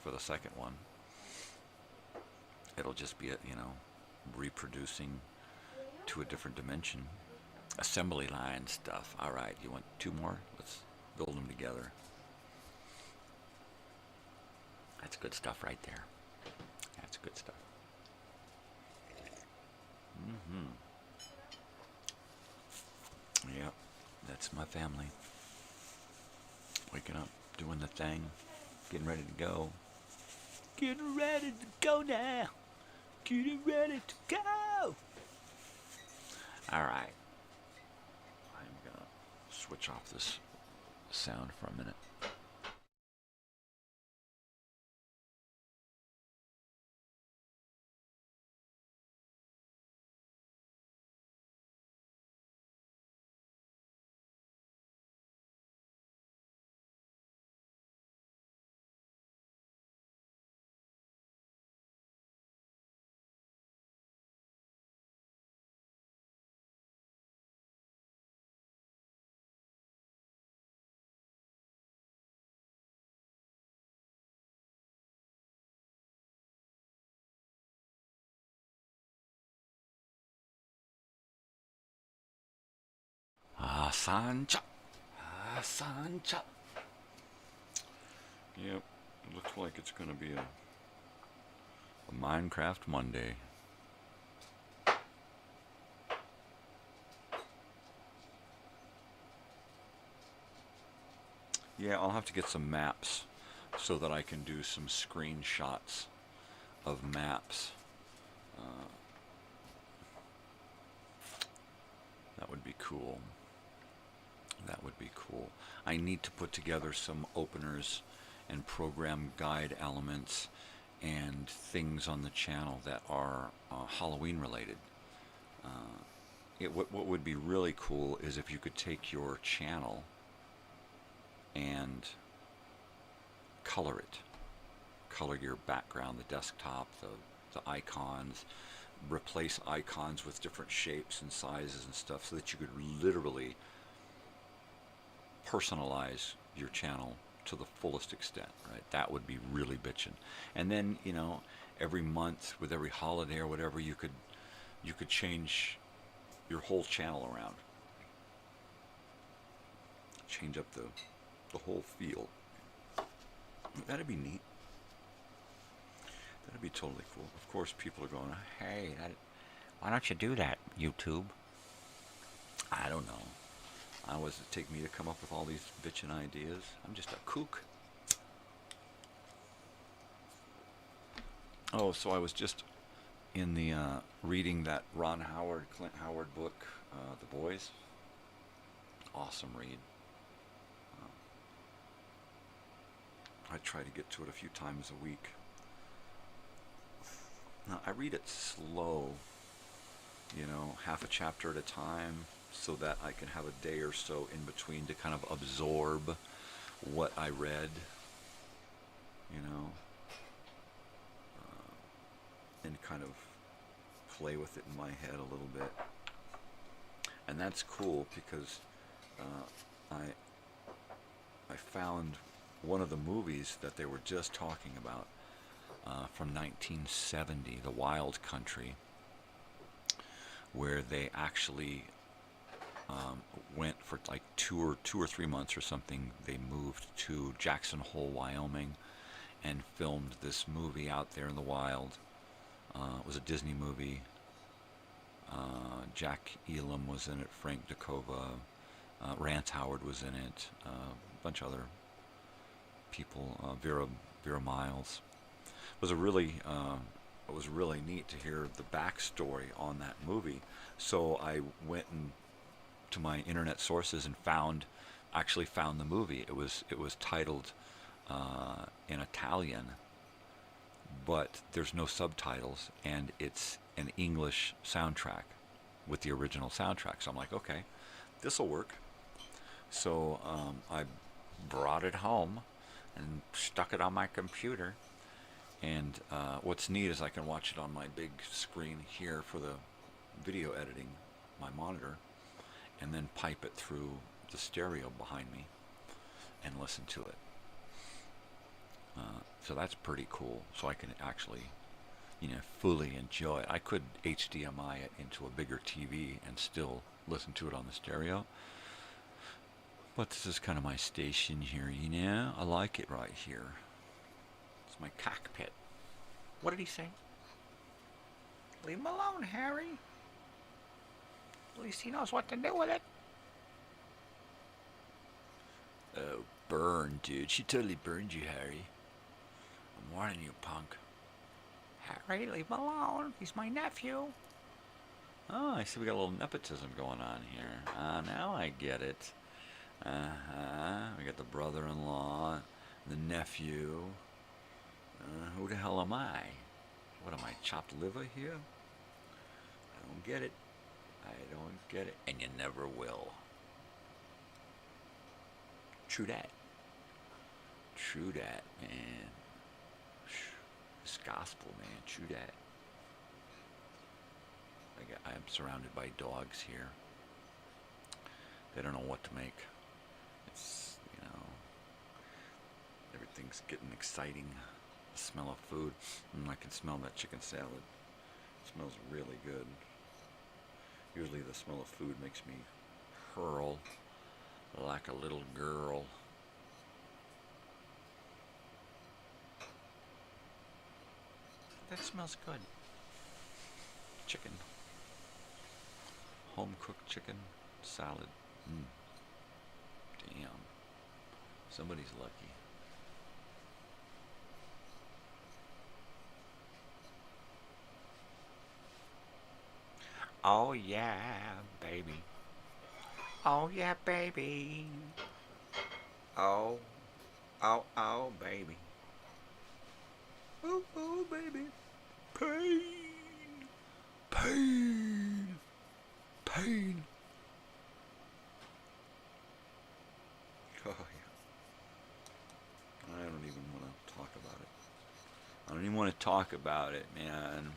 for the second one. It'll just be, reproducing to a different dimension. Assembly line stuff. All right, you want 2 more? Let's build them together. That's good stuff right there. That's good stuff. Yep, that's my family. Waking up, doing the thing, getting ready to go. Getting ready to go now. Getting ready to go. All right. I'm going to switch off this sound for a minute. Sancha. Sancha. Yep, looks like it's going to be a Minecraft Monday. Yeah, I'll have to get some maps so that I can do some screenshots of maps. That would be cool. That would be cool. I need to put together some openers and program guide elements and things on the channel that are Halloween related. What would be really cool is if you could take your channel and color it. Color your background, the desktop, the icons, replace icons with different shapes and sizes and stuff so that you could literally personalize your channel to the fullest extent, right? That would be really bitchin'. And then, you know, every month with every holiday or whatever, you could change your whole channel around. Change up the whole feel. That'd be neat. That'd be totally cool. Of course, people are going, hey, why don't you do that, YouTube? I don't know. How does it take me to come up with all these bitchin' ideas? I'm just a kook. Oh, so I was just in the reading that Ron Howard, Clint Howard book, The Boys. Awesome read. I try to get to it a few times a week. Now, I read it slow, you know, half a chapter at a time, so that I can have a day or so in between to kind of absorb what I read, you know, and kind of play with it in my head a little bit. And that's cool because I found one of the movies that they were just talking about from 1970, The Wild Country, where they actually went for like two or 3 months or something. They moved to Jackson Hole, Wyoming, and filmed this movie out there in the wild. It was a Disney movie. Jack Elam was in it, Frank Dakova, Rance Howard was in it, a bunch of other people, Vera Miles. It was really neat to hear the backstory on that movie. So I went to my internet sources and actually found the movie. It was titled in Italian, but there's no subtitles, and it's an English soundtrack with the original soundtrack. So I'm like, okay, this'll work. So I brought it home and stuck it on my computer. And what's neat is I can watch it on my big screen here for the video editing, my monitor, and then pipe it through the stereo behind me and listen to it. So that's pretty cool. So I can actually, you know, fully enjoy it. I could HDMI it into a bigger TV and still listen to it on the stereo. But this is kind of my station here, you know? I like it right here. It's my cockpit. What did he say? Leave him alone, Harry. At least he knows what to do with it. Oh, burn, dude. She totally burned you, Harry. I'm warning you, punk. Harry, leave him alone. He's my nephew. Oh, I see we got a little nepotism going on here. Ah, now I get it. We got the brother-in-law, the nephew. Who the hell am I? What am I, chopped liver here? I don't get it. I don't get it. And you never will. True that. True that, man. This gospel, man. True that. I'm surrounded by dogs here. They don't know what to make. It's, you know, everything's getting exciting. The smell of food. I can smell that chicken salad. It smells really good. Usually the smell of food makes me hurl like a little girl. That smells good. Chicken. Home-cooked chicken salad. Damn. Somebody's lucky. Oh, yeah, baby. Oh, yeah, baby. Oh, baby. Oh, baby. Pain. Pain. Pain. Oh, yeah. I don't even want to talk about it. I don't even want to talk about it, man.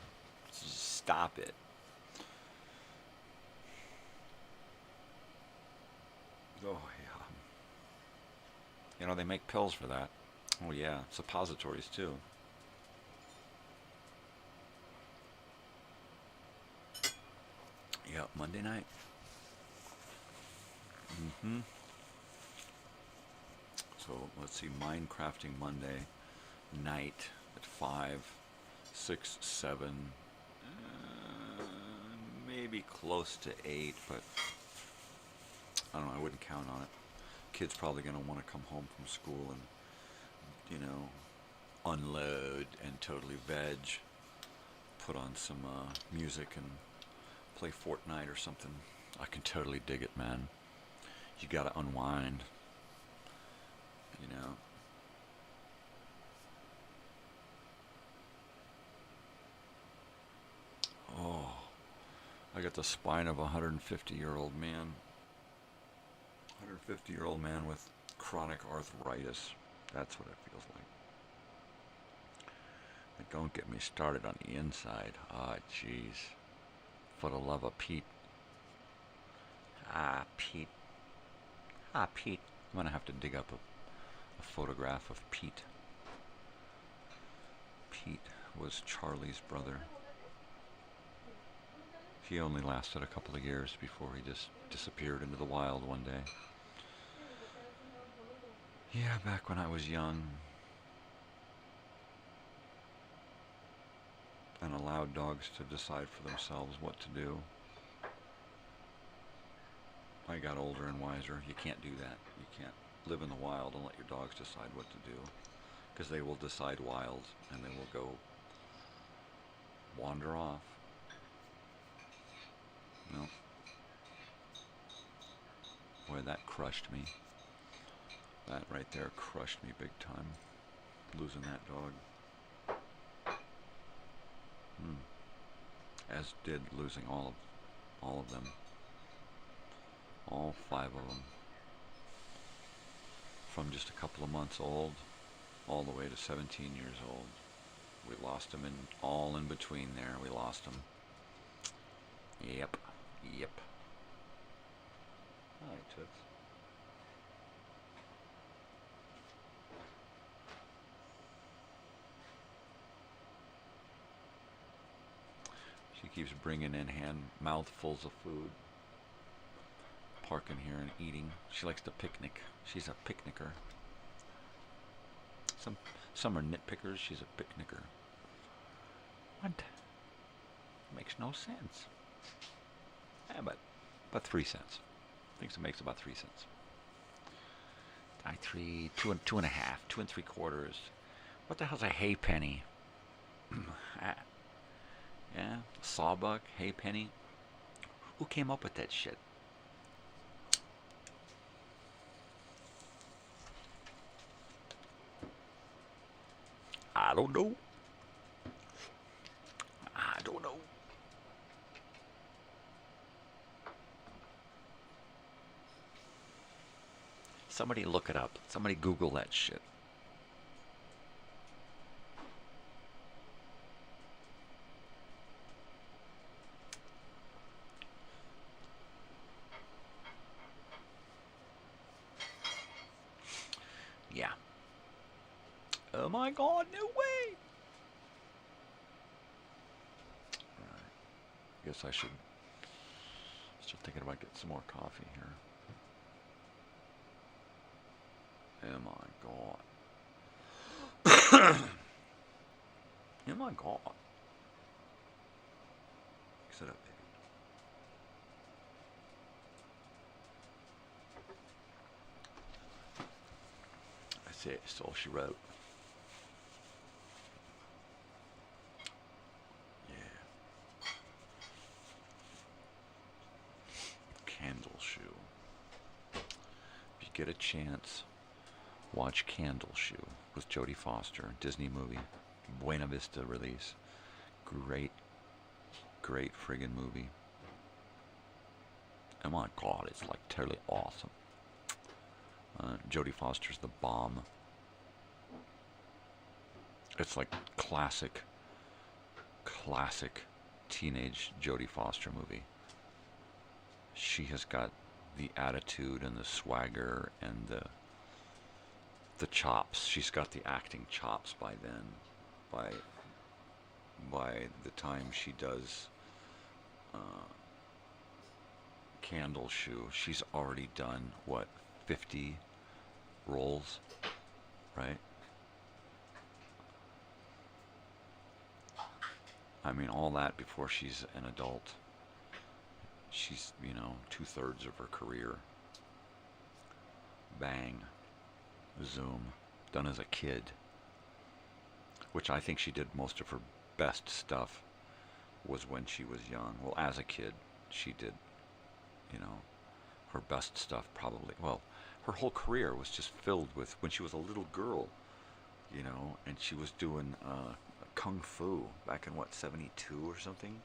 Just stop it. Oh, yeah. You know, they make pills for that. Oh, yeah, suppositories, too. Yep, Monday night. So, let's see, Minecrafting Monday night at 5, 6, 7, maybe close to 8, but I don't know, I wouldn't count on it. Kid's probably going to want to come home from school and, you know, unload and totally veg, put on some music and play Fortnite or something. I can totally dig it, man. You gotta unwind, you know. Oh, I got the spine of a 150-year-old man. 150-year-old man with chronic arthritis. That's what it feels like. But don't get me started on the inside. Ah, jeez. For the love of Pete. Ah, Pete. Ah, Pete. I'm going to have to dig up a photograph of Pete. Pete was Charlie's brother. He only lasted a couple of years before he just disappeared into the wild one day. Yeah, back when I was young and allowed dogs to decide for themselves what to do. I got older and wiser. You can't do that. You can't live in the wild and let your dogs decide what to do, because they will decide wild and they will go wander off. No. Boy, that crushed me. That right there crushed me big time. Losing that dog. As did losing all of them. All 5 of them. From just a couple of months old all the way to 17 years old. We lost them all in between there. We lost them. Yep. Hi, Toots. She keeps bringing in mouthfuls of food. Parking here and eating. She likes to picnic. She's a picnicker. Some are nitpickers. She's a picnicker. What? Makes no sense. Yeah, but 3 cents. Thinks it makes about 3 cents. 2 and 2.5, 2 3/4. What the hell's a hay penny? Yeah, sawbuck, hay penny. Who came up with that shit? I don't know. Somebody look it up. Somebody Google that shit. Yeah. Oh my God, no way! Right. Guess I should start thinking about getting some more coffee here. Oh my God. Oh my God. Sit up, baby. That's it. That's all she wrote. Yeah. Candle Shoe. If you get a chance, watch Candle Shoe with Jodie Foster, Disney movie, Buena Vista release. Great friggin' movie. Oh my God, it's like totally awesome. Jodie Foster's the bomb. It's like classic teenage Jodie Foster movie. She has got the attitude and the swagger and the chops. She's got the acting chops by then. By the time she does Candle Shoe, she's already done, what, 50 roles, right? I mean, all that before she's an adult. She's, 2/3 of her career. Bang. Zoom. Done as a kid. Which I think she did most of her best stuff was when she was young. Well, as a kid, she did, her best stuff probably. Well, her whole career was just filled with, when she was a little girl, and she was doing Kung Fu back in, 72 or something?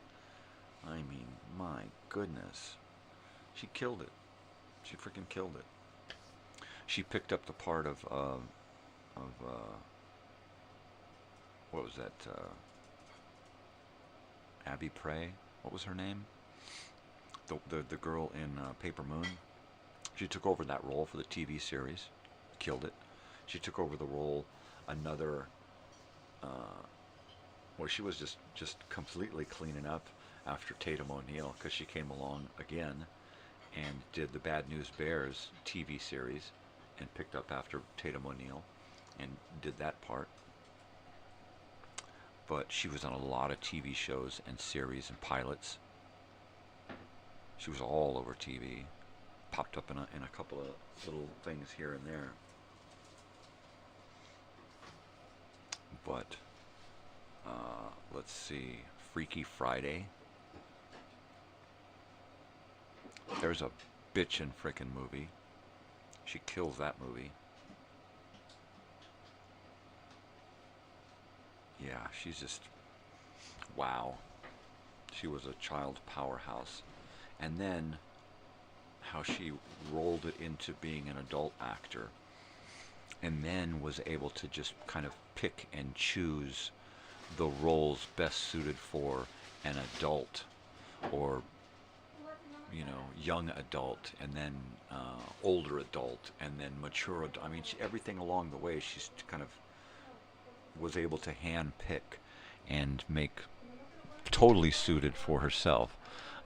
I mean, my goodness. She killed it. She freaking killed it. She picked up the part of what was that, Abby Prey? What was her name? The girl in Paper Moon. She took over that role for the TV series. Killed it. She took over the role, another, well, she was just completely cleaning up after Tatum O'Neal, because she came along again and did the Bad News Bears TV series and picked up after Tatum O'Neal and did that part. But she was on a lot of TV shows and series and pilots. She was all over TV. Popped up in a couple of little things here and there. But, let's see, Freaky Friday. There's a bitchin' frickin' movie. She kills that movie. Yeah, she's just, wow. She was a child powerhouse. And then how she rolled it into being an adult actor, and then was able to just kind of pick and choose the roles best suited for an adult, or young adult, and then older adult, and then mature adult. I mean, everything along the way, she's kind of was able to hand pick and make totally suited for herself.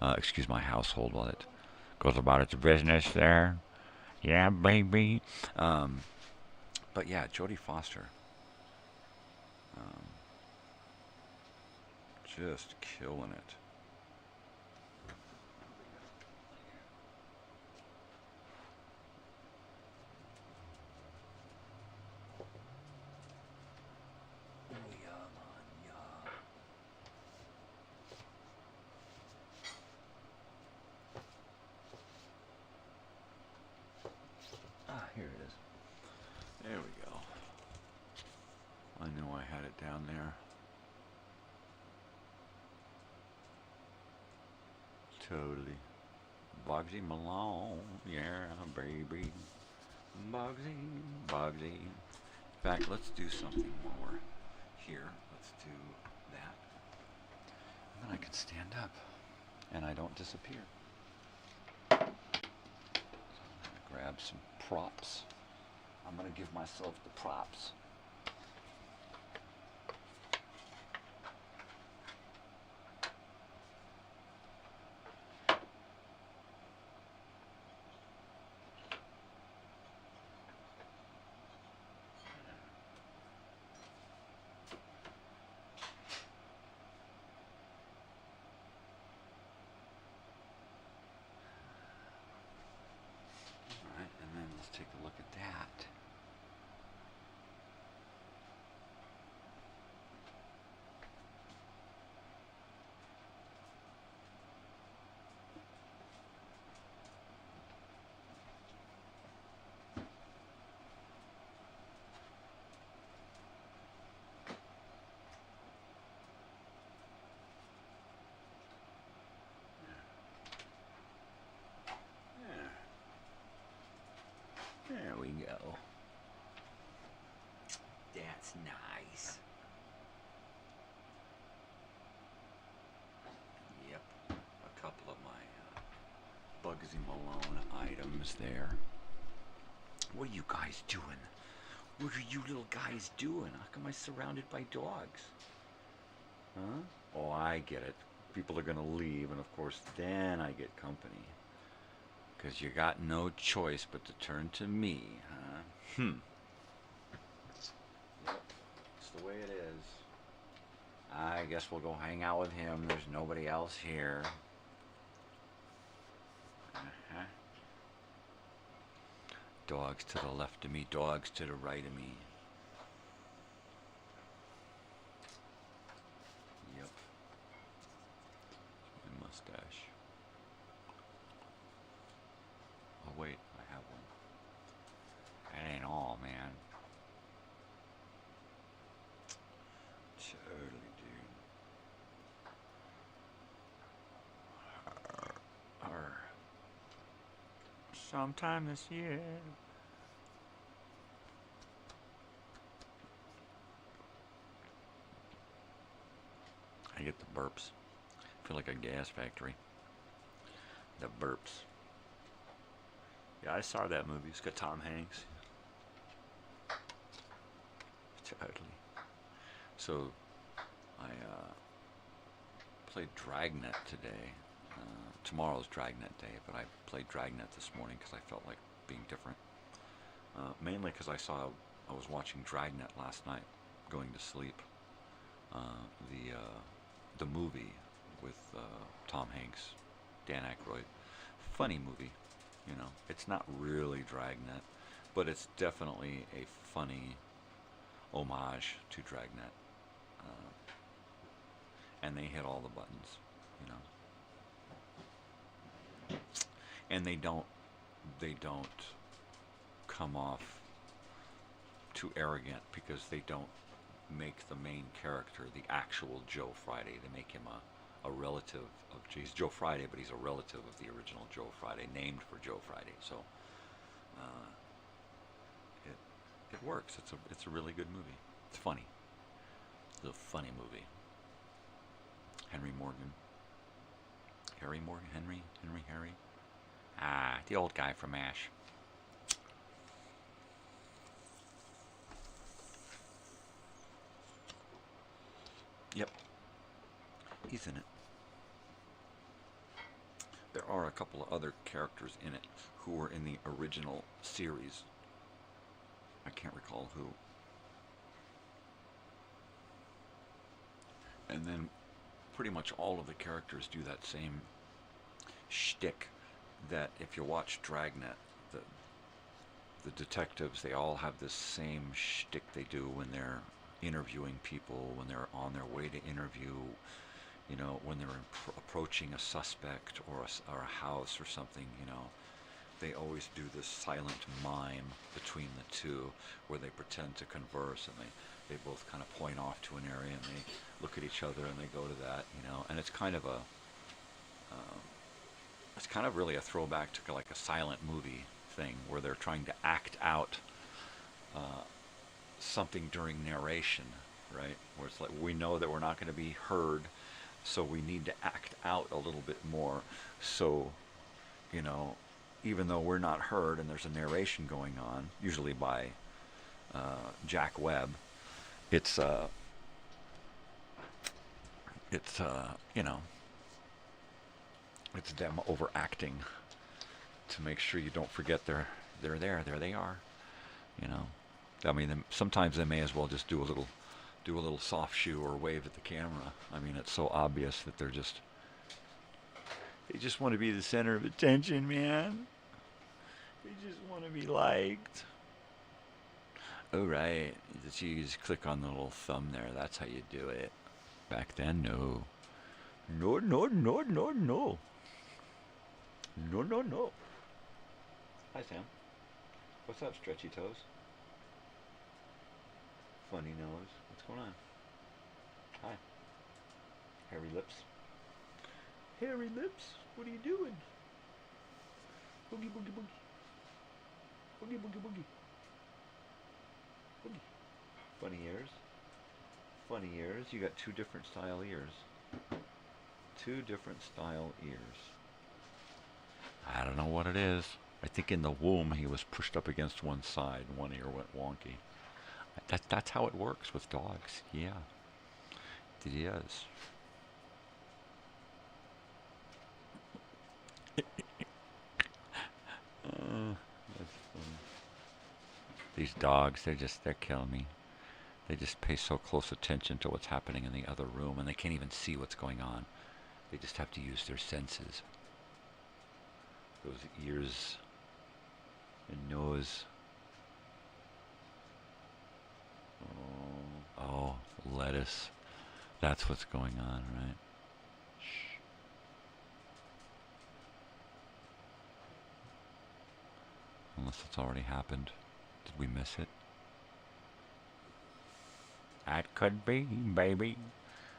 Excuse my household while it goes about its business there. Yeah, baby. But yeah, Jodie Foster. Just killing it. Here it is. There we go. I knew I had it down there. Totally. Bugsy Malone. Yeah, baby. Bugsy. In fact, let's do something while we're here. Let's do that. And then I can stand up. And I don't disappear. Grab some props. I'm going to give myself the props. Take a look at that. There we go. That's nice. Yep. A couple of my Bugsy Malone items there. What are you guys doing? What are you little guys doing? How come I'm surrounded by dogs? Huh? Oh, I get it. People are going to leave, and of course, then I get company. Because you got no choice but to turn to me, huh? Yep, it's the way it is. I guess we'll go hang out with him. There's nobody else here. Dogs to the left of me, dogs to the right of me. Yep. My mustache. Oh wait, I have one. That ain't all, man. Totally, dude. Sometime this year. I get the burps. I feel like a gas factory. The burps. Yeah, I saw that movie. It's got Tom Hanks. Totally. So, I played Dragnet today. Tomorrow's Dragnet day, but I played Dragnet this morning because I felt like being different. Mainly because I was watching Dragnet last night, going to sleep. The movie with Tom Hanks, Dan Aykroyd. Funny movie, you know. It's not really Dragnet, but it's definitely a funny homage to Dragnet. And they hit all the buttons, you know. And they don't come off too arrogant because they don't make the main character the actual Joe Friday. They make him a relative of, he's Joe Friday, but he's a relative of the original Joe Friday, named for Joe Friday. So it works. It's a really good movie. It's funny. It's a funny movie. Henry Harry. Ah, the old guy from MASH. Yep. He's in it. There are a couple of other characters in it who were in the original series. I can't recall who. And then pretty much all of the characters do that same shtick that if you watch Dragnet, the detectives, they all have this same shtick they do when they're interviewing people, when they're on their way to interview, you know, when they're approaching a suspect or a house or something, you know. They always do this silent mime between the two where they pretend to converse, and they both kind of point off to an area and they look at each other and they go to that, you know. And it's kind of really a throwback to like a silent movie thing where they're trying to act out something during narration, right? Where it's like we know that we're not going to be heard, so we need to act out a little bit more. So, you know, even though we're not heard and there's a narration going on, usually by Jack Webb, it's you know, it's them overacting to make sure you don't forget they're there. There they are, you know. I mean, sometimes they may as well just do a little soft shoe or wave at the camera. I mean, it's so obvious that they just want to be the center of attention, man. They just want to be liked. Oh, right. You just click on the little thumb there. That's how you do it. Back then, no. No. Hi, Sam. What's up, stretchy toes? Funny nose. What's going on? Hi. Hairy lips. Hairy lips? What are you doing? Boogie, boogie, boogie. Boogie, boogie, boogie. Boogie. Funny ears. Funny ears. You got two different style ears. Two different style ears. I don't know what it is. I think in the womb he was pushed up against one side and one ear went wonky. That's how it works with dogs. Yeah, it is. That's funny. These dogs, they're killing me. They just pay so close attention to what's happening in the other room, and they can't even see what's going on. They just have to use their senses. Those ears and nose. Oh, lettuce. That's what's going on, right? Shh. Unless it's already happened. Did we miss it? That could be, baby.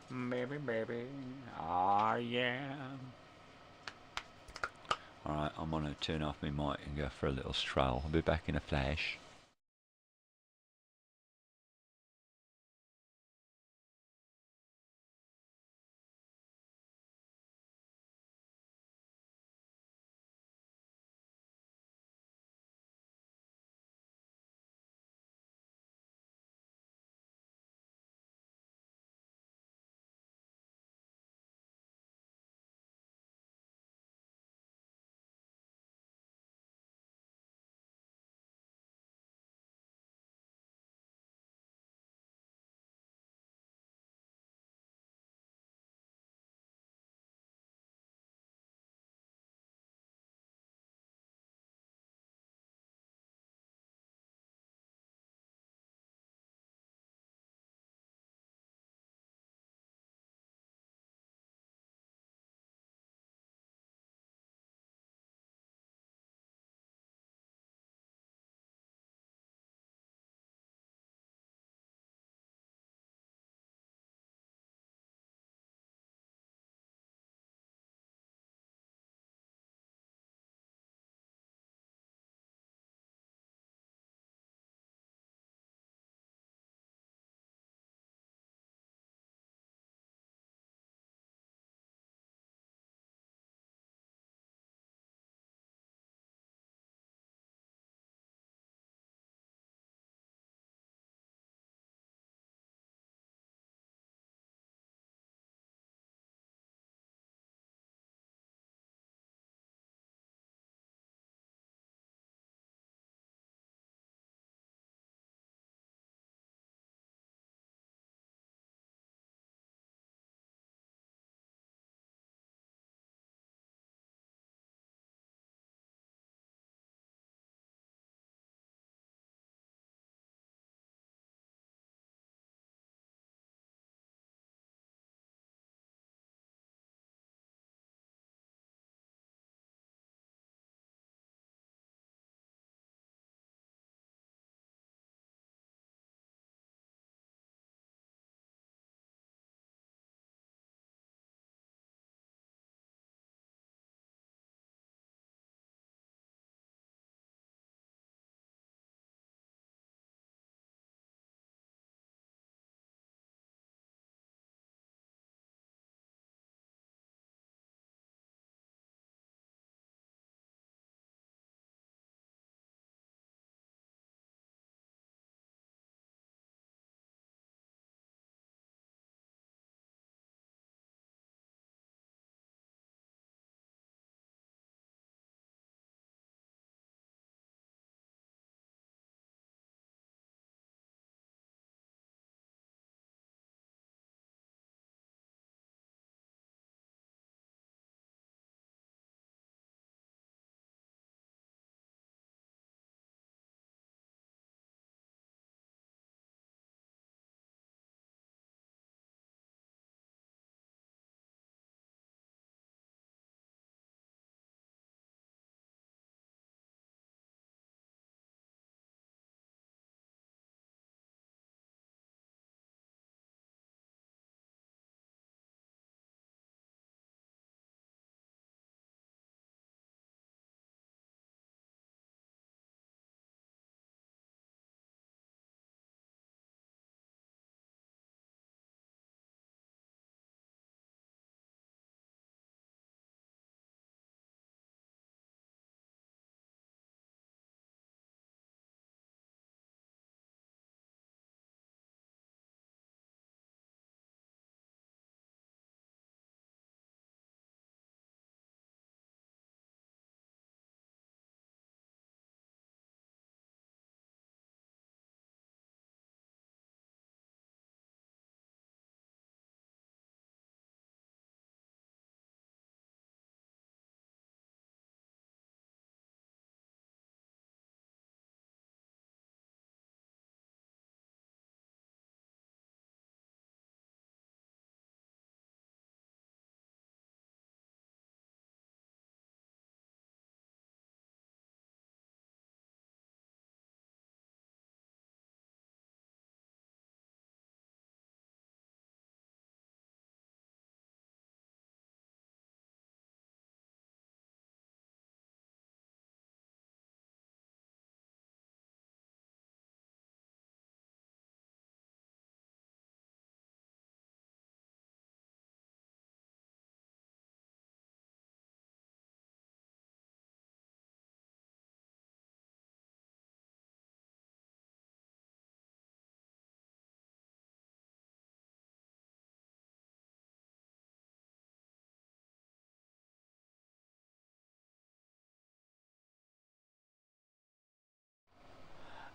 Baby, baby. Oh, yeah. Alright, I'm going to turn off my mic and go for a little stroll. I'll be back in a flash.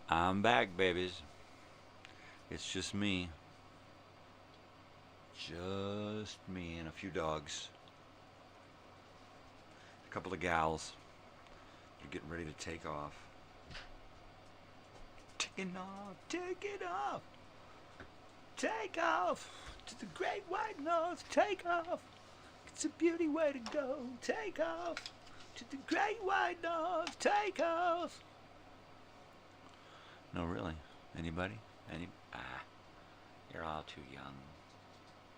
I'm back, babies. It's just me. Just me and a few dogs. A couple of gals. They're getting ready to take off. Taking off, take it off. Take off to the great white north. Take off. It's a beauty way to go. Take off to the great white north. Take off. No, really? Anybody? You're all too young.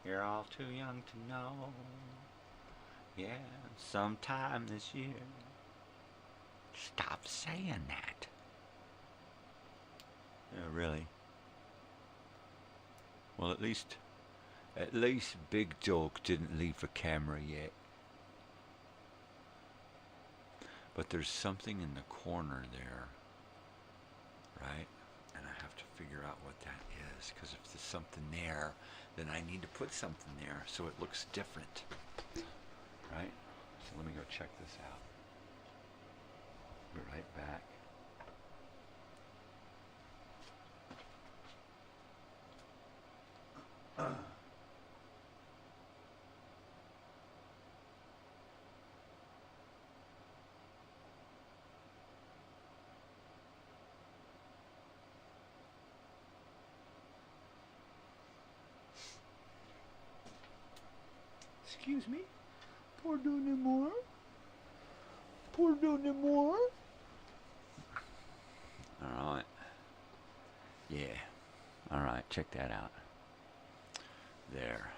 You're all too young to know. Yeah, sometime this year. Stop saying that. Yeah, really? Well, at least Big Dog didn't leave the camera yet. But there's something in the corner there, right? And I have to figure out what that is, because if there's something there, then I need to put something there so it looks different, right? So let me go check this out. Be right back. Excuse me? Pardonnez-moi? Pardonnez-moi? Alright. Yeah. Alright, check that out. There.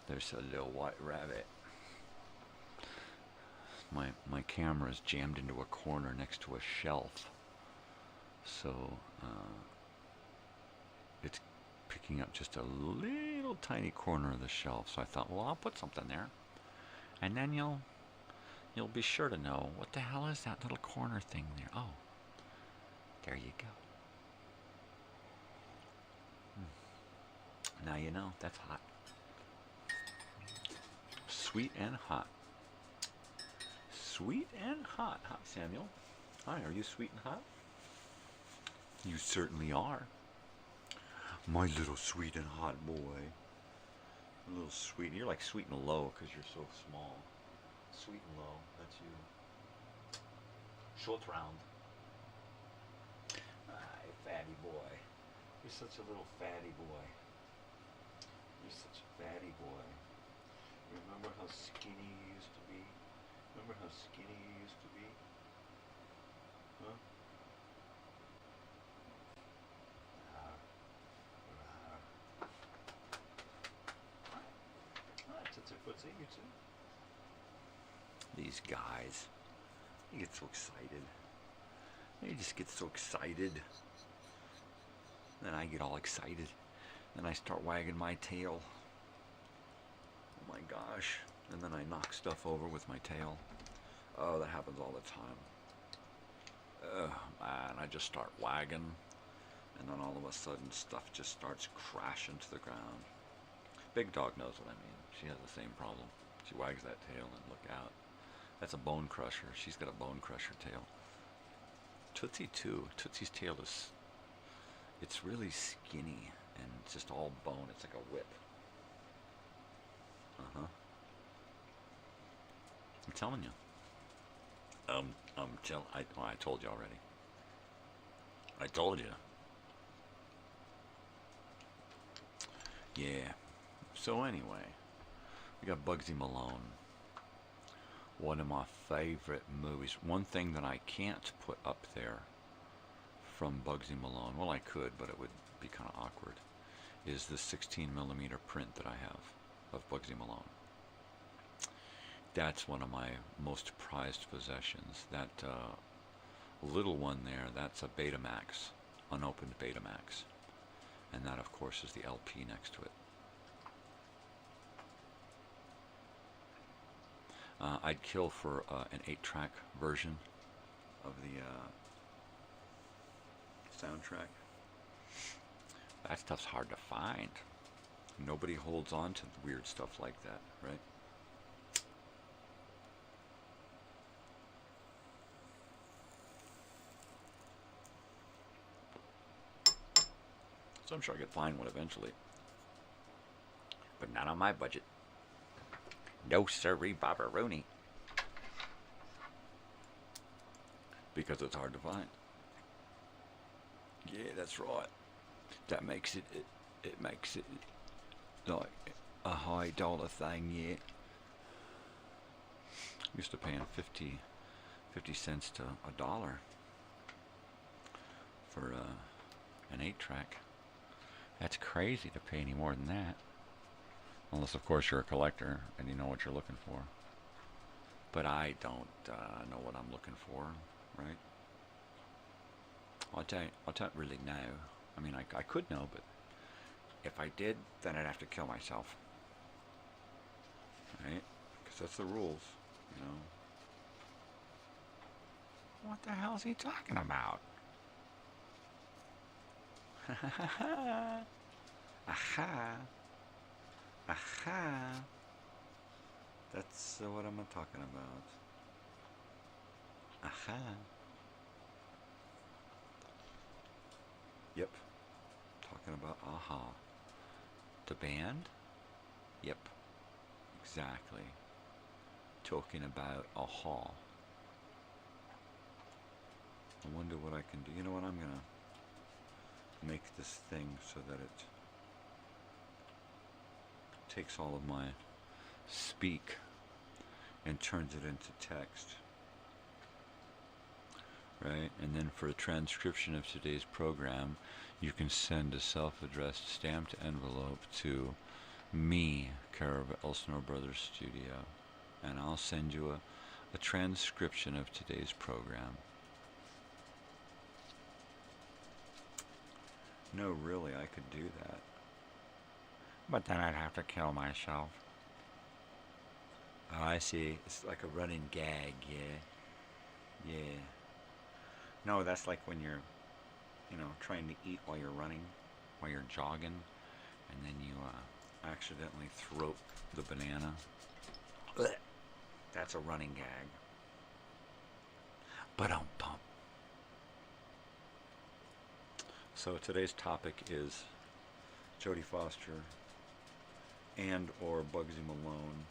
There's a little white rabbit. My camera's jammed into a corner next to a shelf. So, it's picking up just a little tiny corner of the shelf. So I thought, well, I'll put something there. And then you'll be sure to know, what the hell is that little corner thing there? Oh, there you go. Now you know, that's hot. Sweet and hot. Sweet and hot. Hi, Samuel. Hi, are you sweet and hot? You certainly are. My little sweet and hot boy. A little sweet. You're like sweet and low because you're so small. Sweet and low. That's you. Short round. Hi, fatty boy. You're such a little fatty boy. You're such a fatty boy. You remember how skinny you used to be? Remember how skinny you used to be? Huh? You too. These guys, they get so excited. They just get so excited. Then I get all excited. Then I start wagging my tail. Oh my gosh. And then I knock stuff over with my tail. Oh, that happens all the time. Oh man, I just start wagging. And then all of a sudden stuff just starts crashing to the ground. Big Dog knows what I mean. She has the same problem. She wags that tail and look out. That's a bone crusher. She's got a bone crusher tail. Tootsie too. Tootsie's tail is, it's really skinny and it's just all bone. It's like a whip. Uh-huh. I'm telling you. I told you already. I told you. Yeah. So anyway, we got Bugsy Malone. One of my favorite movies. One thing that I can't put up there from Bugsy Malone, well I could, but it would be kind of awkward, is the 16mm print that I have of Bugsy Malone. That's one of my most prized possessions. That little one there, that's a Betamax, unopened Betamax. And that of course is the LP next to it. I'd kill for an 8-track version of the soundtrack. That stuff's hard to find. Nobody holds on to weird stuff like that, right? So I'm sure I could find one eventually. But not on my budget. No sirree, Bobberoni. Because it's hard to find. Yeah, that's right. That makes it makes it like a high dollar thing, yeah. Used to paying 50 cents to $1 for an 8-track. That's crazy to pay any more than that. Unless, of course, you're a collector and you know what you're looking for. But I don't know what I'm looking for, right? I don't really know. I mean, I could know, but if I did, then I'd have to kill myself. Right? Because that's the rules, you know. What the hell's he talking about? Aha. Aha. That's what I'm talking about. Aha. Yep. Talking about Aha. The band? Yep. Exactly. Talking about Aha. I wonder what I can do. You know what? I'm going to make this thing so that it takes all of my speak and turns it into text. Right? And then for a transcription of today's program, you can send a self-addressed stamped envelope to me, care of Elsinore Brothers Studio, and I'll send you a transcription of today's program. No, really, I could do that. But then I'd have to kill myself. Oh, I see. It's like a running gag, yeah. Yeah. No, that's like when you're, you know, trying to eat while you're running, while you're jogging, and then you accidentally throat the banana. Blech. That's a running gag. Ba-dum-bum. So today's topic is Jodie Foster and or Bugsy Malone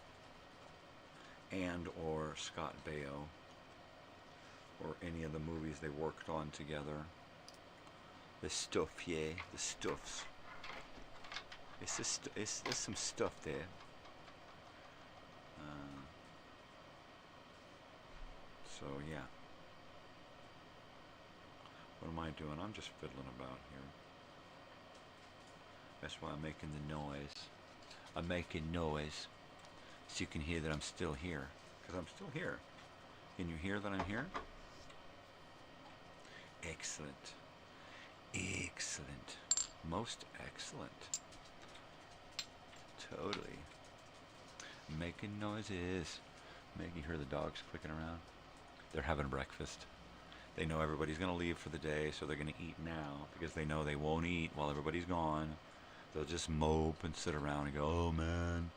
and or Scott Baio or any of the movies they worked on together. The stuff, yeah, the stuffs. There's some stuff there. So yeah. What am I doing? I'm just fiddling about here. That's why I'm making the noise. I'm making noise so you can hear that I'm still here. Because I'm still here. Can you hear that I'm here? Excellent. Excellent. Most excellent. Totally. Making noises. Make you hear the dogs clicking around. They're having breakfast. They know everybody's going to leave for the day, so they're going to eat now because they know they won't eat while everybody's gone. They'll just mope and sit around and go, oh man,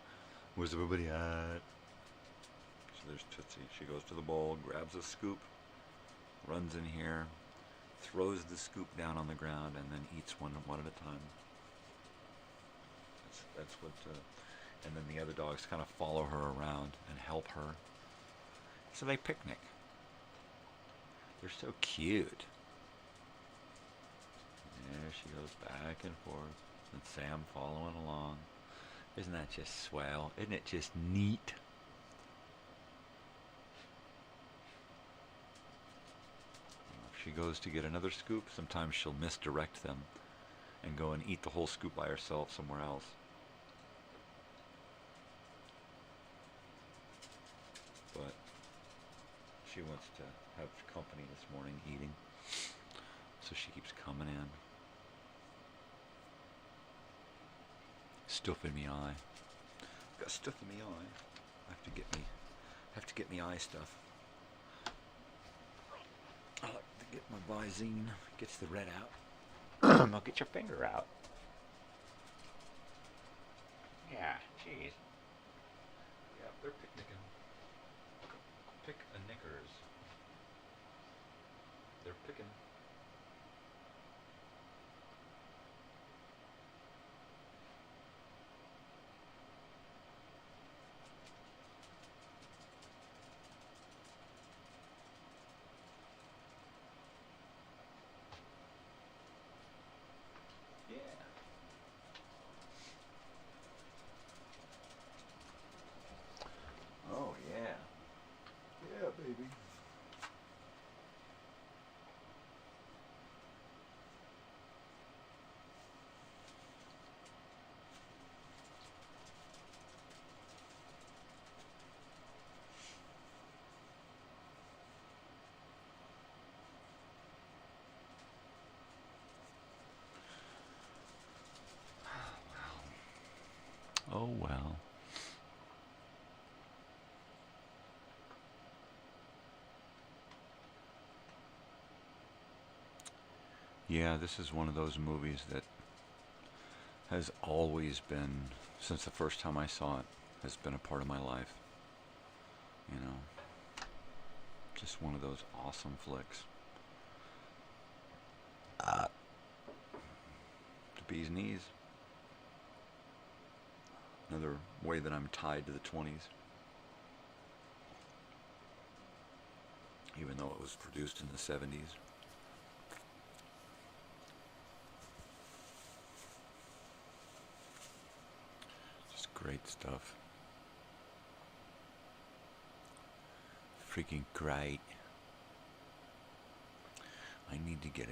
where's everybody at? So there's Tootsie. She goes to the bowl, grabs a scoop, runs in here, throws the scoop down on the ground, and then eats one at a time. That's what, and then the other dogs kind of follow her around and help her. So they picnic. They're so cute. There she goes back and forth, and Sam following along. Isn't that just swell? Isn't it just neat? If she goes to get another scoop, sometimes she'll misdirect them and go and eat the whole scoop by herself somewhere else. But she wants to have company this morning eating, so she keeps coming in. Stuff in me eye. Got stuff in me eye. I have to get me eye stuff. I like to get my Visine. Gets the red out. Now get your finger out. Yeah, jeez. Yeah, they're picnicking. Pick-a-knickers. They're picking. Oh well. Yeah, this is one of those movies that has always been, since the first time I saw it, has been a part of my life. You know, just one of those awesome flicks. The bee's knees. Another way that I'm tied to the 20s. Even though it was produced in the 70s. Just great stuff. Freaking great. I need to get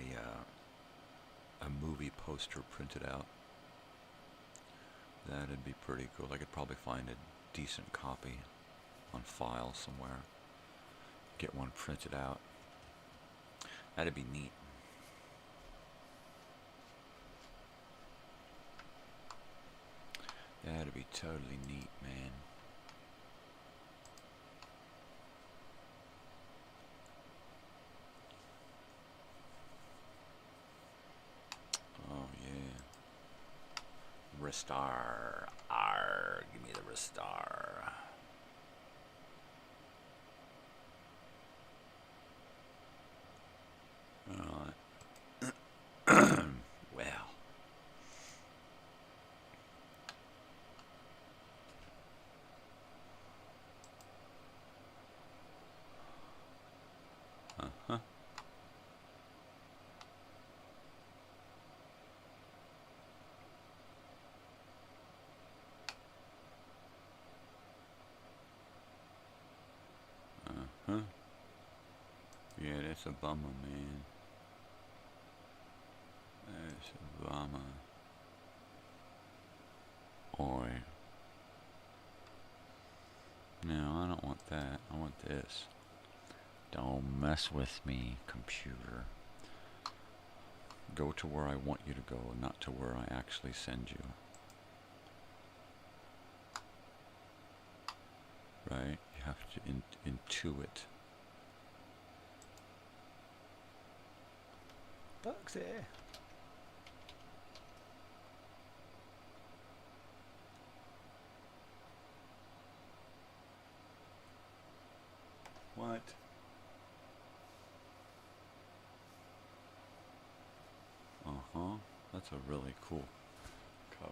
a movie poster printed out. That'd be pretty cool. I could probably find a decent copy on file somewhere. Get one printed out. That'd be neat. That'd be totally neat, man. Oh, yeah. Ristar. Arr, give me the Ristar. Alright. Well. Uh-huh. Uh-huh. Yeah, that's a bummer, man. That's a bummer. Oi. No, I don't want that. I want this. Don't mess with me, computer. Go to where I want you to go, not to where I actually send you. Right? You have to intuit. Bugs there. What? Uh-huh. That's a really cool cover.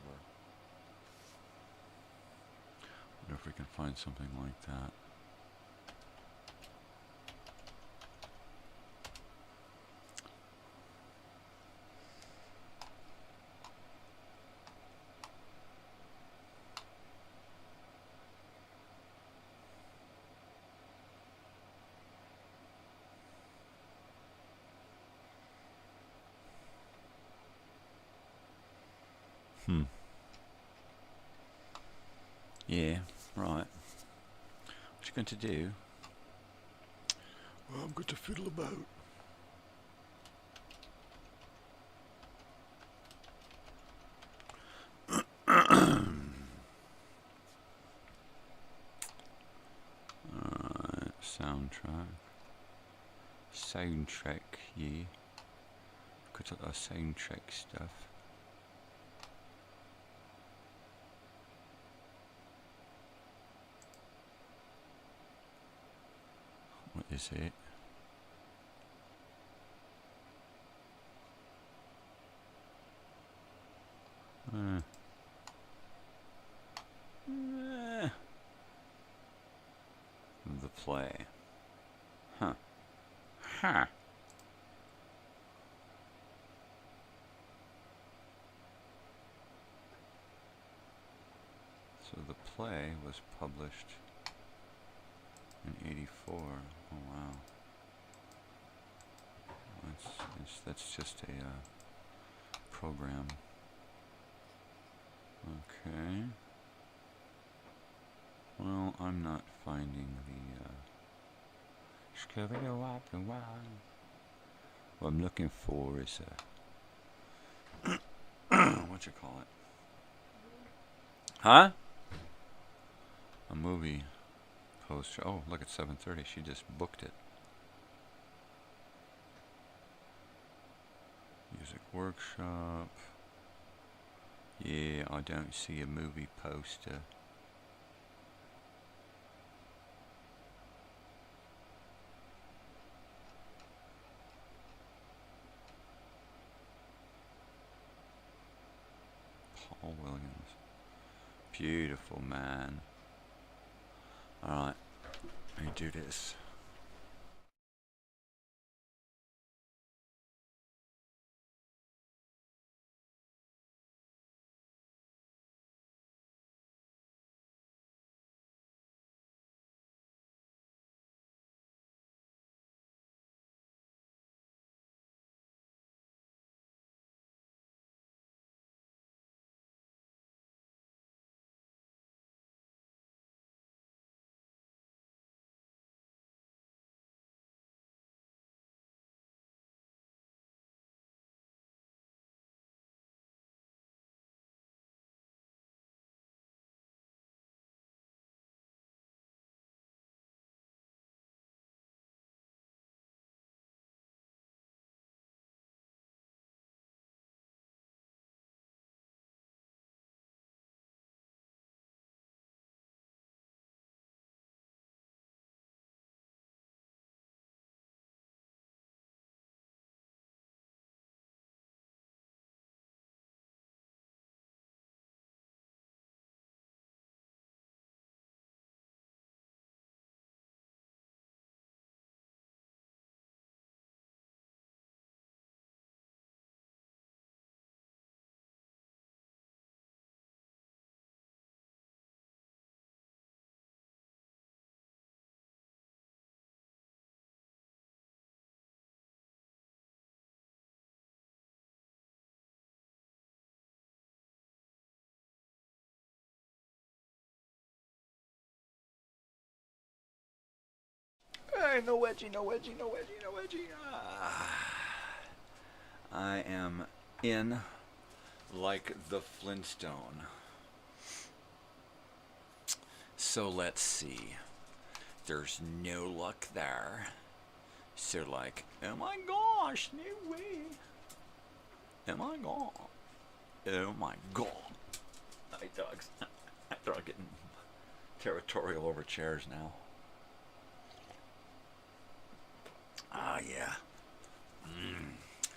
Wonder if we can find something like that. Yeah, right. What you going to do? Well, I'm going to fiddle about. Alright, soundtrack, yeah. Got all our soundtrack stuff. What is it? The play. Huh. Huh. So the play was published in '84. Oh wow. That's just a program. Okay. Well, I'm not finding the what I'm looking for is what you call it? Huh? movie poster. Oh, look, it's 7:30. She just booked it. Music workshop. Yeah, I don't see a movie poster. Paul Williams. Beautiful man. Alright, let me do this. Hey, no wedgie, no wedgie, no wedgie, no wedgie. I am in like the Flintstone. So let's see. There's no luck there. So like, oh my gosh, no way. Oh my god. Oh my god. Hi, dogs. They're all getting territorial over chairs now. Ah, yeah.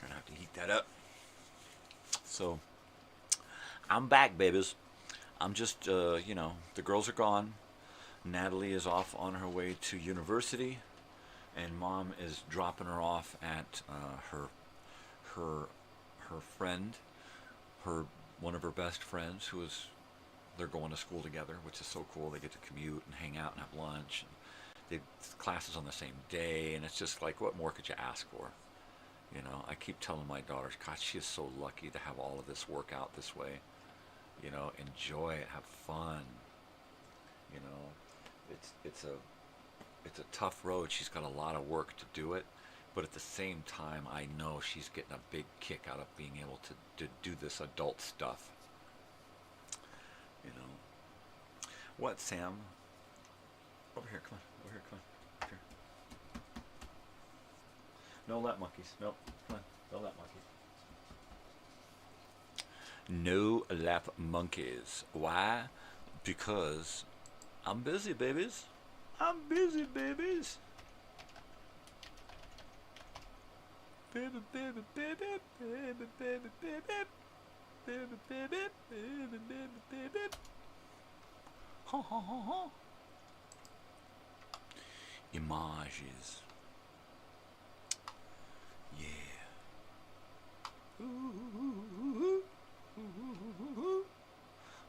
Gonna have to heat that up. So, I'm back, babies. I'm just, you know, the girls are gone. Natalie is off on her way to university, and Mom is dropping her off at her friend, one of her best friends, they're going to school together, which is so cool. They get to commute and hang out and have lunch. And classes on the same day, and it's just like, what more could you ask for? You know, I keep telling my daughters, God, she is so lucky to have all of this work out this way. You know, enjoy it, have fun. You know, it's a tough road. She's got a lot of work to do it, but at the same time, I know she's getting a big kick out of being able to do this adult stuff. You know, what, Sam? Over here, come on. Over here, come on. Here. No lap monkeys. Nope. Come on. No lap monkeys. No lap monkeys. Why? Because I'm busy, babies. I'm busy, babies. Baby, baby, baby, baby, baby, baby. Baby, baby, baby, baby, baby. Ha ha ha ha. Images. Yeah.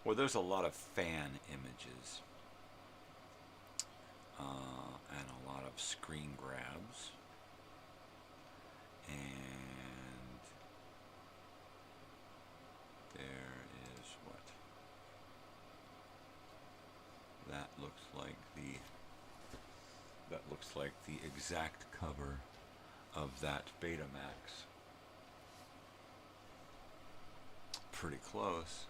Well, there's a lot of fan images. And a lot of screen grabs. And there is what? That looks like the exact cover of that Betamax. Pretty close.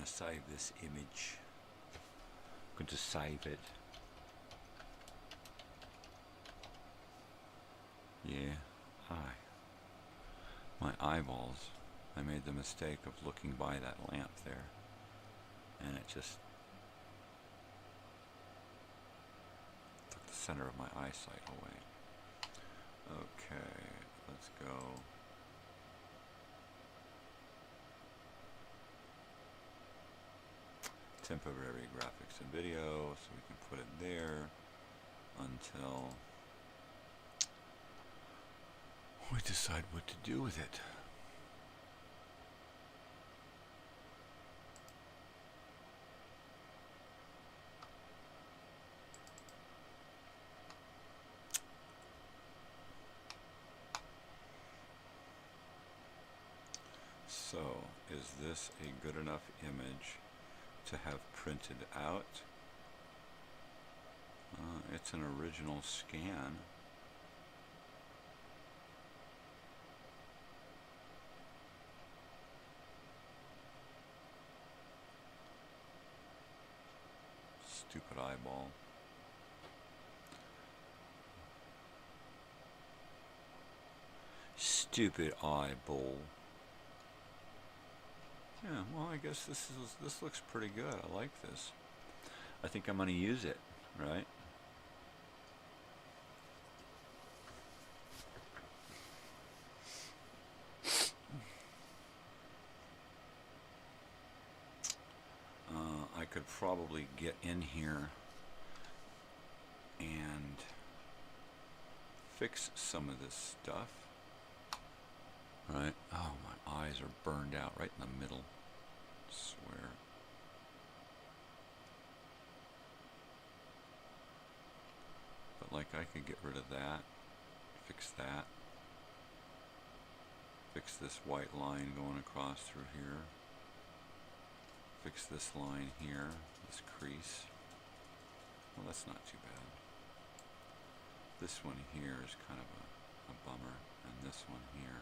to save this image. I'm going to save it. Yeah, my eyeballs. I made the mistake of looking by that lamp there, and it just took the center of my eyesight away. Okay, let's go. Temporary graphics and video, so we can put it there until we decide what to do with it. So, is this a good enough image to have printed out? It's an original scan. Stupid eyeball. Stupid eyeball. Yeah, well, I guess this looks pretty good. I like this. I think I'm going to use it, right? I could probably get in here and fix some of this stuff. Right? Oh, my eyes are burned out right in the middle. I swear. But like I could get rid of that, fix that, fix this white line going across through here, fix this line here, this crease. Well, that's not too bad. This one here is kind of a bummer, and this one here.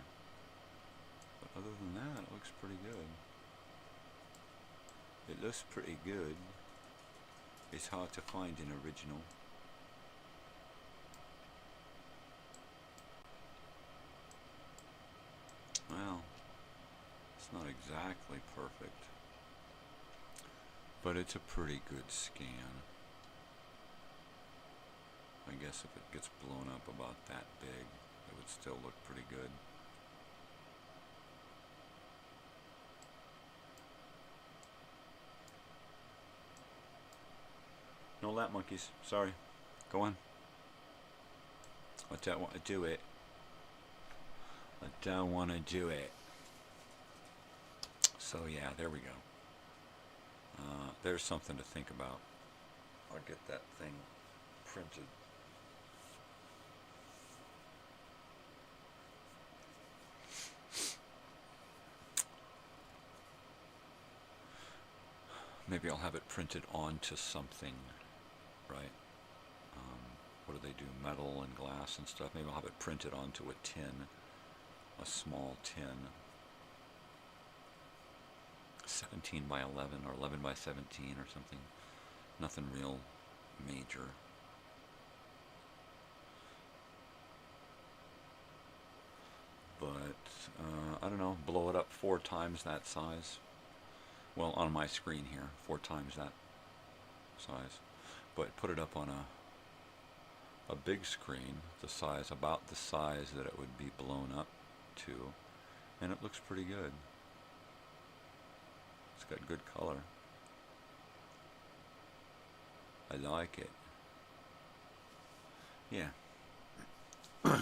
But other than that, it looks pretty good. It looks pretty good. It's hard to find an original. Well, it's not exactly perfect, but it's a pretty good scan. I guess if it gets blown up about that big, it would still look pretty good. No lap monkeys. Sorry. Go on. I don't want to do it. I don't want to do it. So yeah, there we go. There's something to think about. I'll get that thing printed. Maybe I'll have it printed onto something, right? What do they do? Metal and glass and stuff. Maybe I'll have it printed onto a tin, a small tin. 17 by 11 or 11 by 17 or something. Nothing real major. But, I don't know, blow it up 4 times that size. Well, on my screen here, 4 times that size. But put it up on a big screen, about the size that it would be blown up to, and it looks pretty good. It's got good color. I like it. Yeah. I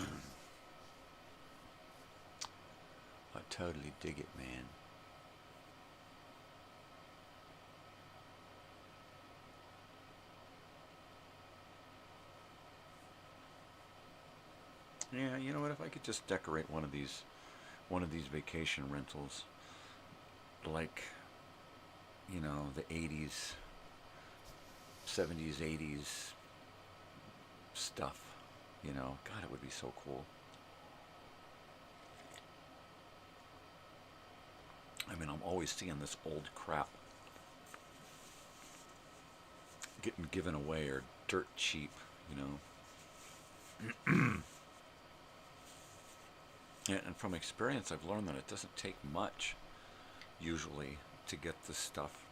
totally dig it, man. Yeah, you know what, if I could just decorate one of these vacation rentals like, you know, the 80s, 70s, 80s stuff, you know, God, it would be so cool. I mean, I'm always seeing this old crap getting given away are dirt cheap, you know. And from experience, I've learned that it doesn't take much, usually, to get this stuff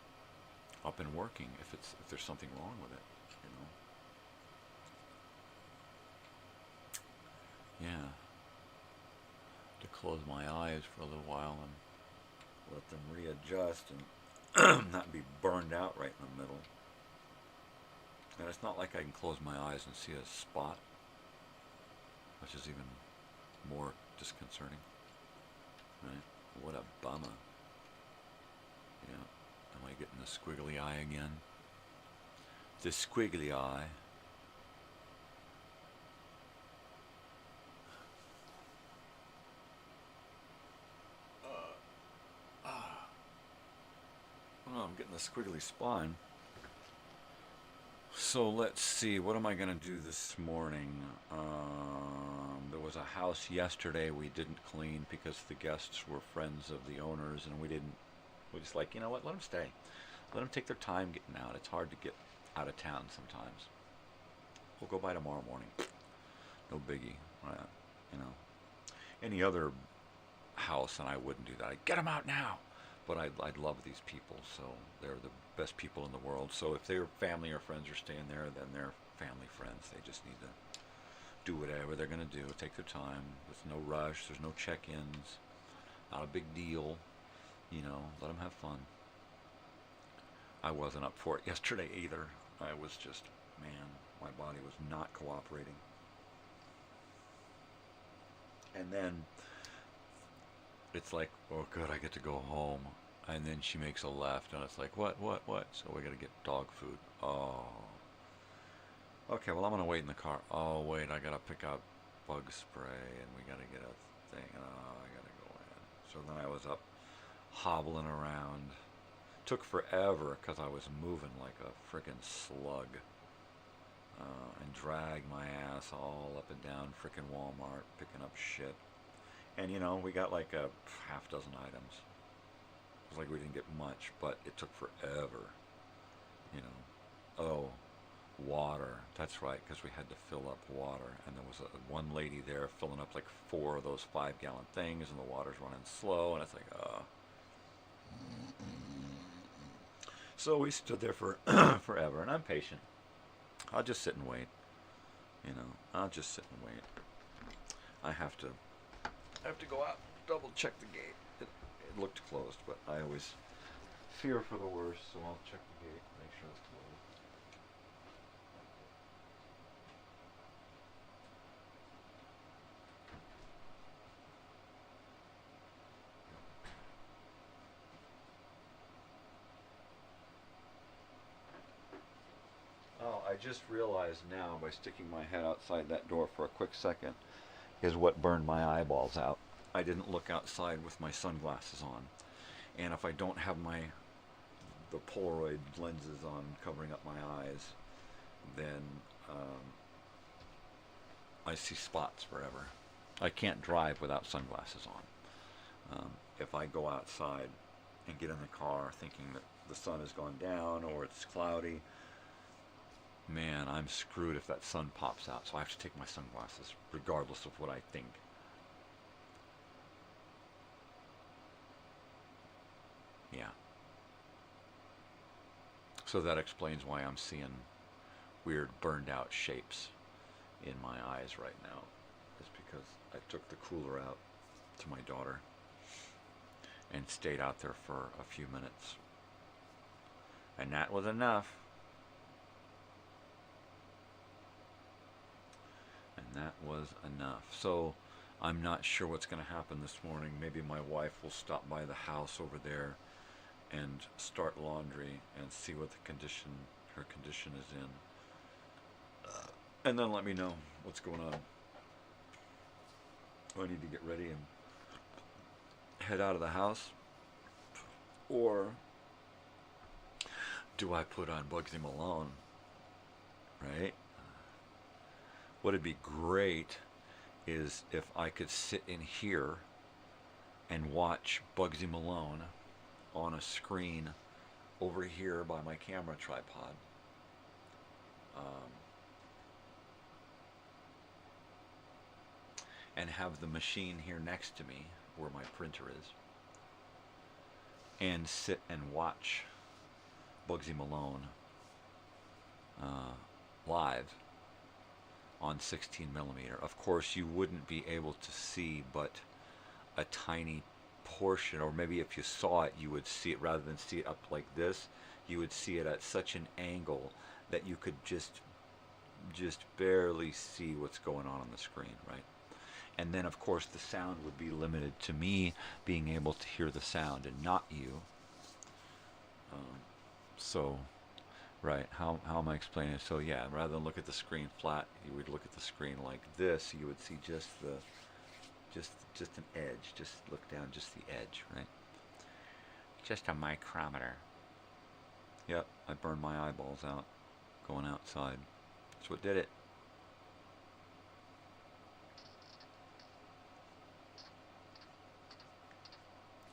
up and working if there's something wrong with it, you know. Yeah. To close my eyes for a little while and let them readjust and not be burned out right in the middle. And it's not like I can close my eyes and see a spot, which is even more disconcerting. Right? What a bummer. Yeah. Am I getting the squiggly eye again? The squiggly eye. Well, I'm getting the squiggly spine. So let's see, what am I going to do this morning? There was a house yesterday we didn't clean because the guests were friends of the owners, and we just like, you know what, let them stay. Let them take their time getting out. It's hard to get out of town sometimes. We'll go by tomorrow morning. No biggie. You know, any other house, and I wouldn't do that. I'd get them out now. But I love these people, so they're the best people in the world. So if their family or friends are staying there, then they're family friends. They just need to do whatever they're going to do. Take their time. There's no rush. There's no check-ins. Not a big deal. You know, let them have fun. I wasn't up for it yesterday either. I was just, man, my body was not cooperating. And then it's like, oh good, I get to go home. And then she makes a left, and it's like, what? So we gotta get dog food. Oh. Okay, well, I'm gonna wait in the car. Oh, wait, I gotta pick out bug spray, and we gotta get a thing. Oh, I gotta go in. So then I was up hobbling around. Took forever, because I was moving like a frickin' slug. And dragged my ass all up and down frickin' Walmart, picking up shit. And, you know, we got like a half dozen items. It was like we didn't get much, but it took forever. You know. Oh, water. That's right, because we had to fill up water. And there was one lady there filling up like 4 of those 5-gallon things, and the water's running slow, and it's like, So we stood there for forever, and I'm patient. I'll just sit and wait. You know, I'll just sit and wait. I have to go out, double check the gate. It looked closed, but I always fear for the worst, so I'll check the gate, make sure it's closed. Oh, I just realized now, by sticking my head outside that door for a quick second, is what burned my eyeballs out. I didn't look outside with my sunglasses on. And if I don't have the Polaroid lenses on covering up my eyes, then I see spots forever. I can't drive without sunglasses on. If I go outside and get in the car thinking that the sun has gone down or it's cloudy, man, I'm screwed if that sun pops out. So I have to take my sunglasses, regardless of what I think. Yeah. So that explains why I'm seeing weird burned out shapes in my eyes right now. It's because I took the cooler out to my daughter and stayed out there for a few minutes. And that was enough. And that was enough. So I'm not sure what's going to happen this morning. Maybe my wife will stop by the house over there and start laundry and see what her condition is in. And then let me know what's going on. Do I need to get ready and head out of the house? Or do I put on Bugsy Malone? Right? What'd be great is if I could sit in here and watch Bugsy Malone on a screen over here by my camera tripod. and have the machine here next to me where my printer is, and sit and watch Bugsy Malone live on 16 millimeter. Of course, you wouldn't be able to see but a tiny portion, or maybe if you saw it, you would see it, rather than see it up like this, you would see it at such an angle that you could just barely see what's going on the screen, right? And then, of course, the sound would be limited to me being able to hear the sound and not you. So, right, how am I explaining it? So, yeah, rather than look at the screen flat, you would look at the screen like this. You would see just an edge. Just look down, just the edge, right? Just a micrometer. Yep, I burned my eyeballs out going outside. That's what did it.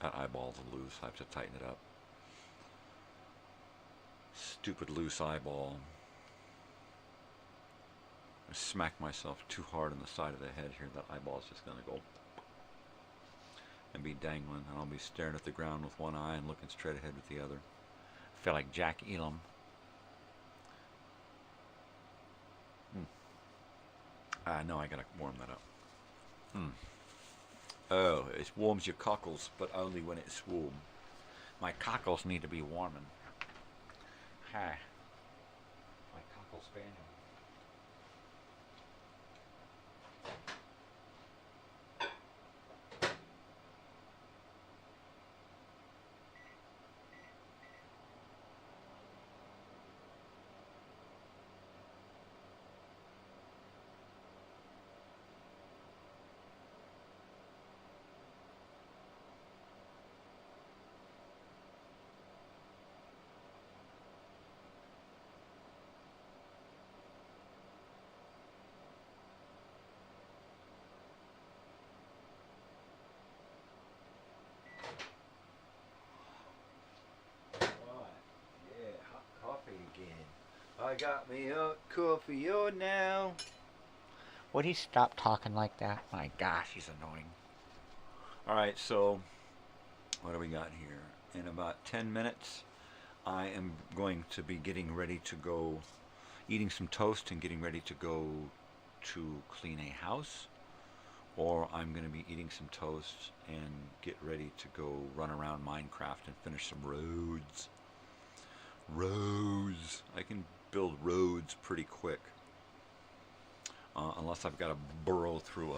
That eyeball's loose. I have to tighten it up. Stupid loose eyeball. I smacked myself too hard on the side of the head here. That eyeball's just gonna go and be dangling, and I'll be staring at the ground with one eye and looking straight ahead with the other. I feel like Jack Elam. No, I gotta warm that up. Oh, it warms your cockles, but only when it's warm. My cockles need to be warming. Hi. My cockle spaniel. I got me a coffee now. Would he stop talking like that? My gosh, he's annoying. Alright, so what do we got here? In about 10 minutes, I am going to be getting ready to go, eating some toast and getting ready to go to clean a house. Or I'm going to be eating some toast and get ready to go run around Minecraft and finish some roads. Roads. I can build roads pretty quick, unless I've got to burrow through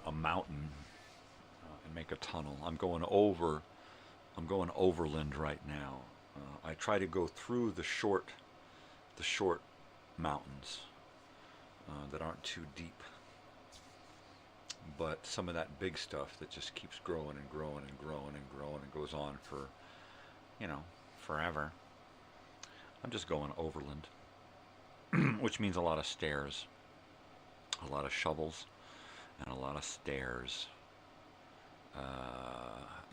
a mountain and make a tunnel. I'm going overland right now. I try to go through the short mountains that aren't too deep, but some of that big stuff that just keeps growing and growing and growing and growing and goes on for, forever. I'm just going overland, which means a lot of stairs, a lot of shovels, and a lot of stairs.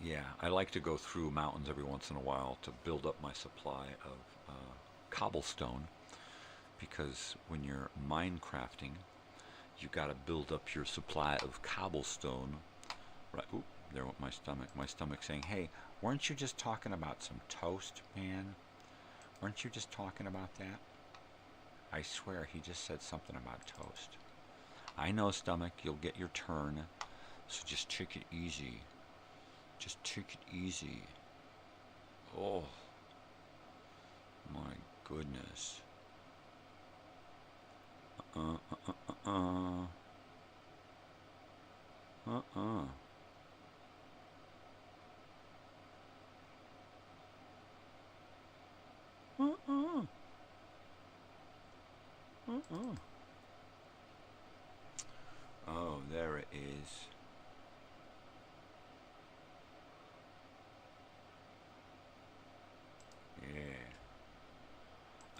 Yeah, I like to go through mountains every once in a while to build up my supply of cobblestone, because when you're Minecrafting, you got to build up your supply of cobblestone. Right? Oop, there went my stomach. My stomach saying, "Hey, weren't you just talking about some toast, man? Weren't you just talking about that?" I swear he just said something about toast. I know, stomach, you'll get your turn, so just take it easy. Just take it easy. Oh, my goodness. Oh, there it is. Yeah.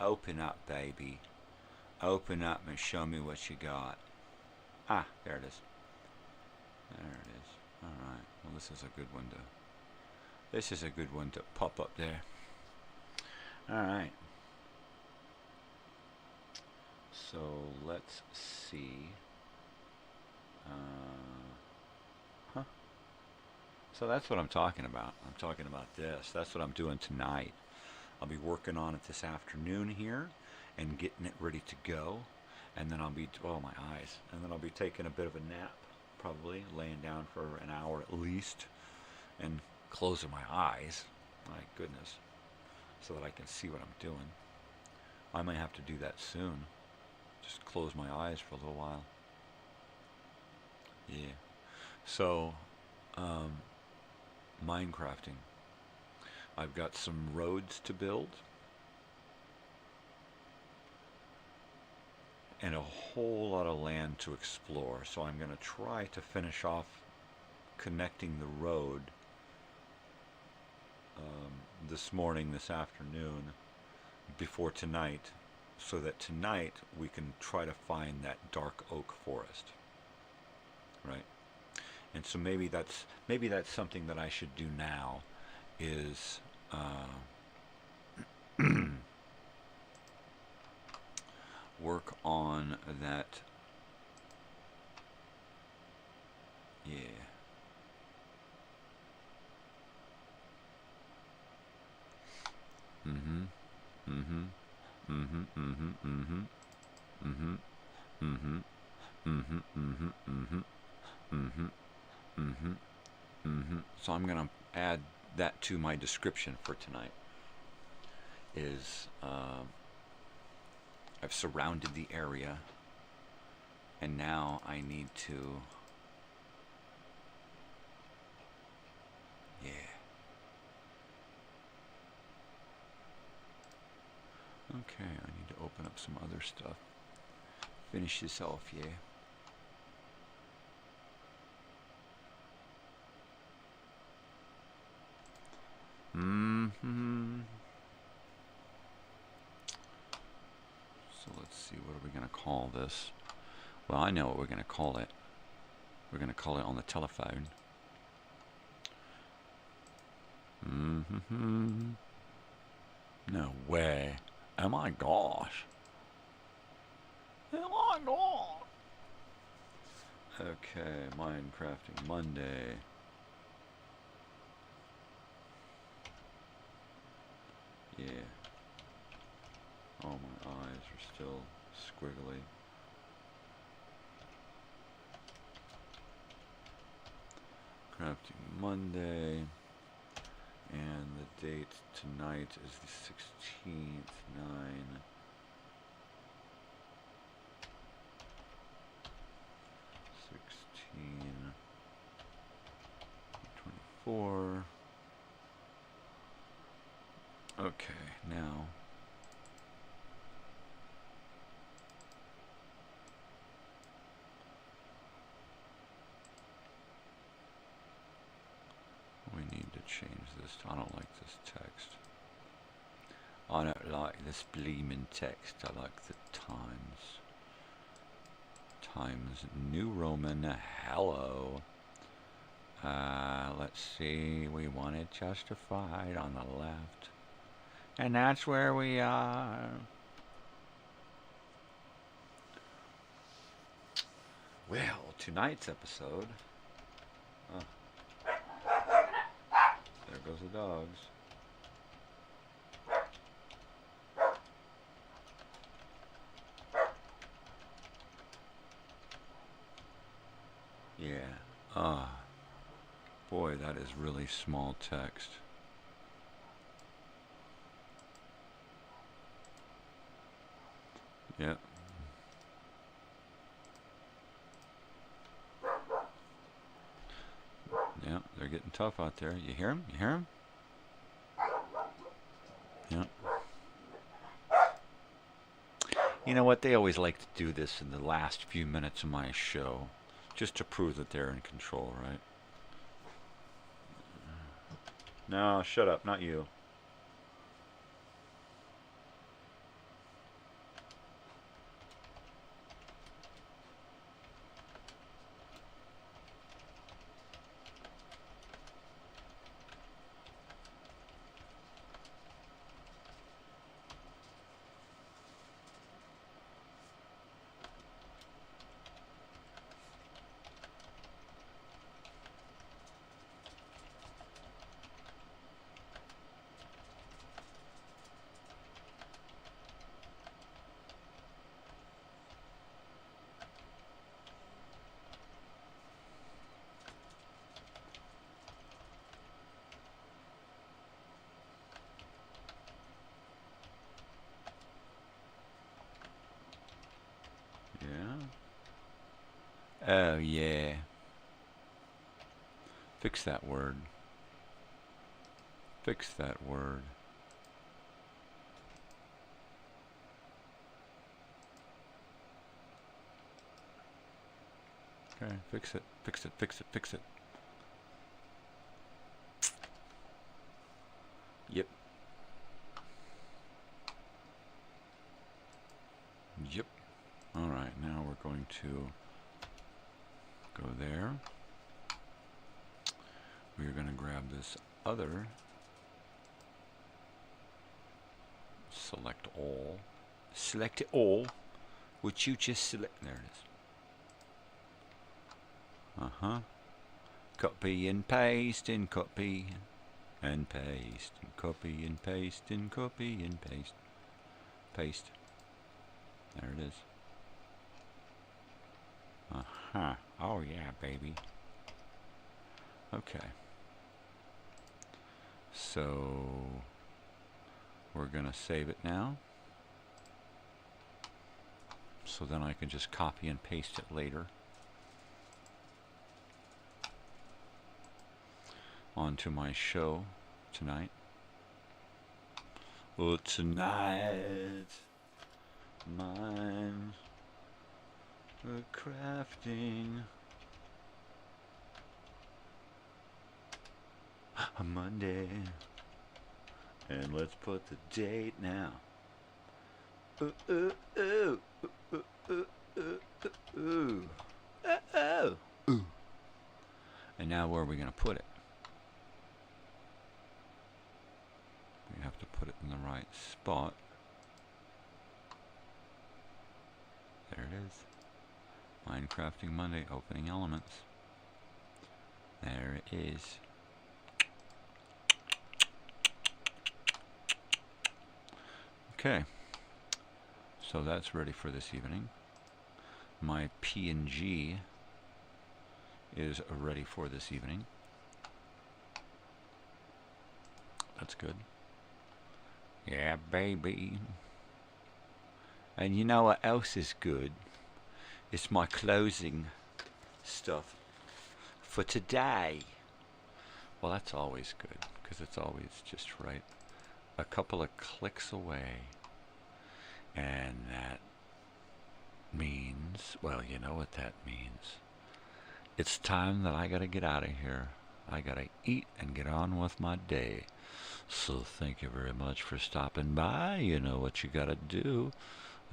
Open up, baby. Open up and show me what you got. Ah, there it is. There it is. Alright. Well, this is a good one to pop up there. Alright. So let's see. So that's what I'm talking about. I'm talking about this. That's what I'm doing tonight. I'll be working on it this afternoon here and getting it ready to go. And then I'll be, oh, my eyes. And then I'll be taking a bit of a nap, probably, laying down for an hour at least, and closing my eyes. My goodness. So that I can see what I'm doing. I might have to do that soon. Just close my eyes for a little while. Yeah. So, Minecrafting. I've got some roads to build. And a whole lot of land to explore. So I'm going to try to finish off connecting the road this morning, this afternoon, before tonight, so that tonight we can try to find that dark oak forest. Right? And so maybe that's something that I should do now, is work on that. Yeah. Mm-hmm. Mm-hmm. Mm-hmm. Mm-hmm. Mm-hmm. Mm-hmm. Mm-hmm. Mm-hmm. Mm-hmm. Mm-hmm. Mm-hmm. Mm-hmm. Mm-hmm. So I'm gonna add that to my description for tonight. Is I've surrounded the area, and now I need to, yeah. Okay, I need to open up some other stuff. Finish this off, yeah. Mm-hmm. So let's see, what are we going to call this? Well, I know what we're going to call it. We're going to call it on the telephone. Mm-hmm. No way. Oh my gosh. Oh my god. Okay, Minecrafting Monday. Yeah. Oh, my eyes are still squiggly. Crafting Monday. And the date tonight is the 16th, 9/16/24. Okay, now we need to change this. I don't like this text. I don't like this bleeming text. I like the Times. Times New Roman. Hello. Let's see. We want it justified on the left. And that's where we are. Well, tonight's episode. Oh. There goes the dogs. Yeah. Boy, that is really small text. Yep. Yeah, they're getting tough out there. You hear them? You hear them? Yep. You know what? They always like to do this in the last few minutes of my show, just to prove that they're in control, right? No, shut up. Not you. Oh, yeah. Fix that word. Fix that word. Okay, fix it, fix it, fix it, fix it. Yep. Yep. Alright, now we're going to go there. We're going to grab this other. Select all. Select it all. Would you just select? There it is. Copy and paste and copy and paste and copy and paste and copy and paste. Paste. There it is. Oh yeah, baby. Okay. So we're gonna save it now. So then I can just copy and paste it later onto my show tonight. Oh, tonight, mine, we're crafting a Monday, and let's put the date now. Ooh, ooh, ooh, ooh, ooh, ooh, ooh, ooh, ooh. And now where are we going to put it? We have to put it in the right spot. There it is. Minecrafting Monday, opening elements. There it is. Okay. So that's ready for this evening. My PNG is ready for this evening. That's good. Yeah, baby. And you know what else is good? It's my closing stuff for today. Well, that's always good, because it's always just right a couple of clicks away. And that means, well, you know what that means. It's time that I gotta get out of here. I gotta eat and get on with my day. So thank you very much for stopping by. You know what you gotta do.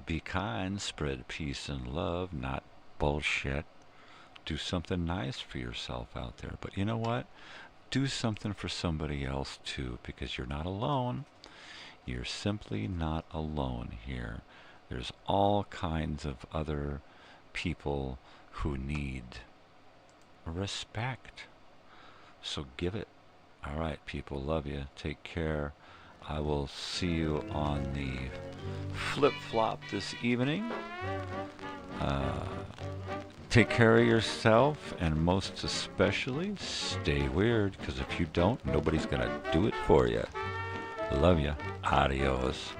Be kind, spread peace and love, not bullshit. Do something nice for yourself out there. But you know what? Do something for somebody else too, because you're not alone. You're simply not alone here. There's all kinds of other people who need respect. So give it. All right, people. Love you. Take care. I will see you on the flip-flop this evening. Take care of yourself, and most especially, stay weird, because if you don't, nobody's going to do it for you. Love you. Adios.